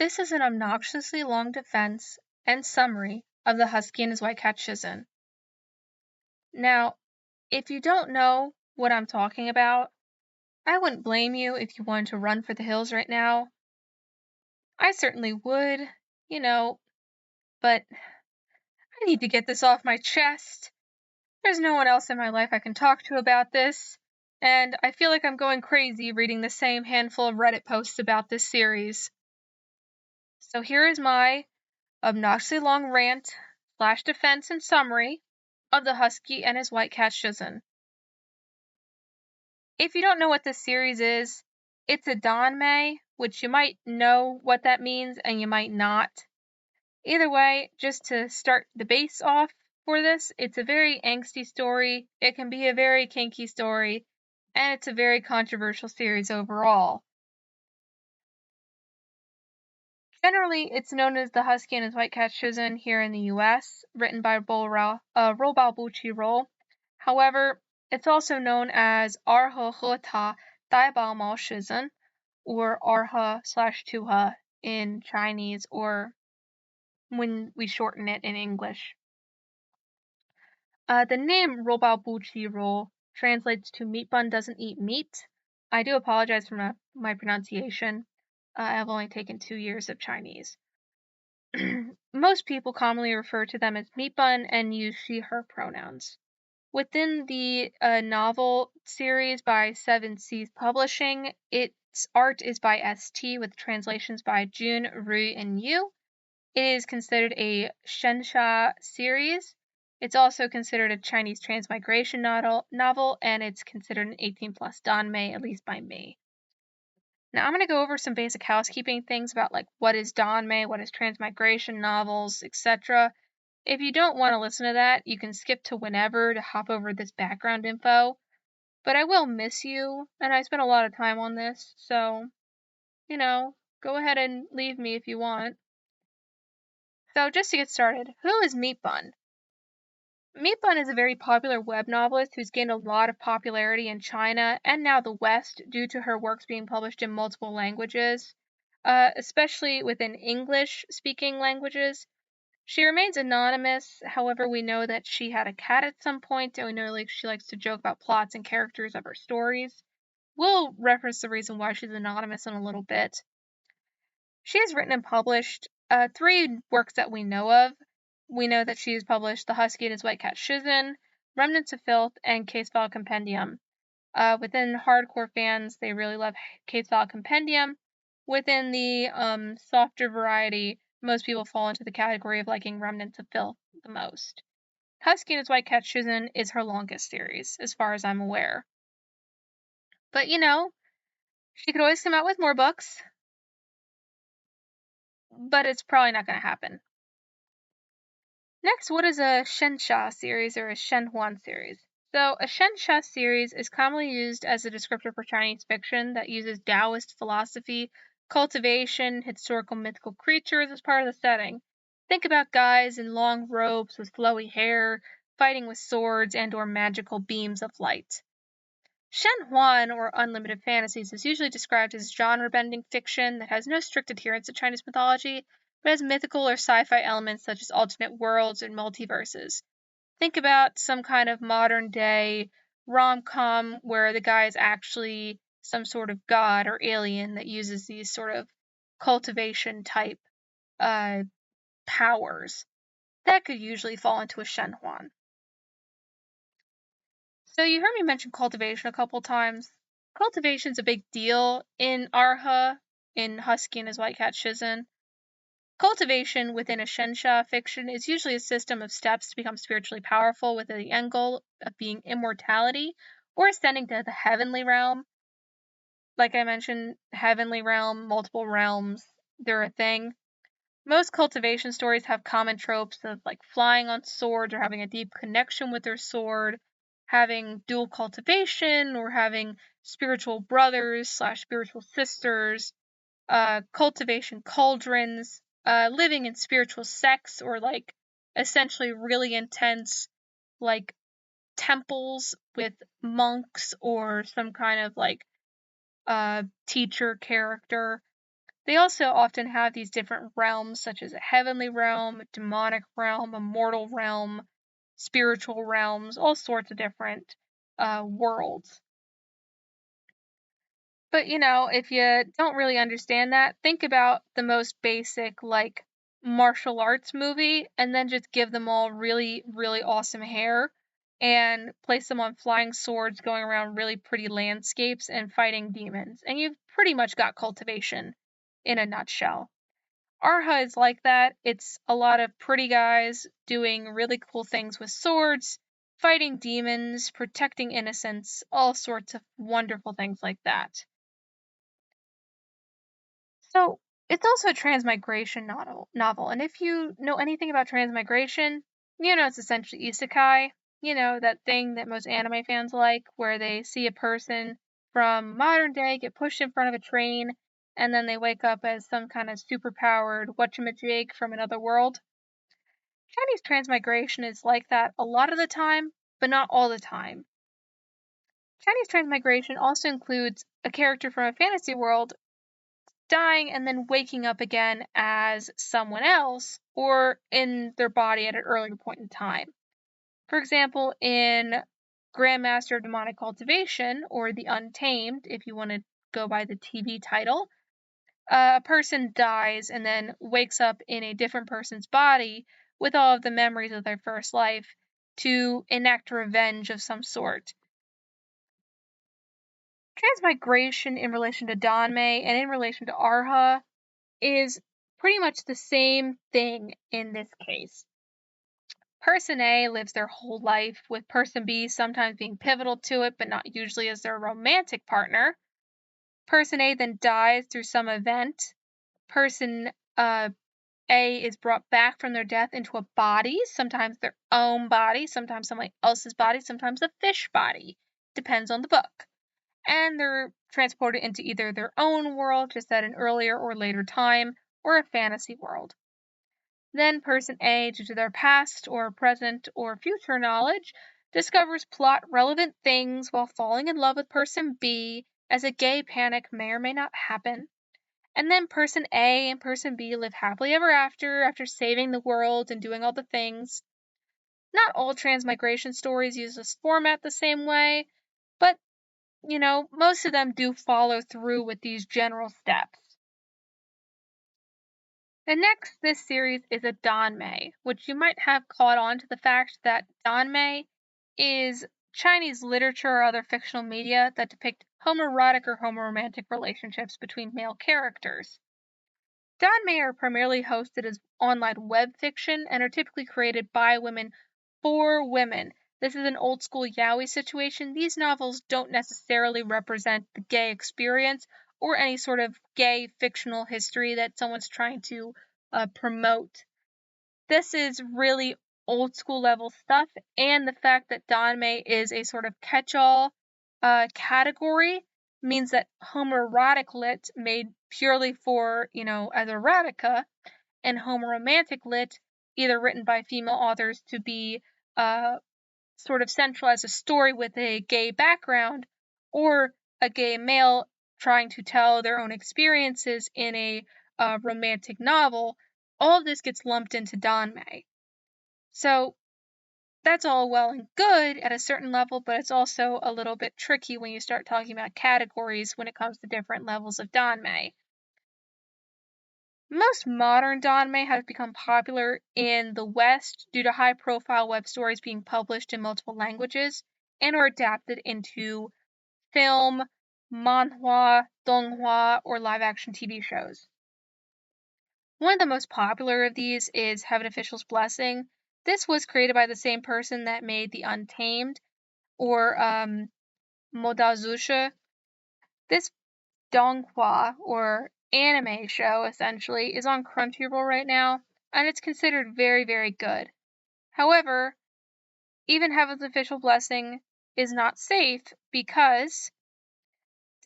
This is an obnoxiously long defense and summary of the Husky and his white cat Shizun. Now, if you don't know what I'm talking about, I wouldn't blame you if you wanted to run for the hills right now. I certainly would, but I need to get this off my chest. There's no one else in my life I can talk to about this, and I feel like I'm going crazy reading the same handful of Reddit posts about this series. So here is my obnoxiously long rant / defense and summary of the Husky and his white cat Shizun. If you don't know what this series is, it's a Danmei, which you might know what that means and you might not. Either way, just to start the base off for this, it's a very angsty story, it can be a very kinky story, and it's a very controversial series overall. Generally, it's known as The Husky and his White Cat Shizun here in the US, written by Rollbal Buchi. However, it's also known as ERHA Daibao Shizun, or ERHA/Tuha in Chinese, or when we shorten it in English. The name Rollbal Buchi translates to Meatbun doesn't eat meat. I do apologize for my pronunciation. I've only taken 2 years of Chinese. Most people commonly refer to them as Meatbun and use she/her pronouns. Within the novel series by Seven Seas Publishing, its art is by ST with translations by Jun, Rui, and Yu. It is considered a Shensha series. It's also considered a Chinese transmigration novel, and it's considered an 18+ Danmei, at least by me. Now I'm going to go over some basic housekeeping things about what is Danmei, what is transmigration novels, etc. If you don't want to listen to that, you can skip to whenever to hop over this background info. But I will miss you, and I spent a lot of time on this, so, go ahead and leave me if you want. So just to get started, who is Meatbun? Meatbun is a very popular web novelist who's gained a lot of popularity in China and now the West due to her works being published in multiple languages, especially within English-speaking languages. She remains anonymous, however we know that she had a cat at some point, and we know she likes to joke about plots and characters of her stories. We'll reference the reason why she's anonymous in a little bit. She has written and published 3 works that we know of. We know that she has published The Husky and his White Cat Shizun, Remnants of Filth, and Case File Compendium. Within hardcore fans, they really love Case File Compendium. Within the softer variety, most people fall into the category of liking Remnants of Filth the most. Husky and his White Cat Shizun is her longest series, as far as I'm aware. But she could always come out with more books. But it's probably not going to happen. Next, what is a Shensha series or a Shenhuan series? So, a Shensha series is commonly used as a descriptor for Chinese fiction that uses Taoist philosophy, cultivation, historical mythical creatures as part of the setting. Think about guys in long robes with flowy hair, fighting with swords and/or magical beams of light. Shenhuan, or unlimited fantasies, is usually described as genre-bending fiction that has no strict adherence to Chinese mythology, but has mythical or sci-fi elements such as alternate worlds and multiverses. Think about some kind of modern-day rom-com where the guy is actually some sort of god or alien that uses these sort of cultivation-type powers. That could usually fall into a Shenhuan. So you heard me mention cultivation a couple times. Cultivation's a big deal in ERHA, in Husky and his White Cat Shizun. Cultivation within a Shensha fiction is usually a system of steps to become spiritually powerful with the end goal of being immortality or ascending to the heavenly realm. Like I mentioned, heavenly realm, multiple realms, they're a thing. Most cultivation stories have common tropes of flying on swords or having a deep connection with their sword, having dual cultivation or having spiritual brothers / spiritual sisters, cultivation cauldrons, living in spiritual sects or essentially really intense temples with monks or some kind of teacher character. They also often have these different realms, such as a heavenly realm, a demonic realm, a mortal realm, spiritual realms, all sorts of different worlds. But, if you don't really understand that, think about the most basic, like, martial arts movie, and then just give them all really, really awesome hair and place them on flying swords going around really pretty landscapes and fighting demons. And you've pretty much got cultivation in a nutshell. ERHA is like that. It's a lot of pretty guys doing really cool things with swords, fighting demons, protecting innocents, all sorts of wonderful things like that. So it's also a transmigration novel. And if you know anything about transmigration, it's essentially isekai. That thing that most anime fans like, where they see a person from modern day get pushed in front of a train, and then they wake up as some kind of superpowered whatchamajig from another world. Chinese transmigration is like that a lot of the time, but not all the time. Chinese transmigration also includes a character from a fantasy world dying and then waking up again as someone else or in their body at an earlier point in time. For example, in Grandmaster of Demonic Cultivation, or The Untamed, if you want to go by the TV title, a person dies and then wakes up in a different person's body with all of the memories of their first life to enact revenge of some sort. Transmigration in relation to Danmei and in relation to ERHA is pretty much the same thing in this case. Person A lives their whole life, with person B sometimes being pivotal to it, but not usually as their romantic partner. Person A then dies through some event. Person A is brought back from their death into a body, sometimes their own body, sometimes somebody else's body, sometimes a fish body. Depends on the book. And they're transported into either their own world, just at an earlier or later time, or a fantasy world. Then person A, due to their past or present or future knowledge, discovers plot-relevant things while falling in love with person B, as a gay panic may or may not happen. And then person A and person B live happily ever after saving the world and doing all the things. Not all transmigration stories use this format the same way, but most of them do follow through with these general steps. And next, this series is a Danmei, which you might have caught on to the fact that Danmei is Chinese literature or other fictional media that depict homoerotic or homoromantic relationships between male characters. Danmei are primarily hosted as online web fiction and are typically created by women for women. This is an old school yaoi situation. These novels don't necessarily represent the gay experience or any sort of gay fictional history that someone's trying to promote. This is really old school level stuff, and the fact that Danmei is a sort of catch-all category means that homoerotic lit made purely for, as erotica, and homoromantic lit, either written by female authors to be sort of central as a story with a gay background, or a gay male trying to tell their own experiences in a romantic novel, all of this gets lumped into Danmei. So that's all well and good at a certain level, but it's also a little bit tricky when you start talking about categories when it comes to different levels of Danmei. Most modern Danmei have become popular in the West due to high-profile web stories being published in multiple languages and are adapted into film, manhwa, donghua, or live-action TV shows. One of the most popular of these is Heaven Official's Blessing. This was created by the same person that made The Untamed, or Modazusha. This donghua, or anime show, essentially, is on Crunchyroll right now, and it's considered very, very good. However, even Heaven's Official Blessing is not safe because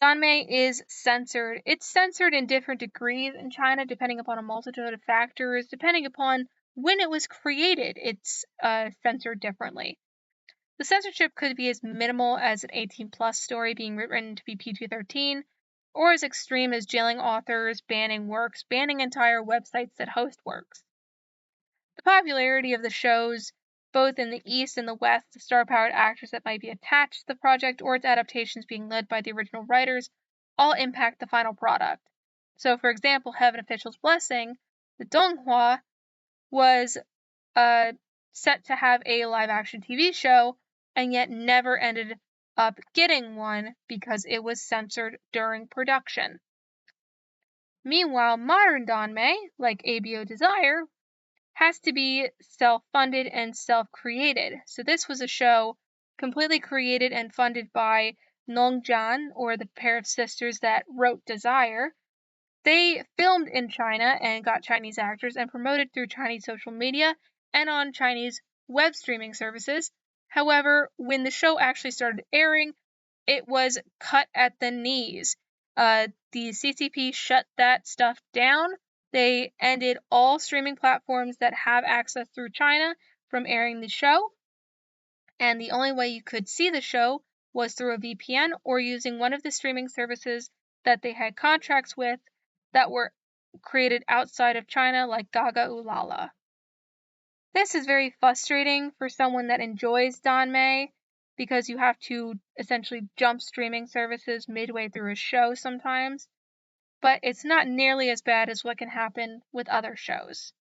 Danmei is censored. It's censored in different degrees in China, depending upon a multitude of factors. Depending upon when it was created, it's censored differently. The censorship could be as minimal as an 18-plus story being written to be PG-13, or as extreme as jailing authors, banning works, banning entire websites that host works. The popularity of the shows, both in the East and the West, the star-powered actors that might be attached to the project, or its adaptations being led by the original writers, all impact the final product. So, for example, Heaven Official's Blessing, the Donghua, was set to have a live-action TV show, and yet never ended up getting one because it was censored during production. Meanwhile, modern Danmei, like ABO Desire, has to be self-funded and self-created. So this was a show completely created and funded by Nongjian, or the pair of sisters that wrote Desire. They filmed in China and got Chinese actors and promoted through Chinese social media and on Chinese web streaming services. However, when the show actually started airing, it was cut at the knees. The CCP shut that stuff down. They ended all streaming platforms that have access through China from airing the show. And the only way you could see the show was through a VPN or using one of the streaming services that they had contracts with that were created outside of China, like Gaga Ulala. This is very frustrating for someone that enjoys Danmei, because you have to essentially jump streaming services midway through a show sometimes, but it's not nearly as bad as what can happen with other shows.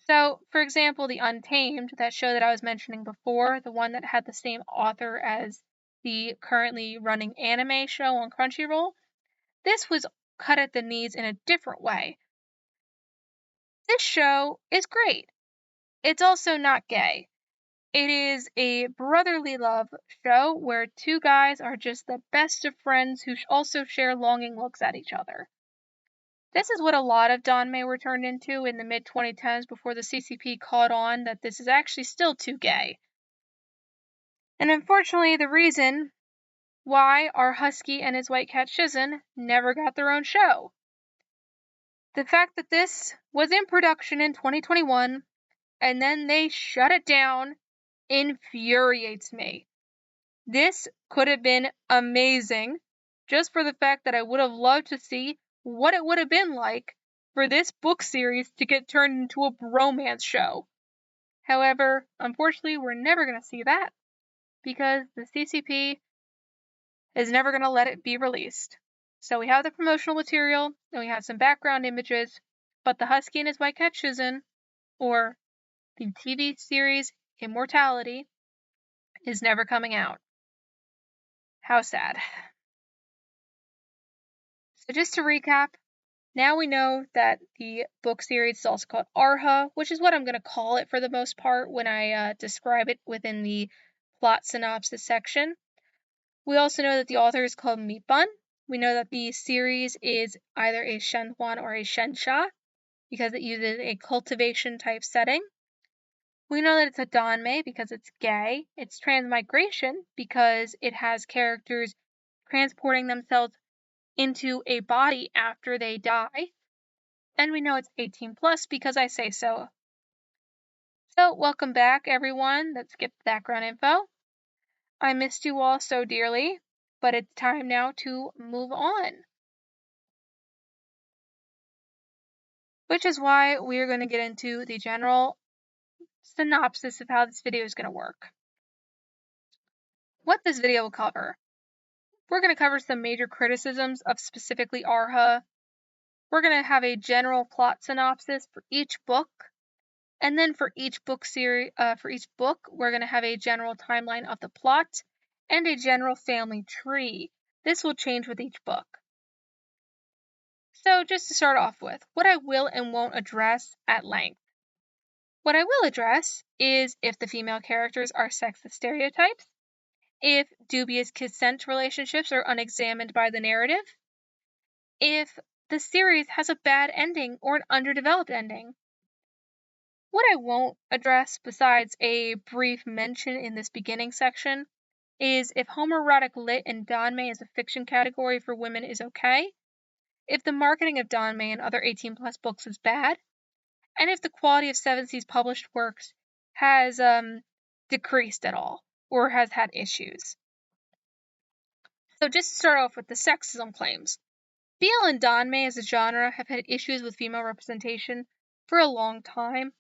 So, for example, The Untamed, that show that I was mentioning before, the one that had the same author as the currently running anime show on Crunchyroll, this was cut at the knees in a different way. This show is great. It's also not gay. It is a brotherly love show where two guys are just the best of friends who also share longing looks at each other. This is what a lot of Danmei were turned into in the mid-2010s before the CCP caught on that this is actually still too gay. And unfortunately, the reason why our Husky and his white cat Shizun never got their own show. The fact that this was in production in 2021 and then they shut it down infuriates me. This could have been amazing, just for the fact that I would have loved to see what it would have been like for this book series to get turned into a bromance show. However, unfortunately, we're never going to see that, because the CCP is never going to let it be released. So we have the promotional material, and we have some background images, but the Husky and his white cat Shizun, or the TV series Immortality, is never coming out. How sad. So just to recap, now we know that the book series is also called ERHA, which is what I'm going to call it for the most part when I describe it within the plot synopsis section. We also know that the author is called Meatbun. We know that the series is either a Shenhuan or a Shensha, because it uses a cultivation type setting. We know that it's a Danmei because it's gay. It's transmigration because it has characters transporting themselves into a body after they die. And we know it's 18 plus because I say so. So welcome back, everyone that skipped the background info. I missed you all so dearly, but it's time now to move on. Which is why we're going to get into the general synopsis of how this video is going to work. What this video will cover. We're going to cover some major criticisms of specifically ERHA. We're going to have a general plot synopsis for each book. And then for each book series, we're going to have a general timeline of the plot and a general family tree. This will change with each book. So just to start off with, what I will and won't address at length. What I will address is if the female characters are sexist stereotypes, if dubious consent relationships are unexamined by the narrative, if the series has a bad ending or an underdeveloped ending. What I won't address, besides a brief mention in this beginning section, is if homoerotic lit in Danmei as a fiction category for women is okay, if the marketing of Danmei and other 18 plus books is bad, and if the quality of 7C's published works has decreased at all, or has had issues. So just to start off with the sexism claims. BL and Danmei as a genre have had issues with female representation for a long time.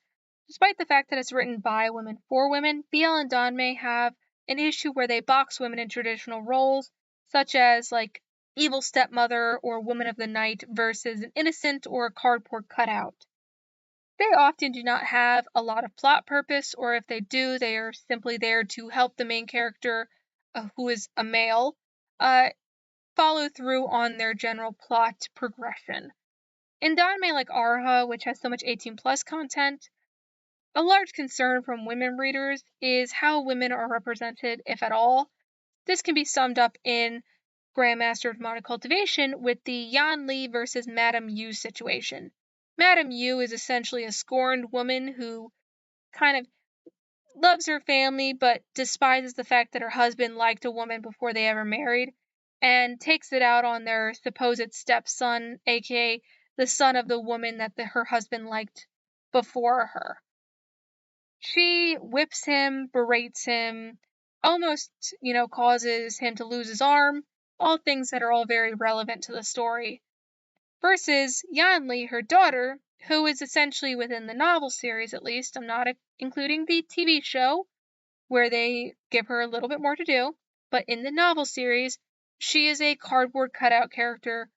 Despite the fact that it's written by women for women, BL and Danmei have an issue where they box women in traditional roles, such as like evil stepmother or woman of the night versus an innocent or a cardboard cutout. They often do not have a lot of plot purpose, or if they do, they are simply there to help the main character, who is a male, follow through on their general plot progression. In Danmei like ERHA, which has so much 18+ content, a large concern from women readers is how women are represented, if at all. This can be summed up in Grandmaster of Modern Cultivation with the Yan Li versus Madame Yu situation. Madame Yu is essentially a scorned woman who kind of loves her family but despises the fact that her husband liked a woman before they ever married, and takes it out on their supposed stepson, aka the son of the woman that her husband liked before her. She whips him, berates him, almost, causes him to lose his arm, all things that are all very relevant to the story. Versus Yanli, her daughter, who is essentially within the novel series, at least, I'm not including the TV show, where they give her a little bit more to do, but in the novel series, she is a cardboard cutout character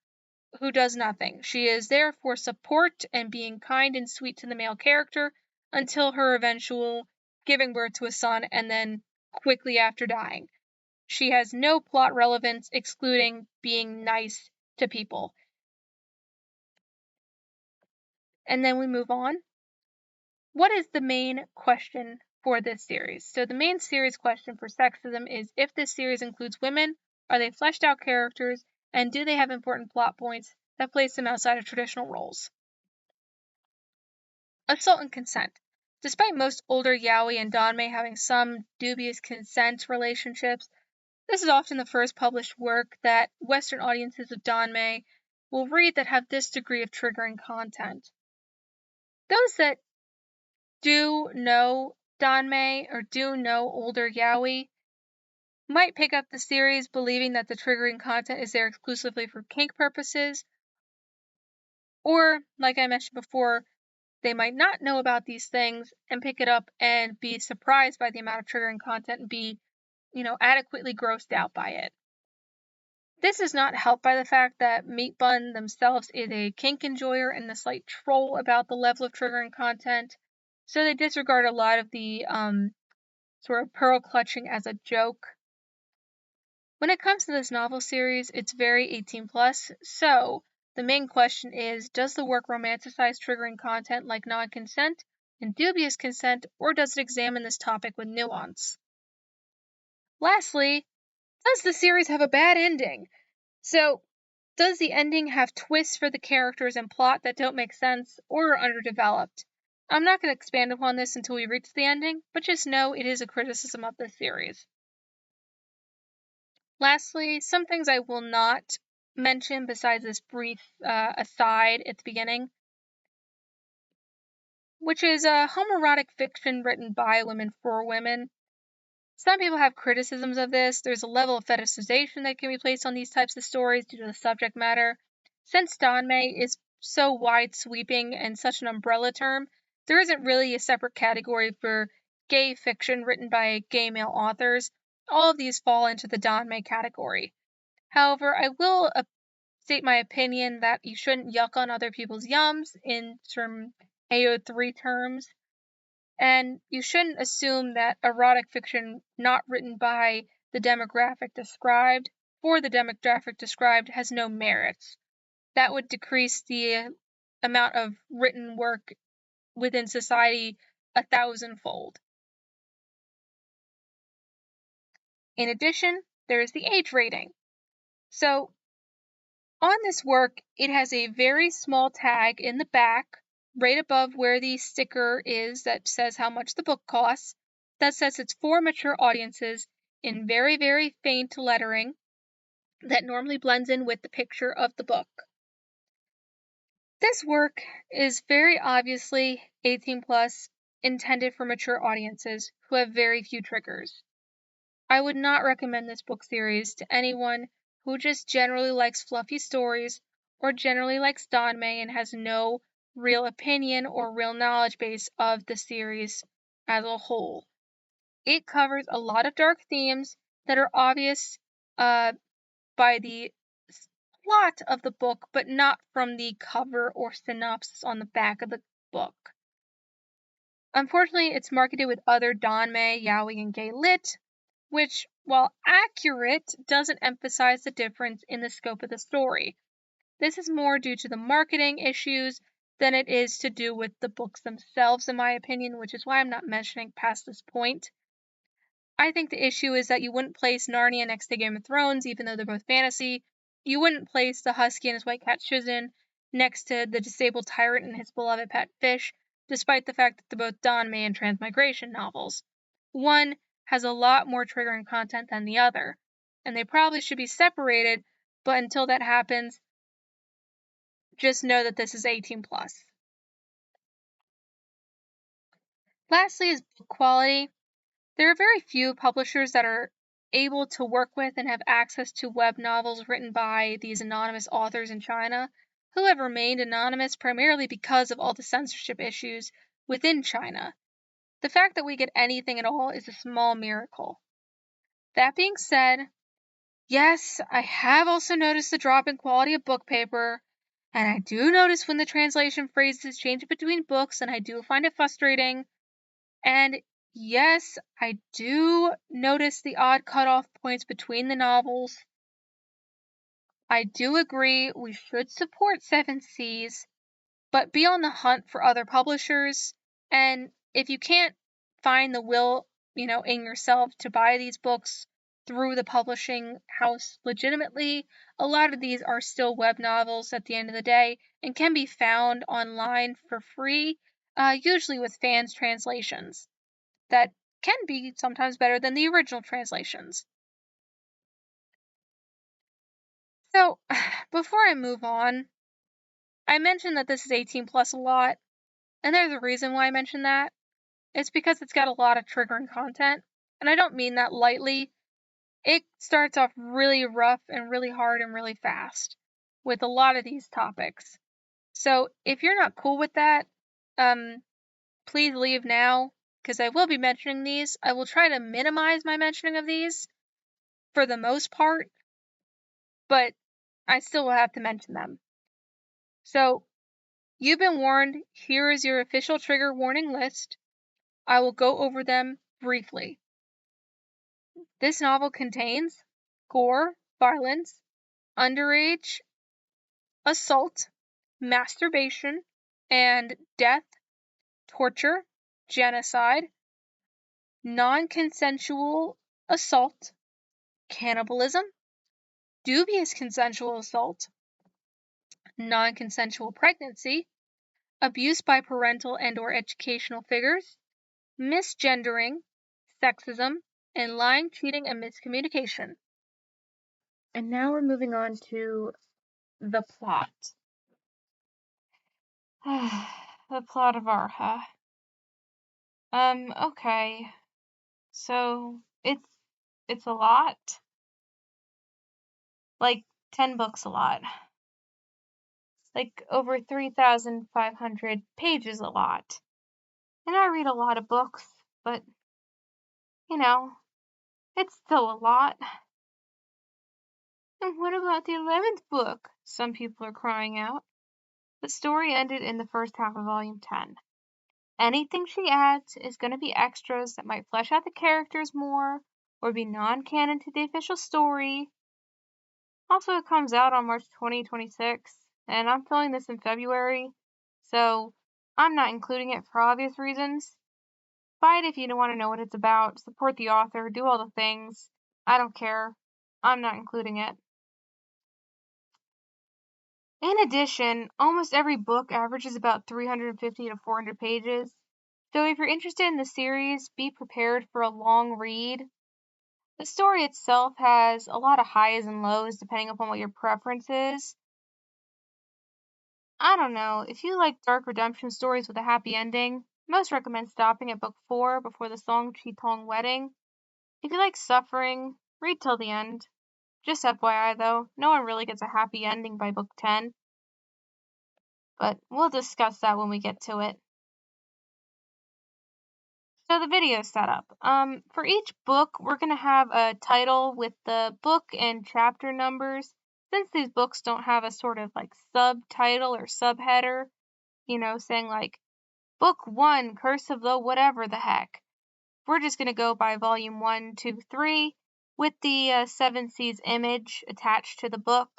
who does nothing. She is there for support and being kind and sweet to the male character until her eventual giving birth to a son and then quickly after dying. She has no plot relevance excluding being nice to people. And then we move on. What is the main question for this series? So the main series question for sexism is if this series includes women, are they fleshed out characters, and do they have important plot points that place them outside of traditional roles? Assault and consent. Despite most older yaoi and danmei having some dubious consent relationships, this is often the first published work that Western audiences of danmei will read that have this degree of triggering content. Those that do know danmei or do know older yaoi might pick up the series believing that the triggering content is there exclusively for kink purposes, or, like I mentioned before, they might not know about these things and pick it up and be surprised by the amount of triggering content and be, adequately grossed out by it. This is not helped by the fact that Meatbun themselves is a kink enjoyer and a slight troll about the level of triggering content, so they disregard a lot of the sort of pearl clutching as a joke. When it comes to this novel series, it's very 18+, so the main question is, does the work romanticize triggering content like non-consent and dubious consent, or does it examine this topic with nuance? Lastly, does the series have a bad ending? So, does the ending have twists for the characters and plot that don't make sense or are underdeveloped? I'm not going to expand upon this until we reach the ending, but just know it is a criticism of this series. Lastly, some things I will not mention besides this brief aside at the beginning, which is homoerotic fiction written by women for women. Some people have criticisms of this. There's a level of fetishization that can be placed on these types of stories due to the subject matter. Since danmei is so wide-sweeping and such an umbrella term, there isn't really a separate category for gay fiction written by gay male authors. All of these fall into the danmei category. However, I will state my opinion that you shouldn't yuck on other people's yums in term AO3 terms, and you shouldn't assume that erotic fiction not written by the demographic described for the demographic described has no merits. That would decrease the amount of written work within society 1,000-fold. In addition, there is the age rating. So, on this work, it has a very small tag in the back, right above where the sticker is that says how much the book costs, that says it's for mature audiences in very, very faint lettering that normally blends in with the picture of the book. This work is very obviously 18+, intended for mature audiences who have very few triggers. I would not recommend this book series to anyone who just generally likes fluffy stories or generally likes Danmei and has no real opinion or real knowledge base of the series as a whole. It covers a lot of dark themes that are obvious by the plot of the book, but not from the cover or synopsis on the back of the book. Unfortunately, it's marketed with other Danmei, yaoi, and gay lit, which, while accurate, doesn't emphasize the difference in the scope of the story. This is more due to the marketing issues than it is to do with the books themselves, in my opinion, which is why I'm not mentioning past this point. I think the issue is that you wouldn't place Narnia next to Game of Thrones, even though they're both fantasy. You wouldn't place the Husky and his white cat Shizun next to the disabled tyrant and his beloved pet fish, despite the fact that they're both Danmei and transmigration novels. One has a lot more triggering content than the other, and they probably should be separated, but until that happens, just know that this is 18+. Lastly is book quality. There are very few publishers that are able to work with and have access to web novels written by these anonymous authors in China, who have remained anonymous primarily because of all the censorship issues within China. The fact that we get anything at all is a small miracle. That being said, yes, I have also noticed the drop in quality of book paper, and I do notice when the translation phrases change between books, and I do find it frustrating. And yes, I do notice the odd cutoff points between the novels. I do agree we should support Seven Seas, but be on the hunt for other publishers. And if you can't find the will, in yourself to buy these books through the publishing house legitimately, a lot of these are still web novels at the end of the day and can be found online for free, usually with fans' translations that can be sometimes better than the original translations. So, before I move on, I mentioned that this is 18+ a lot, and there's a reason why I mentioned that. It's because it's got a lot of triggering content, and I don't mean that lightly. It starts off really rough and really hard and really fast with a lot of these topics. So, if you're not cool with that, please leave now, because I will be mentioning these. I will try to minimize my mentioning of these for the most part, but I still will have to mention them. So, you've been warned. Here is your official trigger warning list. I will go over them briefly. This novel contains gore, violence, underage assault, masturbation, and death, torture, genocide, non-consensual assault, cannibalism, dubious consensual assault, non-consensual pregnancy, abuse by parental and/or educational figures, misgendering, sexism, and lying, cheating, and miscommunication. And now we're moving on to the plot. The plot of ERHA. Okay. So it's a lot. Like 10 books a lot. Like over 3,500 pages a lot. And I read a lot of books, but it's still a lot. And what about the 11th book? Some people are crying out. The story ended in the first half of volume 10. Anything she adds is going to be extras that might flesh out the characters more or be non-canon to the official story. Also, it comes out on March 2026, and I'm filming this in February, so I'm not including it for obvious reasons. Buy it if you don't want to know what it's about, support the author, do all the things. I don't care. I'm not including it. In addition, almost every book averages about 350 to 400 pages, so if you're interested in the series, be prepared for a long read. The story itself has a lot of highs and lows depending upon what your preference is. I don't know, if you like dark redemption stories with a happy ending, most recommend stopping at book 4 before the Song Chi-tong wedding. If you like suffering, read till the end. Just FYI though, no one really gets a happy ending by book 10. but we'll discuss that when we get to it. So the video setup. For each book, we're going to have a title with the book and chapter numbers. Since these books don't have a sort of like subtitle or subheader, saying like Book 1, Curse of the whatever the heck. We're just going to go by volume 1, 2, 3 with the 7 Seas image attached to the book.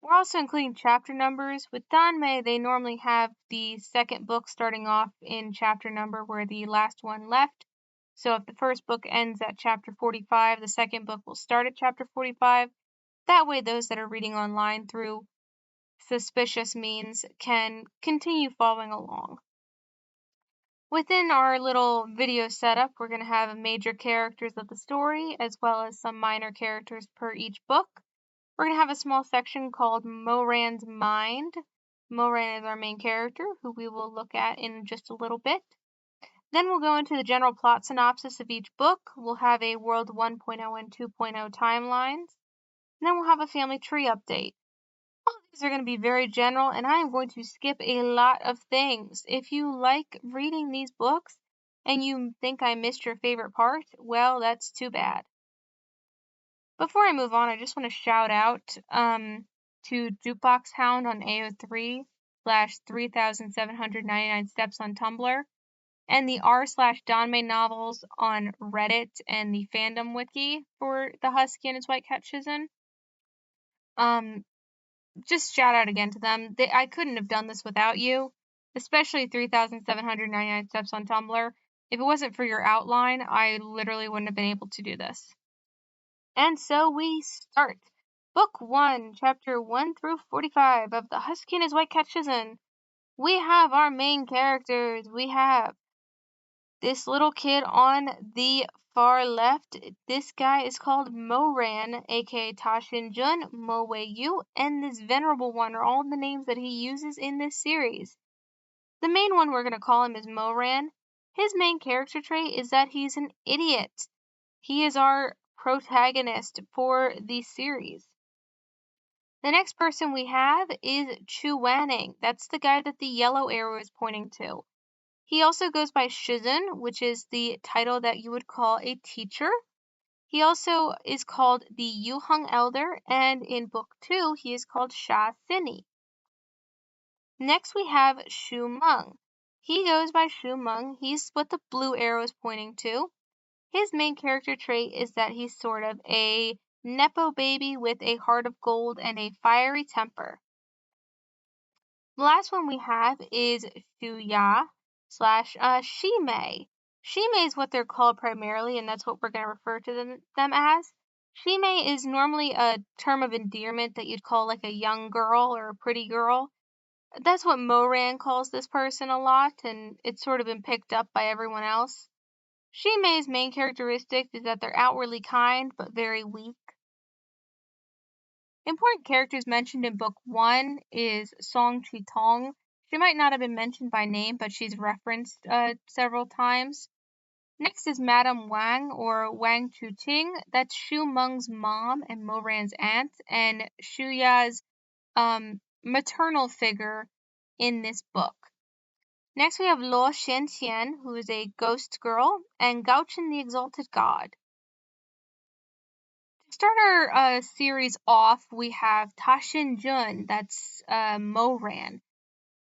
We're also including chapter numbers. With Danmei, they normally have the second book starting off in chapter number where the last one left. So if the first book ends at chapter 45, the second book will start at chapter 45. That way, those that are reading online through suspicious means can continue following along. Within our little video setup, we're going to have major characters of the story as well as some minor characters per each book. We're going to have a small section called Moran's Mind. Moran is our main character, who we will look at in just a little bit. Then we'll go into the general plot synopsis of each book. We'll have a World 1.0 and 2.0 timelines. And then we'll have a family tree update. All of these are going to be very general, and I am going to skip a lot of things. If you like reading these books and you think I missed your favorite part, well, that's too bad. Before I move on, I just want to shout out to Jukebox Hound on AO3/3799 steps on Tumblr, and the r/DanmeiNovels on Reddit and the fandom wiki for the Husky and his white cat Shizun. Just shout out again to them. I couldn't have done this without you, especially 3,799 steps on Tumblr. If it wasn't for your outline, I literally wouldn't have been able to do this. And so we start. Book 1, Chapter 1 through 45 of The Husky and His White Cat Shizun. We have our main characters. We have this little kid on the far left. This guy is called Moran, aka Tashinjun, Moweyu, and this venerable one are all the names that he uses in this series. The main one we're going to call him is Moran. His main character trait is that he's an idiot. He is our protagonist for the series. The next person we have is Chu Wanning. That's the guy that the yellow arrow is pointing to. He also goes by Shizun, which is the title that you would call a teacher. He also is called the Yuheng Elder, and in Book 2, he is called Sha Sini. Next, we have Shu Meng. He goes by Shu Meng. He's what the blue arrow is pointing to. His main character trait is that he's sort of a nepo baby with a heart of gold and a fiery temper. The last one we have is Shu Ya / Shimei. Shimei is what they're called primarily, and that's what we're going to refer to them as. Shimei is normally a term of endearment that you'd call like a young girl or a pretty girl. That's what Moran calls this person a lot, and it's sort of been picked up by everyone else. Shimei's main characteristic is that they're outwardly kind, but very weak. Important characters mentioned in Book 1 is Song Chi-tong. She might not have been mentioned by name, but she's referenced several times. Next is Madame Wang, or Wang Chuting. That's Shu Meng's mom and Moran's aunt, and Shuya's maternal figure in this book. Next, we have Luo Xianqian, who is a ghost girl, and Gaochen the Exalted God. To start our series off, we have Tashinjun, that's Moran.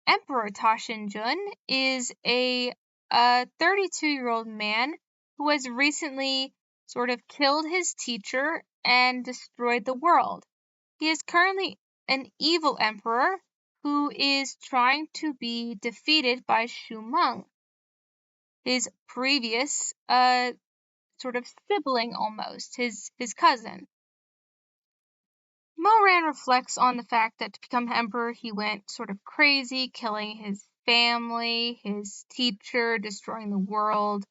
Emperor Tashinjun is a 32-year-old man who has recently sort of killed his teacher and destroyed the world. He is currently an evil emperor who is trying to be defeated by Shu Meng, his previous sort of sibling almost, his cousin. Moran reflects on the fact that to become emperor, he went sort of crazy, killing his family, his teacher, destroying the world.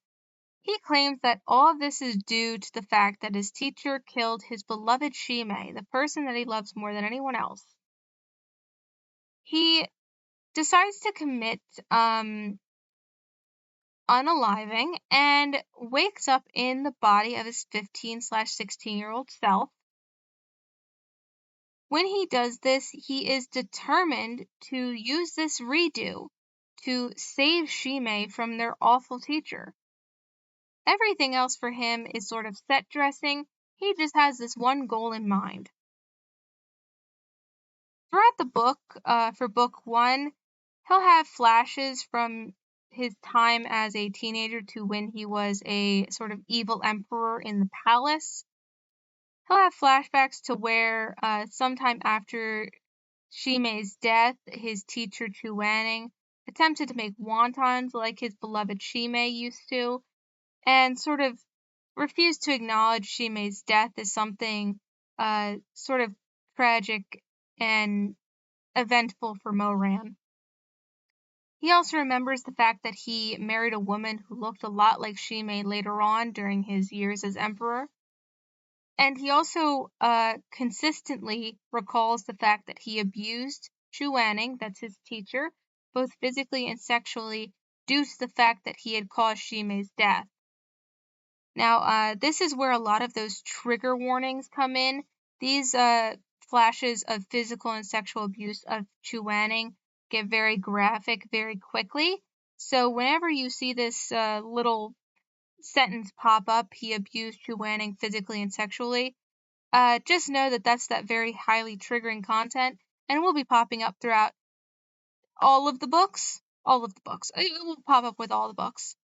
He claims that all of this is due to the fact that his teacher killed his beloved Shimei, the person that he loves more than anyone else. He decides to commit unaliving and wakes up in the body of his 15/16-year-old self. When he does this, he is determined to use this redo to save Shimei from their awful teacher. Everything else for him is sort of set dressing. He just has this one goal in mind. Throughout the book, for book 1, he'll have flashes from his time as a teenager to when he was a sort of evil emperor in the palace. He'll have flashbacks to where sometime after Shimei's death, his teacher Chu Wanning attempted to make wontons like his beloved Shimei used to, and sort of refused to acknowledge Shimei's death as something sort of tragic and eventful for Moran. He also remembers the fact that he married a woman who looked a lot like Shimei later on during his years as emperor. And he also consistently recalls the fact that he abused Chu Wanning, that's his teacher, both physically and sexually, due to the fact that he had caused Shimei's death. Now, this is where a lot of those trigger warnings come in. These flashes of physical and sexual abuse of Chu Wanning get very graphic very quickly. So whenever you see this little sentence pop up, he abused Chu Wanning physically and sexually, just know that that's that very highly triggering content, and will be popping up throughout all of the books. All of the books. It will pop up with all the books.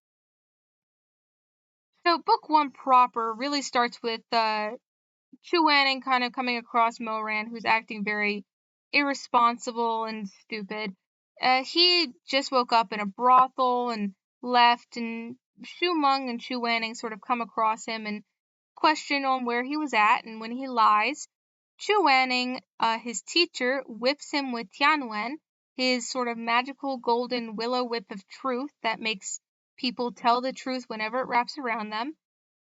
So book 1 proper really starts with Chu Wanning kind of coming across Moran, who's acting very irresponsible and stupid. He just woke up in a brothel and left, and Shu Meng and Chu Wanning sort of come across him and question on where he was at, and when he lies, Chu Wanning, his teacher, whips him with Tianwen, his sort of magical golden willow whip of truth that makes people tell the truth whenever it wraps around them.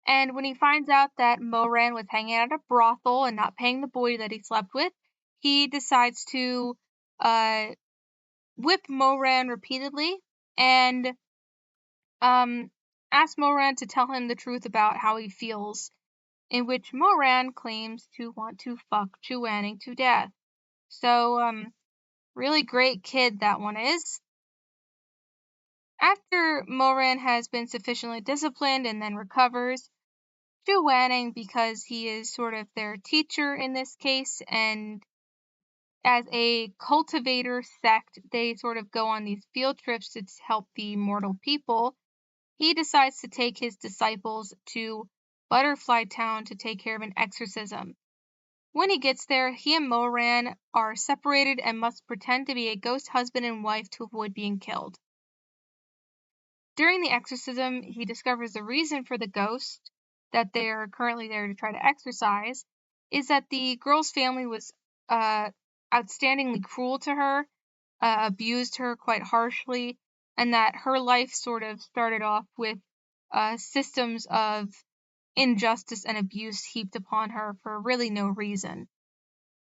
And when he finds out that Moran was hanging out at a brothel and not paying the boy that he slept with, he decides to whip Moran repeatedly and ask Moran to tell him the truth about how he feels, in which Moran claims to want to fuck Chu Wanning to death. So, really great kid that one is. After Moran has been sufficiently disciplined and then recovers, Chu Wanning, because he is sort of their teacher in this case, and as a cultivator sect, they sort of go on these field trips to help the mortal people. He decides to take his disciples to Butterfly Town to take care of an exorcism. When he gets there, he and Moran are separated and must pretend to be a ghost husband and wife to avoid being killed. During the exorcism, he discovers the reason for the ghost that they are currently there to try to exorcise is that the girl's family was outstandingly cruel to her, abused her quite harshly, and that her life sort of started off with systems of injustice and abuse heaped upon her for really no reason.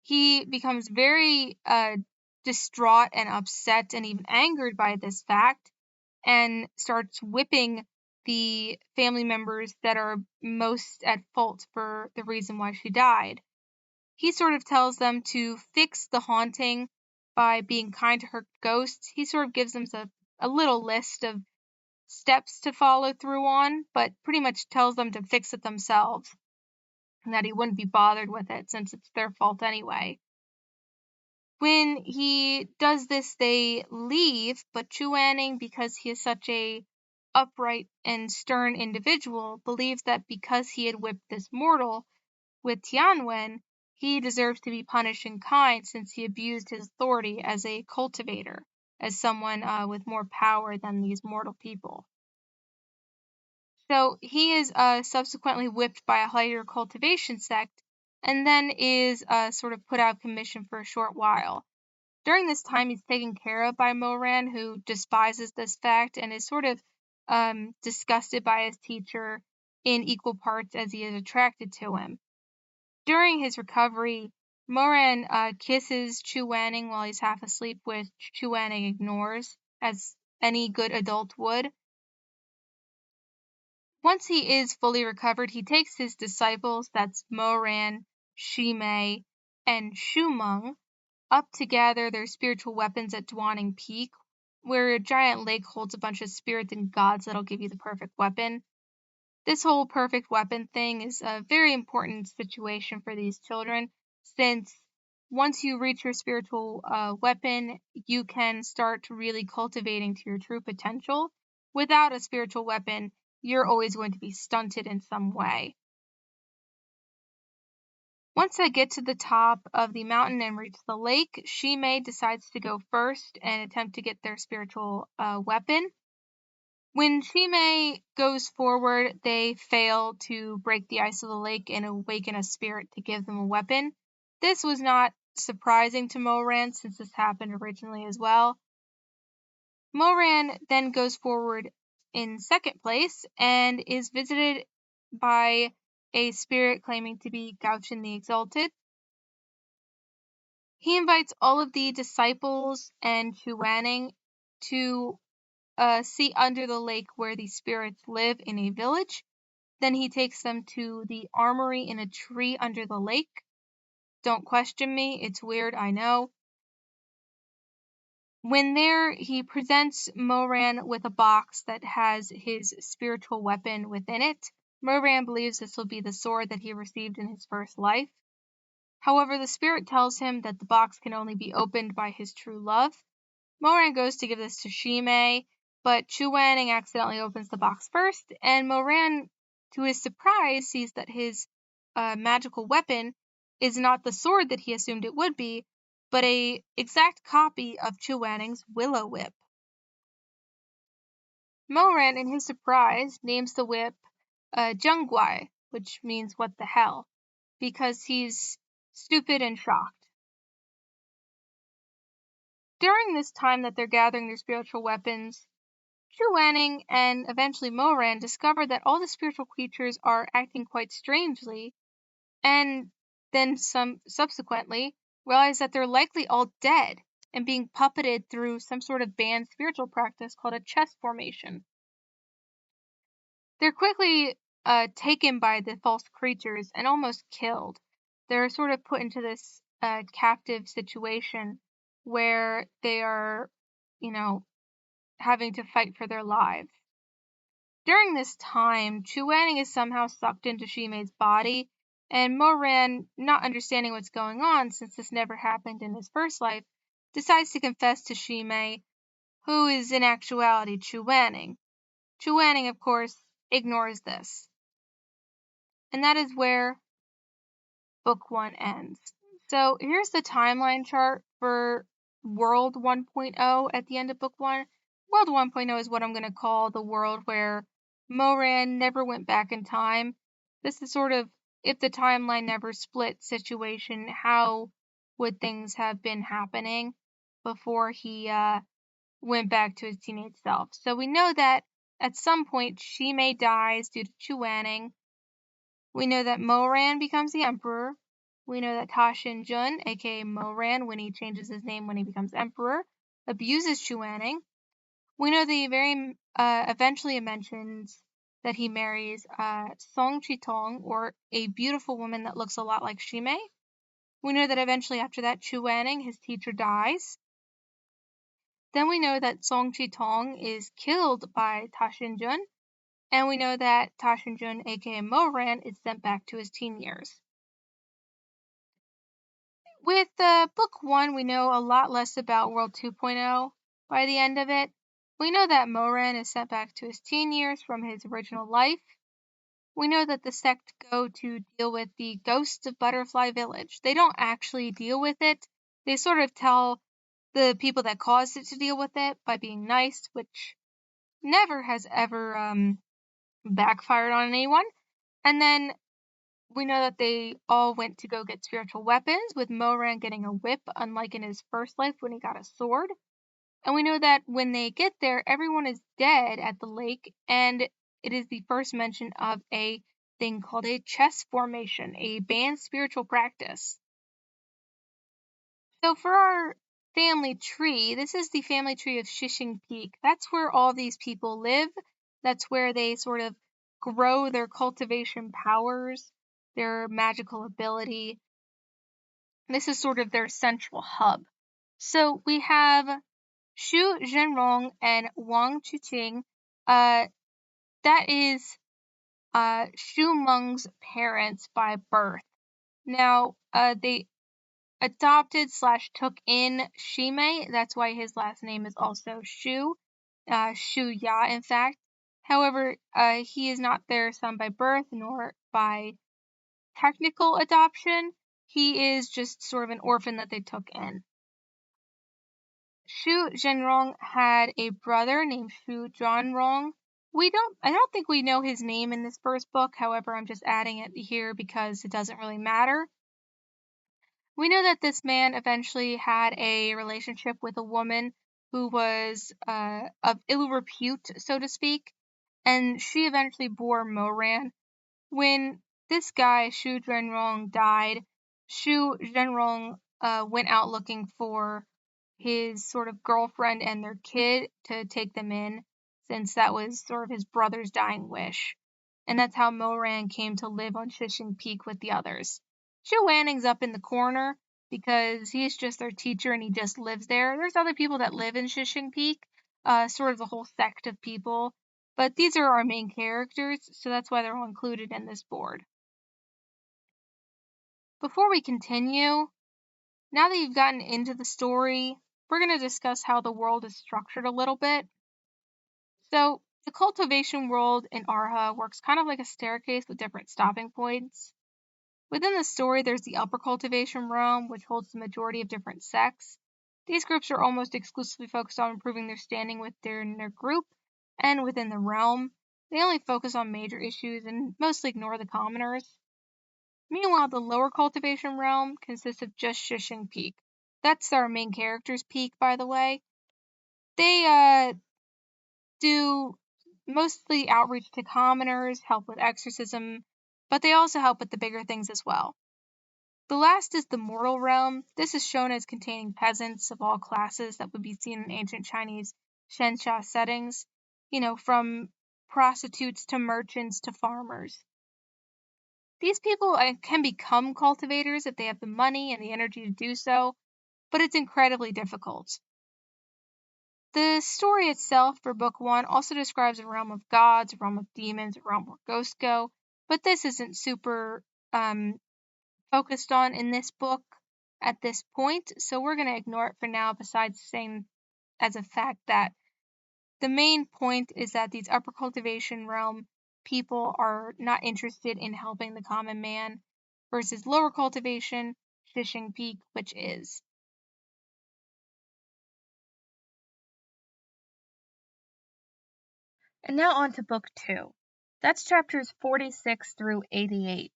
He becomes very distraught and upset and even angered by this fact, and starts whipping the family members that are most at fault for the reason why she died. He sort of tells them to fix the haunting by being kind to her ghost. He sort of gives them a little list of steps to follow through on, but pretty much tells them to fix it themselves, and that he wouldn't be bothered with it since it's their fault anyway. When he does this, they leave, but Chu Wanning, because he is such a upright and stern individual, believes that because he had whipped this mortal with Tianwen, he deserves to be punished in kind since he abused his authority as a cultivator, as someone with more power than these mortal people. So he is subsequently whipped by a higher cultivation sect, and then is sort of put out of commission for a short while. During this time, he's taken care of by Moran, who despises this fact and is sort of disgusted by his teacher in equal parts as he is attracted to him. During his recovery, Moran kisses Chu Wanning while he's half asleep, which Chu Wanning ignores, as any good adult would. Once he is fully recovered, he takes his disciples, that's Moran, Shimei, and Shumeng up to gather their spiritual weapons at Dwaning Peak, where a giant lake holds a bunch of spirits and gods that'll give you the perfect weapon. This whole perfect weapon thing is a very important situation for these children, since once you reach your spiritual weapon, you can start really cultivating to your true potential. Without a spiritual weapon, you're always going to be stunted in some way. Once I get to the top of the mountain and reach the lake, Shimei decides to go first and attempt to get their spiritual weapon. When Shimei goes forward, they fail to break the ice of the lake and awaken a spirit to give them a weapon. This was not surprising to Moran, since this happened originally as well. Moran then goes forward in second place and is visited by a spirit claiming to be Gauchin the Exalted. He invites all of the disciples and Chuaning to see under the lake where the spirits live in a village. Then he takes them to the armory in a tree under the lake. Don't question me, it's weird, I know. When there, he presents Moran with a box that has his spiritual weapon within it. Moran believes this will be the sword that he received in his first life. However, the spirit tells him that the box can only be opened by his true love. Moran goes to give this to Shimei, but Chuaning accidentally opens the box first, and Moran, to his surprise, sees that his magical weapon is not the sword that he assumed it would be, but a exact copy of Chuaning's willow whip. Moran, in his surprise, names the whip Jungguai, which means what the hell, because he's stupid and shocked. During this time that they're gathering their spiritual weapons, Chuaning and eventually Moran discover that all the spiritual creatures are acting quite strangely, and then subsequently realize that they're likely all dead and being puppeted through some sort of banned spiritual practice called a chess formation. They're quickly taken by the false creatures and almost killed. They're sort of put into this captive situation where they are, having to fight for their lives. During this time, Chuaning is somehow sucked into Shimei's body, and Moran, not understanding what's going on since this never happened in his first life, decides to confess to Shimei, who is in actuality Chuaning. Chuaning, of course, ignores this. And that is where Book 1 ends. So here's the timeline chart for World 1.0 at the end of Book 1. World 1.0 is what I'm going to call the world where Moran never went back in time. This is sort of, if the timeline never split situation, how would things have been happening before he went back to his teenage self. So we know that at some point Shimei dies due to Chuaning. We know that Moran becomes the emperor. We know that Ta Shin-jun, aka Moran, when he changes his name when he becomes emperor, abuses Chuaning. We know that he eventually mentions that he marries Song Chi-tong, or a beautiful woman that looks a lot like Shimei. We know that eventually after that, Chuaning, his teacher, dies. Then we know that Song Chi-tong is killed by Ta Shin-jun. And we know that Ta Shin-jun, aka Moran, is sent back to his teen years. With Book 1, we know a lot less about World 2.0 by the end of it. We know that Moran is sent back to his teen years from his original life. We know that the sect go to deal with the ghosts of Butterfly Village. They don't actually deal with it. They sort of tell the people that caused it to deal with it by being nice, which never has ever backfired on anyone. And then we know that they all went to go get spiritual weapons, with Moran getting a whip, unlike in his first life when he got a sword. And we know that when they get there, everyone is dead at the lake, and it is the first mention of a thing called a chess formation, a banned spiritual practice. So for our family tree, this is the family tree of Shishing Peak. That's where all these people live. That's where they sort of grow their cultivation powers, their magical ability. This is sort of their central hub. So we have Xu Zhenrong and Wang Chuqing. That is Xu Meng's parents by birth. Now, they adopted / took in Shimei. That's why his last name is also Xu. Xu Ya, in fact. However, he is not their son by birth nor by technical adoption. He is just sort of an orphan that they took in. Xu Zhenrong had a brother named Xu Zhanrong. I don't think we know his name in this first book. However, I'm just adding it here because it doesn't really matter. We know that this man eventually had a relationship with a woman who was of ill repute, so to speak, and she eventually bore Moran. When this guy, Xu Zhenrong, died, Xu Zhenrong went out looking for his sort of girlfriend and their kid to take them in, since that was sort of his brother's dying wish. And that's how Moran came to live on Shishing Peak with the others. Xu Wanning's up in the corner because he's just their teacher and he just lives there. There's other people that live in Shishing Peak, sort of a whole sect of people, but these are our main characters, so that's why they're all included in this board. Before we continue, now that you've gotten into the story, we're going to discuss how the world is structured a little bit. So, the cultivation world in ERHA works kind of like a staircase with different stopping points. Within the story, there's the upper cultivation realm, which holds the majority of different sects. These groups are almost exclusively focused on improving their standing within their group and within the realm. They only focus on major issues and mostly ignore the commoners. Meanwhile, the lower cultivation realm consists of just Shishing Peak. That's our main character's peak, by the way. They do mostly outreach to commoners, help with exorcism, but they also help with the bigger things as well. The last is the mortal realm. This is shown as containing peasants of all classes that would be seen in ancient Chinese Shenxia settings, from prostitutes to merchants to farmers. These people can become cultivators if they have the money and the energy to do so, but it's incredibly difficult. The story itself for book 1 also describes a realm of gods, a realm of demons, a realm where ghosts go, but this isn't super focused on in this book at this point, so we're going to ignore it for now, besides saying as a fact that the main point is that these upper cultivation realm people are not interested in helping the common man, versus lower cultivation, Shishing Peak, which is. And now on to book 2. That's chapters 46 through 88.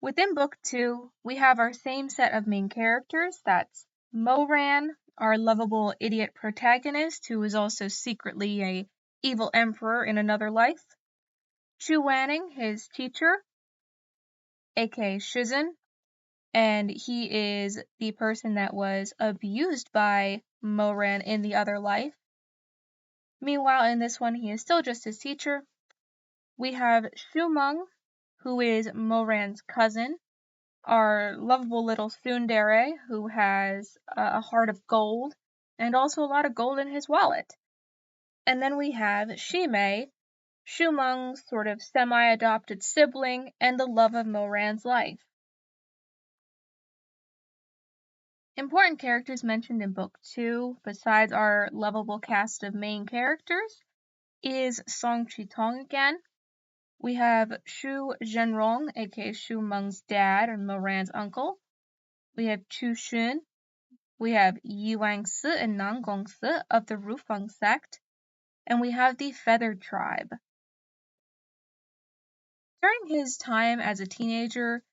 Within book 2, we have our same set of main characters. That's Moran, our lovable idiot protagonist, who is also secretly a evil emperor in another life. Xu Wanning, his teacher, aka Shizun, and he is the person that was abused by Moran in the other life. Meanwhile, in this one, he is still just his teacher. We have Xu Meng, who is Moran's cousin, our lovable little tsundere, who has a heart of gold, and also a lot of gold in his wallet. And then we have Shimei, Xu Meng's sort of semi-adopted sibling, and the love of Moran's life. Important characters mentioned in book 2, besides our lovable cast of main characters, is Song Chitong again. We have Xu Zhenrong, aka Xu Meng's dad or Moran's uncle. We have Chu Xun. We have Yi Wangsi and Nan Gongsi of the Rufeng sect. And we have the Feathered tribe. During his time as a teenager,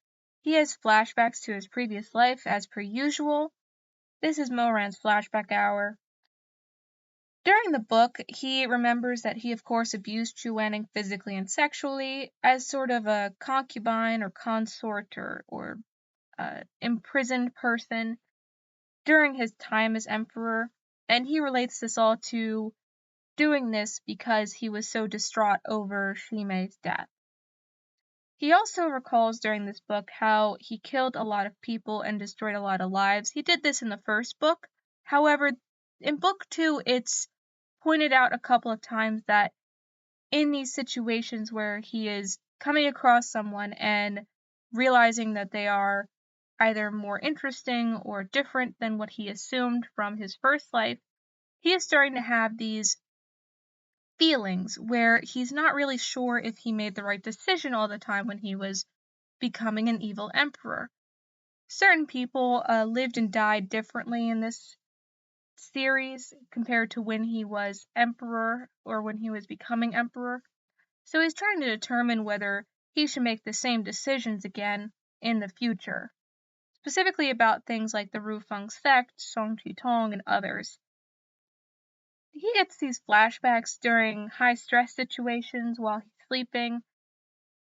he has flashbacks to his previous life as per usual. This is Moran's flashback hour. During the book, he remembers that he of course abused Chu Wanning physically and sexually as sort of a concubine or consort or imprisoned person during his time as emperor, and he relates this all to doing this because he was so distraught over Shimei's death. He also recalls during this book how he killed a lot of people and destroyed a lot of lives. He did this in the first book. However, in book 2, it's pointed out a couple of times that in these situations where he is coming across someone and realizing that they are either more interesting or different than what he assumed from his first life, he is starting to have these feelings where he's not really sure if he made the right decision all the time when he was becoming an evil emperor. Certain people lived and died differently in this series compared to when he was emperor or when he was becoming emperor. So he's trying to determine whether he should make the same decisions again in the future, specifically about things like the Rufeng sect, Song Tong, and others. He gets these flashbacks during high stress situations while he's sleeping.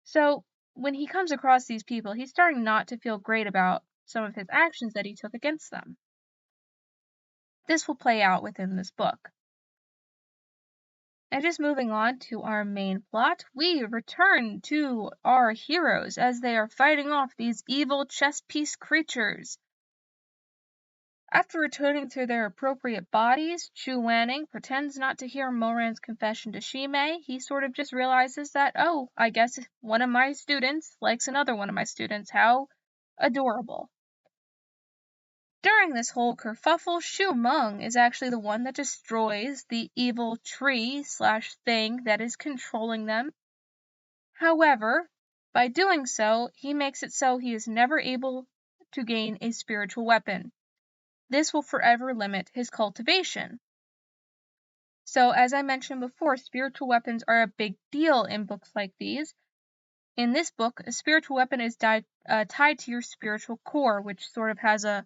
So when he comes across these people, he's starting not to feel great about some of his actions that he took against them. This will play out within this book. And just moving on to our main plot, we return to our heroes as they are fighting off these evil chess piece creatures. After returning to their appropriate bodies, Chu Wanning pretends not to hear Moran's confession to Shimei. He sort of just realizes that, oh, I guess one of my students likes another one of my students. How adorable. During this whole kerfuffle, Shu Meng is actually the one that destroys the evil tree/thing that is controlling them. However, by doing so, he makes it so he is never able to gain a spiritual weapon. This will forever limit his cultivation. So, as I mentioned before, spiritual weapons are a big deal in books like these. In this book, a spiritual weapon is tied to your spiritual core, which sort of has a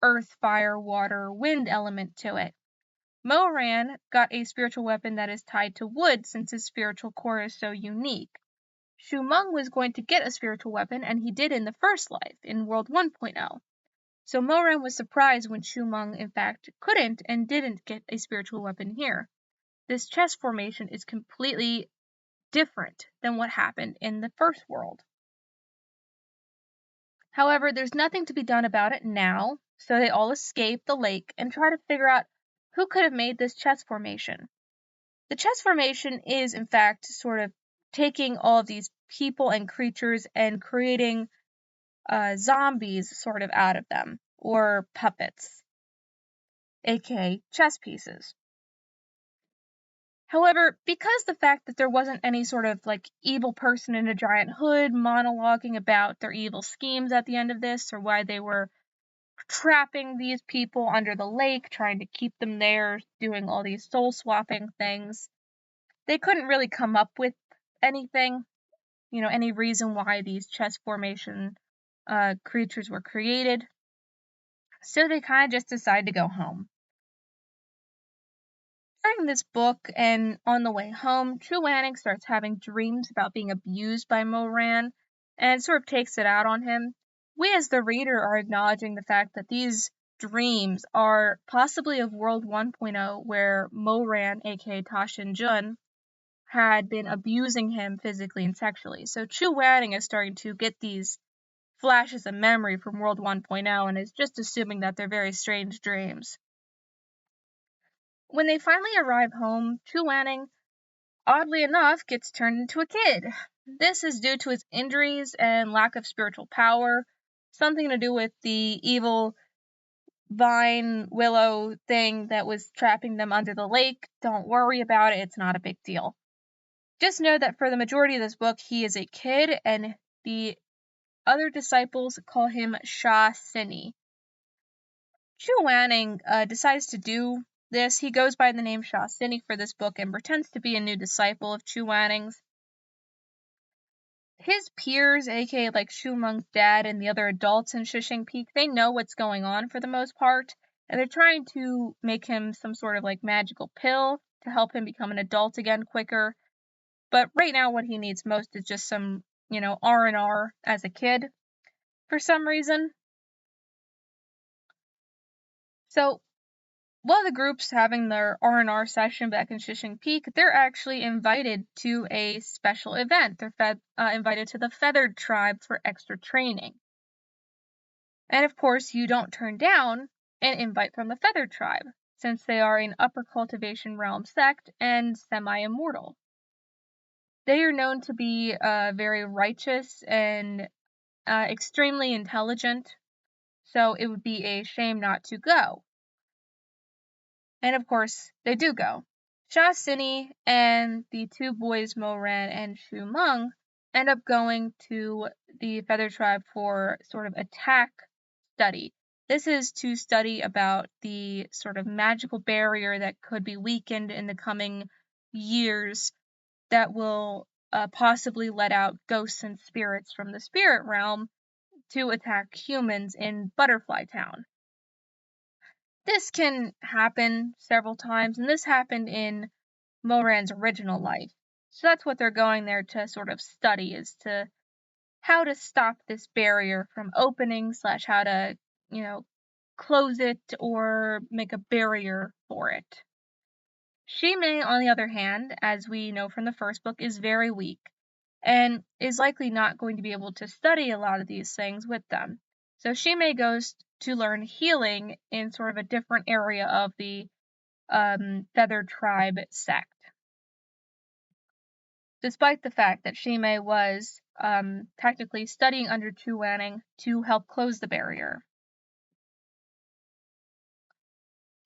earth, fire, water, wind element to it. Moran got a spiritual weapon that is tied to wood since his spiritual core is so unique. Shu Meng was going to get a spiritual weapon, and he did in the first life, in World 1.0. So Moran was surprised when Shu Meng, in fact, couldn't and didn't get a spiritual weapon here. This chess formation is completely different than what happened in the first world. However, there's nothing to be done about it now, so they all escape the lake and try to figure out who could have made this chess formation. The chess formation is, in fact, sort of taking all of these people and creatures and creating zombies sort of out of them, or puppets, aka chess pieces. However, because the fact that there wasn't any sort of like evil person in a giant hood monologuing about their evil schemes at the end of this, or why they were trapping these people under the lake, trying to keep them there, doing all these soul swapping things, they couldn't really come up with anything, any reason why these chess formation creatures were created. So they kind of just decided to go home. During this book and on the way home, Chu Wanning starts having dreams about being abused by Moran and sort of takes it out on him. We as the reader are acknowledging the fact that these dreams are possibly of World 1.0 where Moran, aka Tashin Jun, had been abusing him physically and sexually. So Chu Wanning is starting to get these flashes of memory from World 1.0 and is just assuming that they're very strange dreams. When they finally arrive home, Chu Wanning, oddly enough, gets turned into a kid. This is due to his injuries and lack of spiritual power, something to do with the evil vine willow thing that was trapping them under the lake. Don't worry about it, it's not a big deal. Just know that for the majority of this book, he is a kid, and the other disciples call him Sha Sini. Chu Wanning decides to do this. He goes by the name Sha Sini for this book and pretends to be a new disciple of Chu Wanning's. His peers, aka like Shu Meng's dad and the other adults in Shishing Peak, they know what's going on for the most part, and they're trying to make him some sort of like magical pill to help him become an adult again quicker. But right now what he needs most is just some, R&R as a kid for some reason. So while the group's having their R&R session back in Shishing Peak, they're actually invited to a special event. They're invited to the Feathered Tribe for extra training. And of course, you don't turn down an invite from the Feathered Tribe, since they are an upper cultivation realm sect and semi-immortal. They are known to be very righteous and extremely intelligent, so it would be a shame not to go. And of course, they do go. Sha Sini and the two boys Mo-Ran and Shu Meng end up going to the Feather Tribe for sort of attack study. This is to study about the sort of magical barrier that could be weakened in the coming years that will possibly let out ghosts and spirits from the spirit realm to attack humans in Butterfly Town. This can happen several times, and this happened in Mo-Ran's original life. So that's what they're going there to sort of study, is to how to stop this barrier from opening / how to, close it or make a barrier for it. Shimei, on the other hand, as we know from the first book, is very weak and is likely not going to be able to study a lot of these things with them. So Shimei goes to learn healing in sort of a different area of the Feathered Tribe sect. Despite the fact that Shimei was technically studying under Chu Wanning to help close the barrier.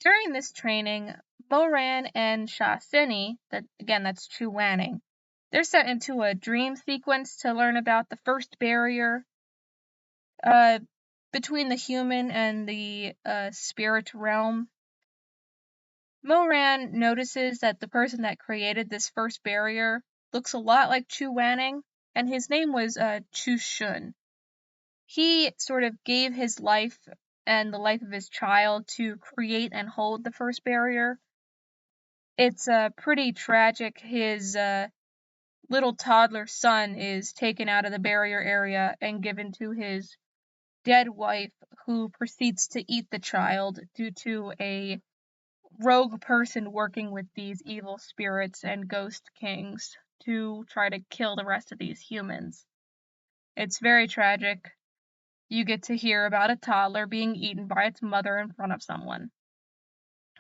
During this training, Mo-Ran and Sha Sini, that's Chu Wanning, they're sent into a dream sequence to learn about the first barrier between the human and the spirit realm. Mo-Ran notices that the person that created this first barrier looks a lot like Chu Wanning, and his name was Chu Shun. He sort of gave his life and the life of his child to create and hold the first barrier. It's pretty tragic. His little toddler son is taken out of the barrier area and given to his dead wife, who proceeds to eat the child due to a rogue person working with these evil spirits and ghost kings to try to kill the rest of these humans. It's very tragic. You get to hear about a toddler being eaten by its mother in front of someone,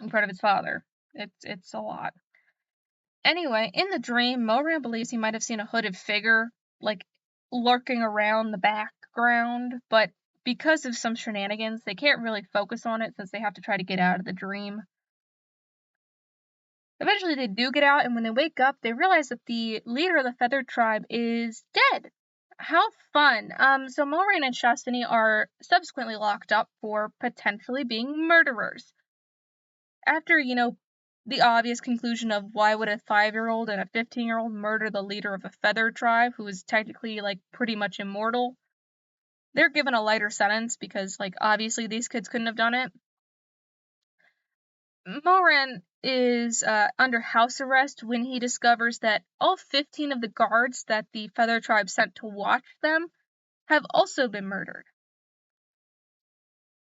in front of its father. It's a lot. Anyway, in the dream, Mo-Ran believes he might have seen a hooded figure, lurking around the background, but because of some shenanigans, they can't really focus on it since they have to try to get out of the dream. Eventually, they do get out, and when they wake up, they realize that the leader of the Feathered Tribe is dead. How fun. So Mo-Ran and Sha Sini are subsequently locked up for potentially being murderers. After, the obvious conclusion of why would a 5-year-old and a 15-year-old murder the leader of a Feathered Tribe who is technically, pretty much immortal, they're given a lighter sentence because, obviously these kids couldn't have done it. Mo-Ran is under house arrest when he discovers that all 15 of the guards that the Feather Tribe sent to watch them have also been murdered.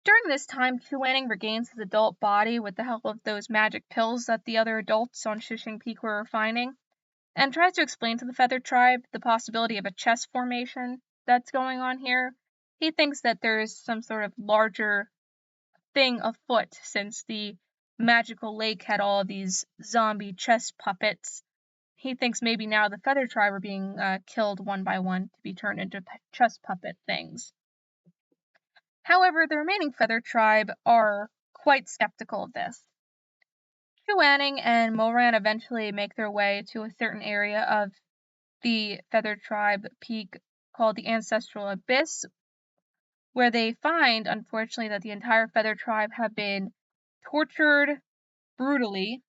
During this time, Chu Wanning regains his adult body with the help of those magic pills that the other adults on Shishing Peak were refining, and tries to explain to the Feathered Tribe the possibility of a chess formation that's going on here. He thinks that there is some sort of larger thing afoot since the magical lake had all of these zombie chess puppets. He thinks maybe now the Feather Tribe are being killed one by one to be turned into chess puppet things. However, the remaining Feather Tribe are quite skeptical of this. Chu Wanning and Mo-Ran eventually make their way to a certain area of the Feather Tribe peak called the Ancestral Abyss, where they find, unfortunately, that the entire Feather Tribe have been tortured brutally,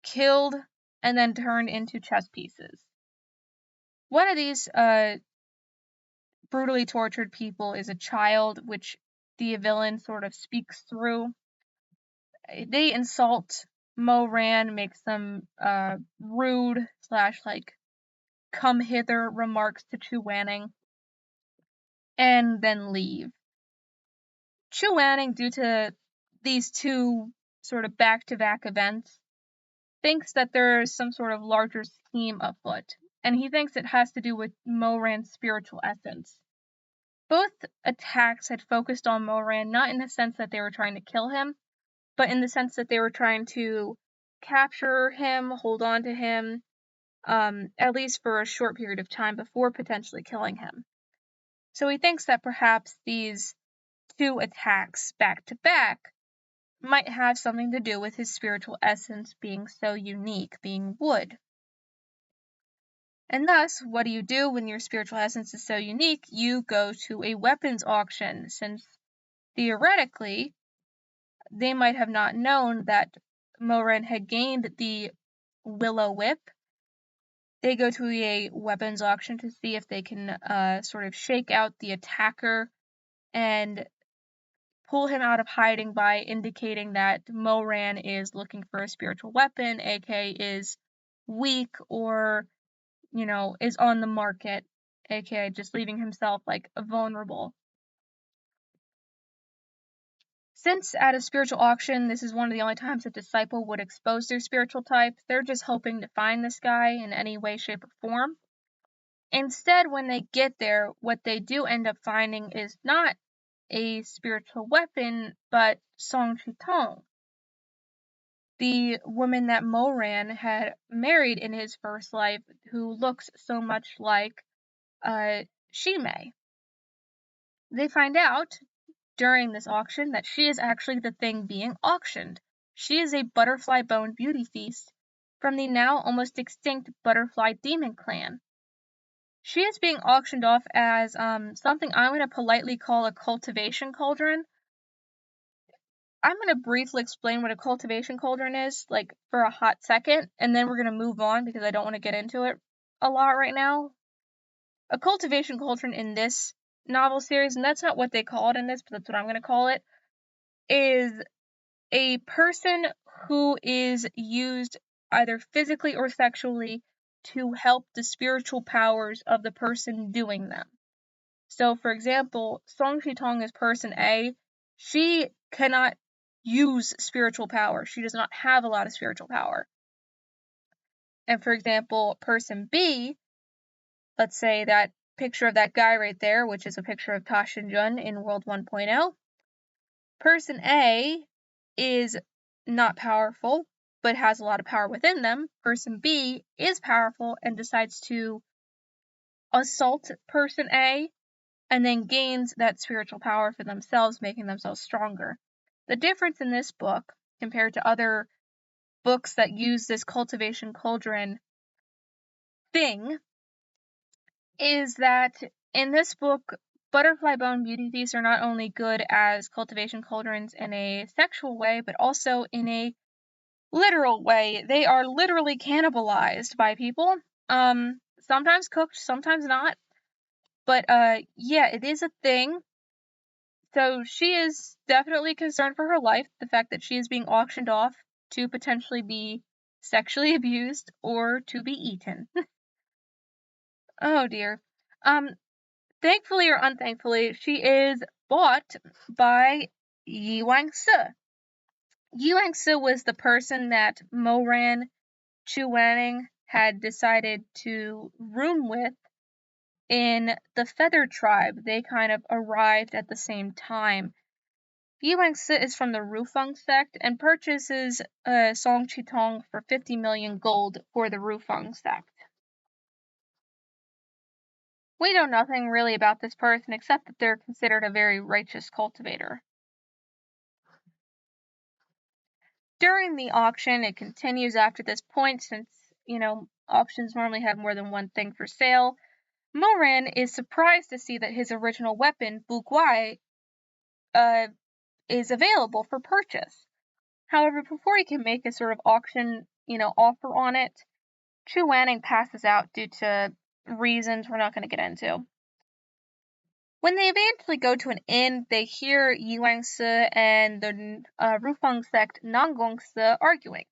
killed, and then turned into chess pieces. One of these brutally tortured people is a child, which the villain sort of speaks through. They insult Mo-Ran, make some rude / come hither remarks to Chu Wanning, and then leave. Chu Wanning, due to these two sort of back-to-back events, thinks that there's some sort of larger scheme afoot, and he thinks it has to do with Moran's spiritual essence. Both attacks had focused on Moran, not in the sense that they were trying to kill him, but in the sense that they were trying to capture him, hold on to him, at least for a short period of time before potentially killing him. So he thinks that perhaps these two attacks back to back might have something to do with his spiritual essence being so unique, being wood. And thus, what do you do when your spiritual essence is so unique? You go to a weapons auction, since theoretically, they might have not known that Moran had gained the Willow Whip. They go to a weapons auction to see if they can sort of shake out the attacker and pull him out of hiding by indicating that Moran is looking for a spiritual weapon, aka is weak or, is on the market, aka just leaving himself vulnerable. Since at a spiritual auction, this is one of the only times a disciple would expose their spiritual type, they're just hoping to find this guy in any way, shape, or form. Instead, when they get there, what they do end up finding is not a spiritual weapon, but Song Chitong, the woman that Moran had married in his first life, who looks so much like Shimei. They find out during this auction that she is actually the thing being auctioned. She is a butterfly bone beauty feast from the now almost extinct Butterfly Demon Clan. She is being auctioned off as something I'm going to politely call a cultivation cauldron. I'm going to briefly explain what a cultivation cauldron is, for a hot second, and then we're going to move on because I don't want to get into it a lot right now. A cultivation cauldron in this novel series, and that's not what they call it in this, but that's what I'm going to call it, is a person who is used either physically or sexually to help the spiritual powers of the person doing them. So, for example, Song Shitong is person A. She cannot use spiritual power. She does not have a lot of spiritual power. And for example, person B, let's say that picture of that guy right there, which is a picture of Ta Shinjun in World 1.0. Person A is not powerful, but has a lot of power within them. Person B is powerful and decides to assault person A, and then gains that spiritual power for themselves, making themselves stronger. The difference in this book, compared to other books that use this cultivation cauldron thing, is that in this book, butterfly bone beauty feasts are not only good as cultivation cauldrons in a sexual way, but also in a literal way. They are literally cannibalized by people. Sometimes cooked, sometimes not. But yeah, it is a thing. So she is definitely concerned for her life, the fact that she is being auctioned off to potentially be sexually abused or to be eaten. Oh dear. Thankfully or unthankfully, she is bought by Yi Wang-se. Yi Wang-se was the person that Moran Chu Wanning had decided to room with in the Feather Tribe. They kind of arrived at the same time. Yi Wang-se is from the Rufeng sect and purchases Song Chitong for 50 million gold for the Rufeng sect. We know nothing really about this person except that they're considered a very righteous cultivator. During the auction, it continues after this point since, auctions normally have more than one thing for sale. Moran is surprised to see that his original weapon, Buguai, is available for purchase. However, before he can make a sort of auction, offer on it, Chu Wanning passes out due to reasons we're not going to get into. When they eventually go to an inn, they hear Yi Wang-se and the Rufeng sect Nanggong-se arguing.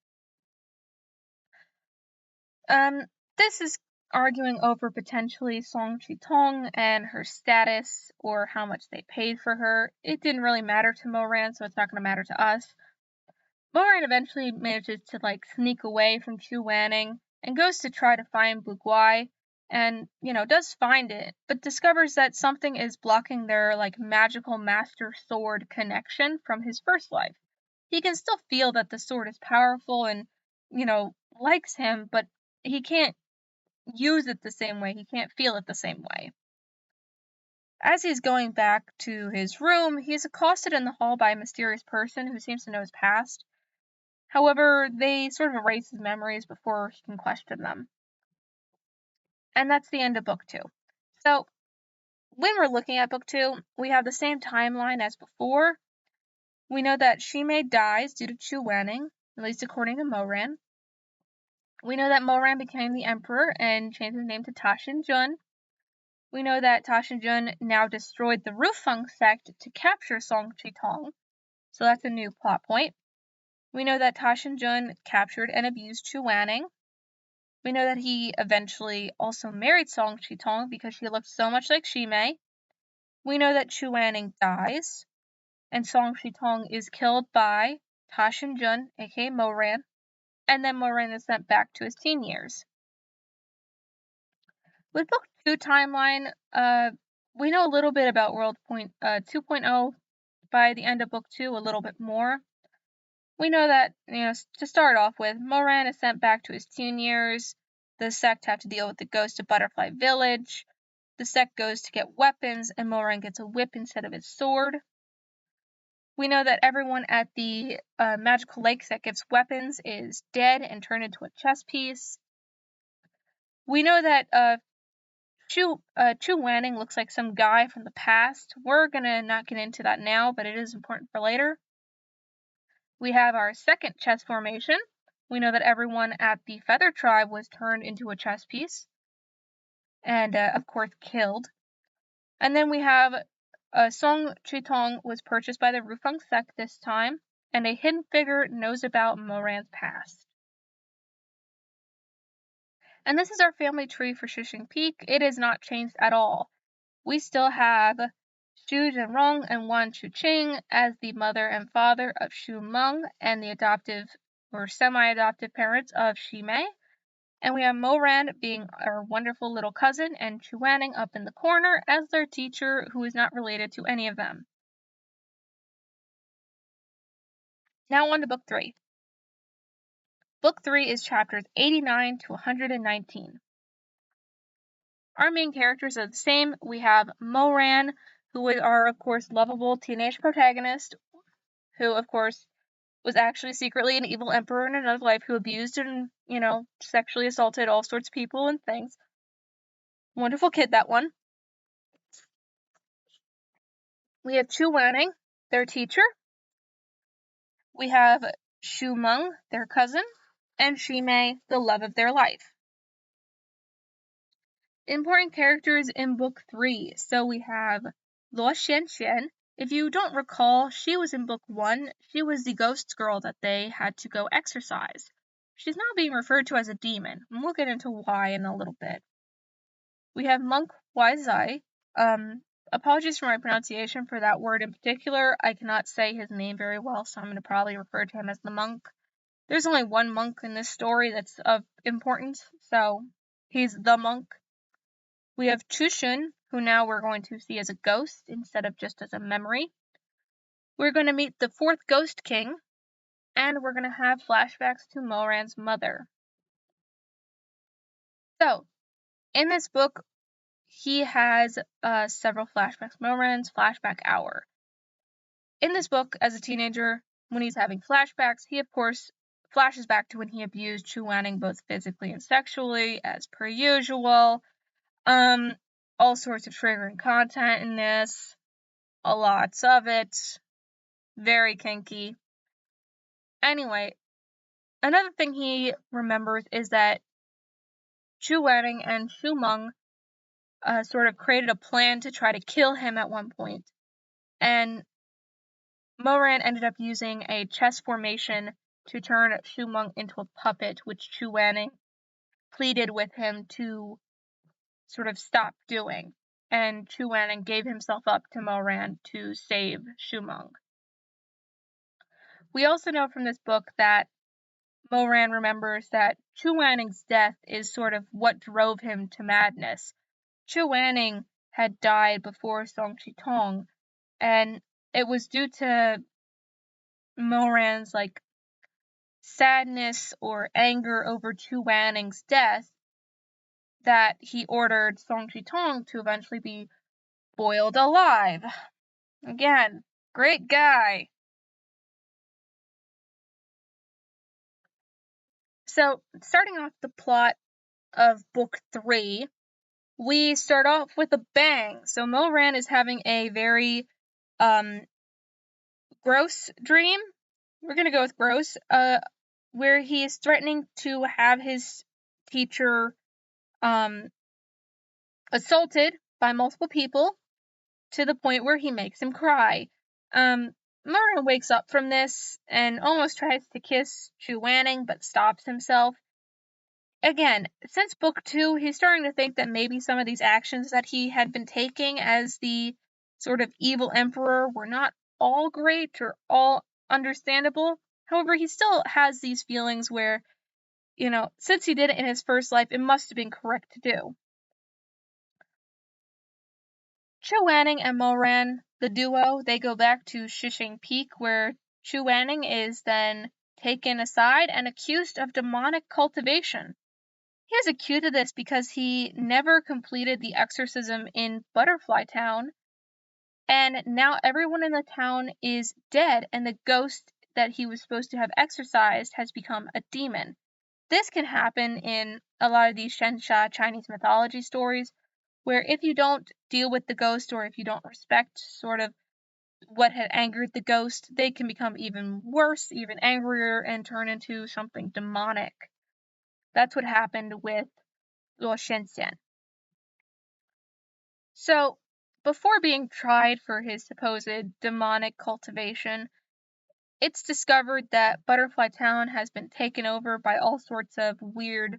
This is arguing over potentially Song Chitong and her status or how much they paid for her. It didn't really matter to Moran, so it's not going to matter to us. Moran eventually manages to sneak away from Chu Wanning and goes to try to find Blue Guai, and does find it, but discovers that something is blocking their magical master sword connection from his first life. He can still feel that the sword is powerful and likes him, but he can't use it the same way. He can't feel it the same way. As he's going back to his room, he is accosted in the hall by a mysterious person who seems to know his past. However, they sort of erase his memories before he can question them. And that's the end of book 2. So, when we're looking at book 2, we have the same timeline as before. We know that Shimei dies due to Chu Wanning, at least according to Moran. We know that Moran became the emperor and changed his name to Ta Xinjun. We know that Ta Xinjun now destroyed the Rufeng sect to capture Song Chitong, so that's a new plot point. We know that Ta Xinjun captured and abused Chu Wanning. We know that he eventually also married Song Chitong because she looked so much like Shimei. We know that Chu Wanning dies, and Song Chitong is killed by Ta Xinjun, aka Moran, and then Moran is sent back to his teen years. With book 2 timeline, we know a little bit about World 2.0. By the end of book 2, a little bit more. We know that, to start off with, Moran is sent back to his teen years. The sect have to deal with the ghost of Butterfly Village. The sect goes to get weapons, and Moran gets a whip instead of his sword. We know that everyone at the magical lakes that gives weapons is dead and turned into a chess piece. We know that Chu Wanning looks like some guy from the past. We're gonna not get into that now, but it is important for later. We have our second chess formation. We know that everyone at the Feather Tribe was turned into a chess piece and, of course, killed. And then we have Song Chitong was purchased by the Rufeng sect this time, and a hidden figure knows about Moran's past. And this is our family tree for Shishing Peak. It is not changed at all. We still have Xu Zhenrong and Wan Chuqing as the mother and father of Xu Meng and the adoptive or semi-adoptive parents of Shimei. And we have Moran being our wonderful little cousin and Chu Wanning up in the corner as their teacher who is not related to any of them. Now on to book 3. Book 3 is chapters 89 to 119. Our main characters are the same. We have Moran, who is our, of course, lovable teenage protagonist, who, of course, was actually secretly an evil emperor in another life who abused and, sexually assaulted all sorts of people and things. Wonderful kid, that one. We have Chu Wanning, their teacher. We have Xu Meng, their cousin, and Shimei, the love of their life. Important characters in book 3. So we have Luo Xianxian. If you don't recall, she was in book 1. She was the ghost girl that they had to go exorcise. She's now being referred to as a demon, and we'll get into why in a little bit. We have Monk Huizai. Apologies for my pronunciation for that word in particular. I cannot say his name very well, so I'm going to probably refer to him as the monk. There's only one monk in this story that's of importance, so he's the monk. We have Chushun, who now we're going to see as a ghost instead of just as a memory. We're going to meet the 4th Ghost King, and we're going to have flashbacks to Moran's mother. So, in this book, he has several flashbacks. Moran's flashback hour. In this book, as a teenager, when he's having flashbacks, he, of course, flashes back to when he abused Chu Wanning both physically and sexually, as per usual. All sorts of triggering content in this. A lots of it. Very kinky. Anyway, another thing he remembers is that Chu Wanning and Xu Meng sort of created a plan to try to kill him at one point. And Moran ended up using a chess formation to turn Xu Meng into a puppet, which Chu Wanning pleaded with him to sort of stop doing. And Chu Wanning gave himself up to Moran to save Xu Meng. We also know from this book that Moran remembers that Chu Wanning's death is sort of what drove him to madness. Chu Wanning had died before Song Chi-tong, and it was due to Moran's sadness or anger over Chu Wanning's death that he ordered Song Chi-tong to eventually be boiled alive. Again, great guy. So, starting off the plot of book 3, we start off with a bang. So Moran is having a very gross dream. We're gonna go with gross, where he is threatening to have his teacher assaulted by multiple people to the point where he makes him cry. Moran wakes up from this and almost tries to kiss Chu Wanning, but stops himself. Again, since book 2, he's starting to think that maybe some of these actions that he had been taking as the sort of evil emperor were not all great or all understandable. However, he still has these feelings where, since he did it in his first life, it must have been correct to do. Chu Wanning and Moran, the duo, they go back to Shishing Peak, where Chu Wanning is then taken aside and accused of demonic cultivation. He is accused of this because he never completed the exorcism in Butterfly Town, and now everyone in the town is dead, and the ghost that he was supposed to have exorcised has become a demon. This can happen in a lot of these Shensha Chinese mythology stories, where if you don't deal with the ghost or if you don't respect sort of what had angered the ghost, they can become even worse, even angrier, and turn into something demonic. That's what happened with Luo Shenxian. So, before being tried for his supposed demonic cultivation, it's discovered that Butterfly Town has been taken over by all sorts of weird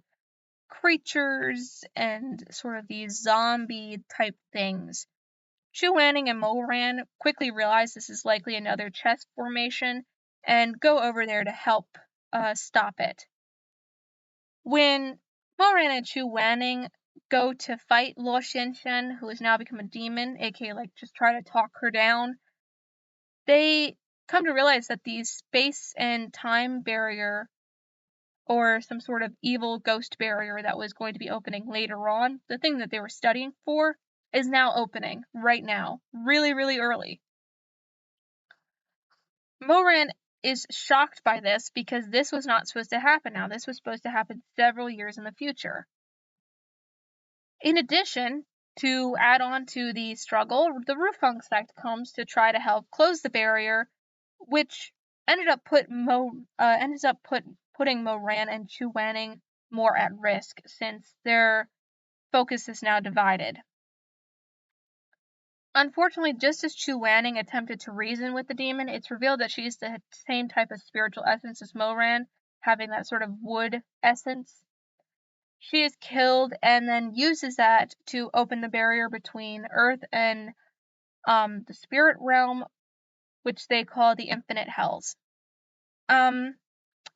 creatures and sort of these zombie type things. Chu Wanning and Moran quickly realize this is likely another chess formation and go over there to help stop it. When Moran and Chu Wanning go to fight Luo Xinshen, who has now become a demon, aka just try to talk her down, they come to realize that the space and time barrier, or some sort of evil ghost barrier that was going to be opening later on, the thing that they were studying for, is now opening right now, really, really early. Moran is shocked by this because this was not supposed to happen now. This was supposed to happen several years in the future. In addition, to add on to the struggle, the Rufeng sect comes to try to help close the barrier, which ended up putting Moran and Chu Wanning more at risk since their focus is now divided. Unfortunately, just as Chu Wanning attempted to reason with the demon, it's revealed that she's the same type of spiritual essence as Moran, having that sort of wood essence. She is killed and then uses that to open the barrier between Earth and the spirit realm, which they call the Infinite Hells. The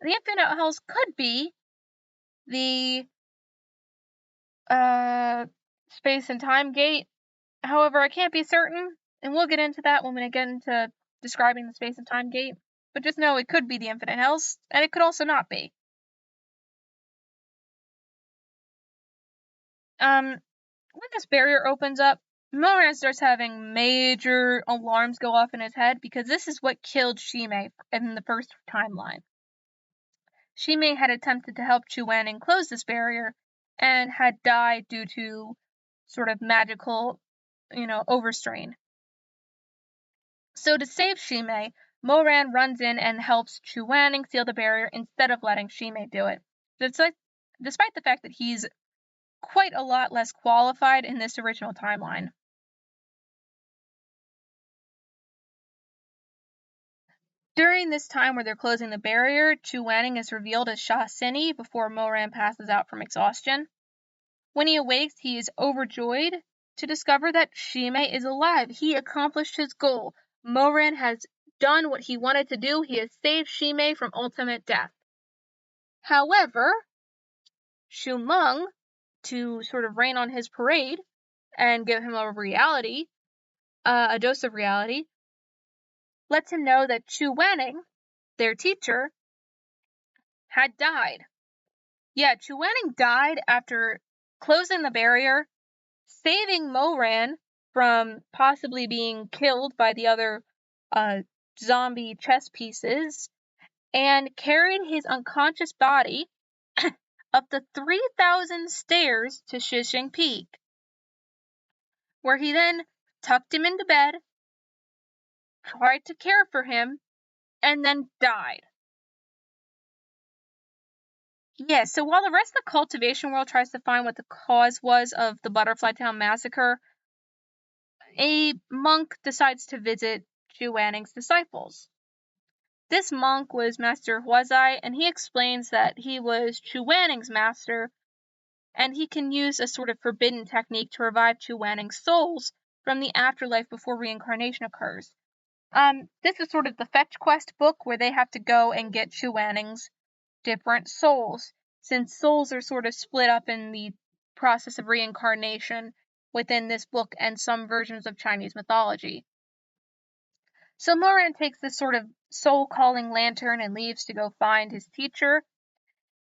Infinite Hells could be the space and time gate. However, I can't be certain, and we'll get into that when we get into describing the space and time gate. But just know it could be the Infinite Hells, and it could also not be. When this barrier opens up, Moran starts having major alarms go off in his head because this is what killed Shimei in the first timeline. Shimei had attempted to help Chu Wanning close this barrier and had died due to sort of magical, overstrain. So to save Shimei, Moran runs in and helps Chu Wanning seal the barrier instead of letting Shimei do it. Despite the fact that he's quite a lot less qualified in this original timeline. During this time where they're closing the barrier, Chu Wanning is revealed as Sha Sini before Moran passes out from exhaustion. When he awakes, he is overjoyed to discover that Shimei is alive. He accomplished his goal. Moran has done what he wanted to do. He has saved Shimei from ultimate death. However, Shu Meng, to sort of rain on his parade and give him a dose of reality, lets him know that Chu Wanning, their teacher, had died. Yeah, Chu Wanning died after closing the barrier, saving Moran from possibly being killed by the other zombie chess pieces, and carried his unconscious body up the 3,000 stairs to Shishing Peak, where he then tucked him into bed, tried to care for him, and then died. Yeah, so while the rest of the cultivation world tries to find what the cause was of the Butterfly Town massacre, a monk decides to visit Chu Wanning's disciples. This monk was Master Huazai, and he explains that he was Chu Wanning's master, and he can use a sort of forbidden technique to revive Chu Wanning's souls from the afterlife before reincarnation occurs. This is sort of the fetch quest book where they have to go and get Chu Wanning's different souls, since souls are sort of split up in the process of reincarnation within this book and some versions of Chinese mythology. So Moran takes this sort of soul-calling lantern and leaves to go find his teacher.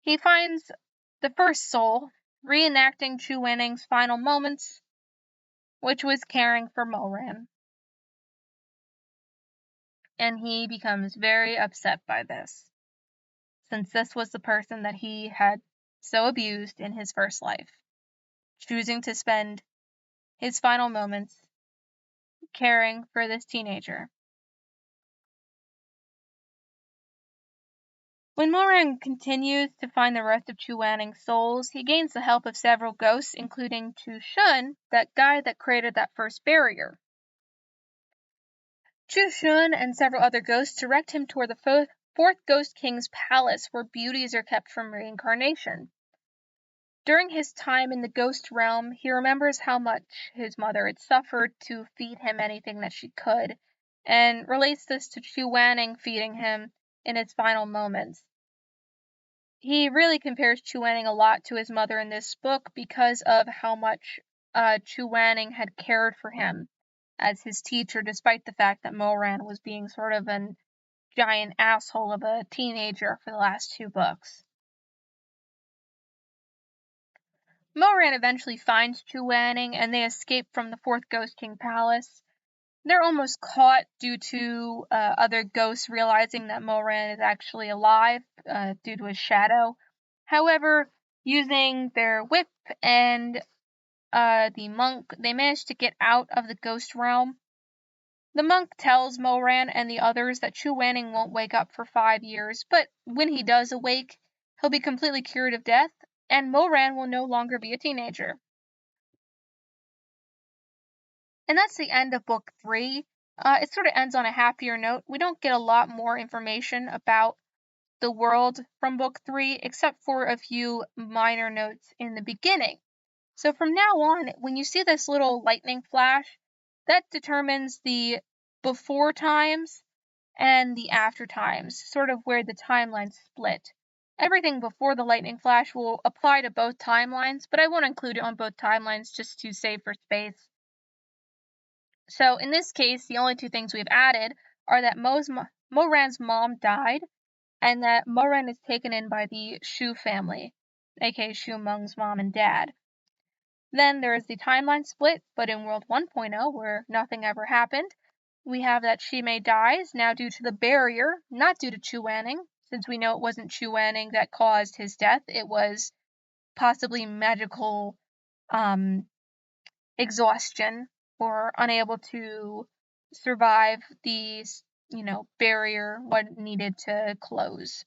He finds the first soul, reenacting Chu Wanning's final moments, which was caring for Moran. And he becomes very upset by this, since this was the person that he had so abused in his first life, choosing to spend his final moments caring for this teenager. When Moran continues to find the rest of Chu Wanning's souls, he gains the help of several ghosts, including Chu Shun, that guy that created that first barrier. Chu Shun and several other ghosts direct him toward the fourth Ghost King's palace, where beauties are kept from reincarnation. During his time in the ghost realm, he remembers how much his mother had suffered to feed him anything that she could, and relates this to Chu Wanning feeding him in his final moments. He really compares Chu Wanning a lot to his mother in this book because of how much Chu Wanning had cared for him as his teacher, despite the fact that Moran was being sort of a giant asshole of a teenager for the last two books. Moran eventually finds Chu Wanning, and they escape from the fourth Ghost King Palace. They're almost caught due to other ghosts realizing that Moran is actually alive due to his shadow. However, using their whip and the monk, they manage to get out of the ghost realm. The monk tells Moran and the others that Chu Wanning won't wake up for 5 years, but when he does awake, he'll be completely cured of death, and Moran will no longer be a teenager. And that's the end of book 3. It sort of ends on a happier note. We don't get a lot more information about the world from book 3, except for a few minor notes in the beginning. So from now on, when you see this little lightning flash, that determines the before times and the after times, sort of where the timelines split. Everything before the lightning flash will apply to both timelines, but I won't include it on both timelines just to save for space. So in this case, the only two things we've added are that Moran's mom died, and that Moran is taken in by the Shu family, aka Shu Meng's mom and dad. Then there is the timeline split, but in World 1.0, where nothing ever happened, we have that Shimei dies, now due to the barrier, not due to Chu Wanning, since we know it wasn't Chu Wanning that caused his death, it was possibly magical exhaustion, or unable to survive the, barrier what needed to close.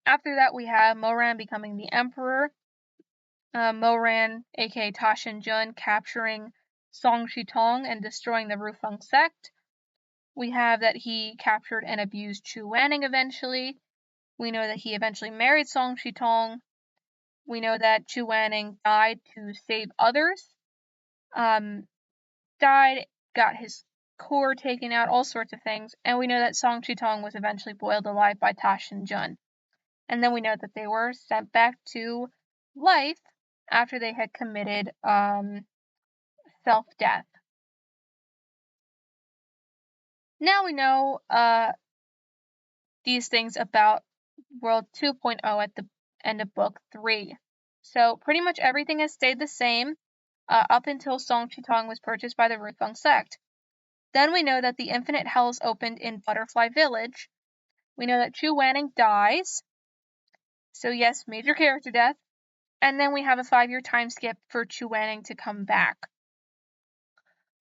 After that, we have Moran becoming the emperor. Moran, aka Tashin Jun, capturing Song Shitong and destroying the Rufeng sect. We have that he captured and abused Chu Wanning eventually. We know that he eventually married Song Shitong. We know that Chu Wanning died to save others. Died, got his core taken out, all sorts of things. And we know that Song Chitong was eventually boiled alive by Ta Shinjun. And then we know that they were sent back to life after they had committed self-death. Now we know these things about World 2.0 at the end of Book 3. So pretty much everything has stayed the same up until Song Chitong was purchased by the Rufeng sect. Then we know that the Infinite Hells opened in Butterfly Village. We know that Chu Wanning dies. So yes, major character death. And then we have a 5-year time skip for Chu Wanning to come back.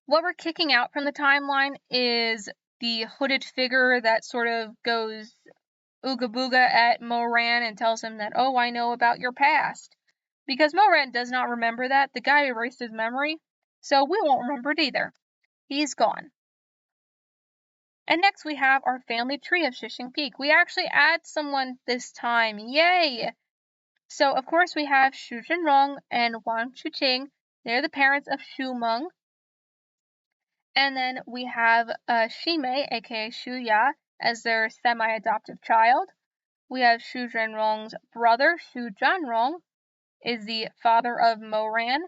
What we're kicking out from the timeline is the hooded figure that sort of goes ooga booga at Moran and tells him that, oh, I know about your past. Because Moran does not remember that. The guy erased his memory, so we won't remember it either. He's gone. And next we have our family tree of Shishing Peak. We actually add someone this time. Yay! So, of course, we have Xu Zhenrong and Wang Chuqing. They're the parents of Xu Meng. And then we have Shimei, aka Xu Ya, as their semi-adoptive child. We have Xu Zhenrong's brother, Xu Zhanrong, is the father of Moran,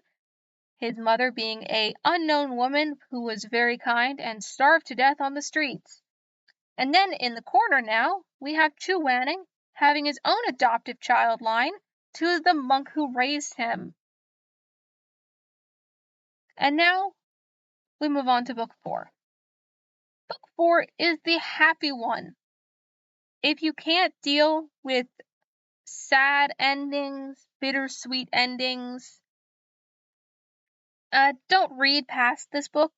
his mother being a unknown woman who was very kind and starved to death on the streets. And then in the corner now, we have Chu Wanning having his own adoptive child line to the monk who raised him. And now we move on to Book 4. Book 4 is the happy one. If you can't deal with sad endings, bittersweet endings, don't read past this book.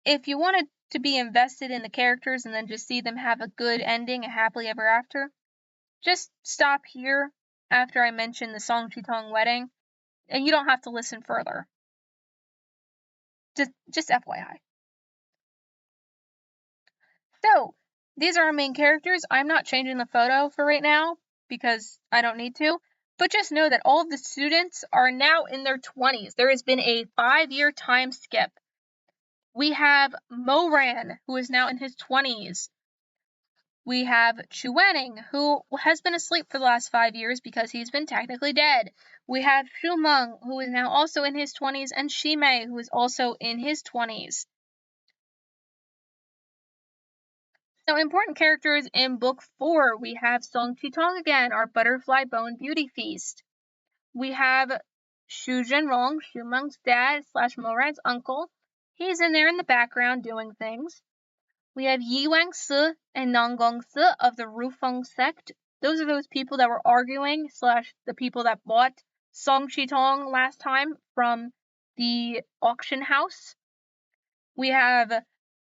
If you wanted to be invested in the characters and then just see them have a good ending, a happily ever after, just stop here after I mention the Song Chitong wedding, and you don't have to listen further. Just FYI. So, these are our main characters. I'm not changing the photo for right now because I don't need to, but just know that all of the students are now in their 20s. There has been a 5-year time skip. We have Moran, who is now in his 20s. We have Chu Wanning, who has been asleep for the last 5 years because he's been technically dead. We have Xu Meng, who is now also in his 20s, and Shimei, who is also in his 20s. So important characters in Book 4, we have Song Chitong again, our Butterfly Bone Beauty Feast. We have Xu Zhenrong, Xu Meng's dad / Moran's uncle. He's in there in the background doing things. We have Yi Wangsi and Nang Gongsi of the Rufeng sect. Those are those people that were arguing / the people that bought Song Chitong last time from the auction house. We have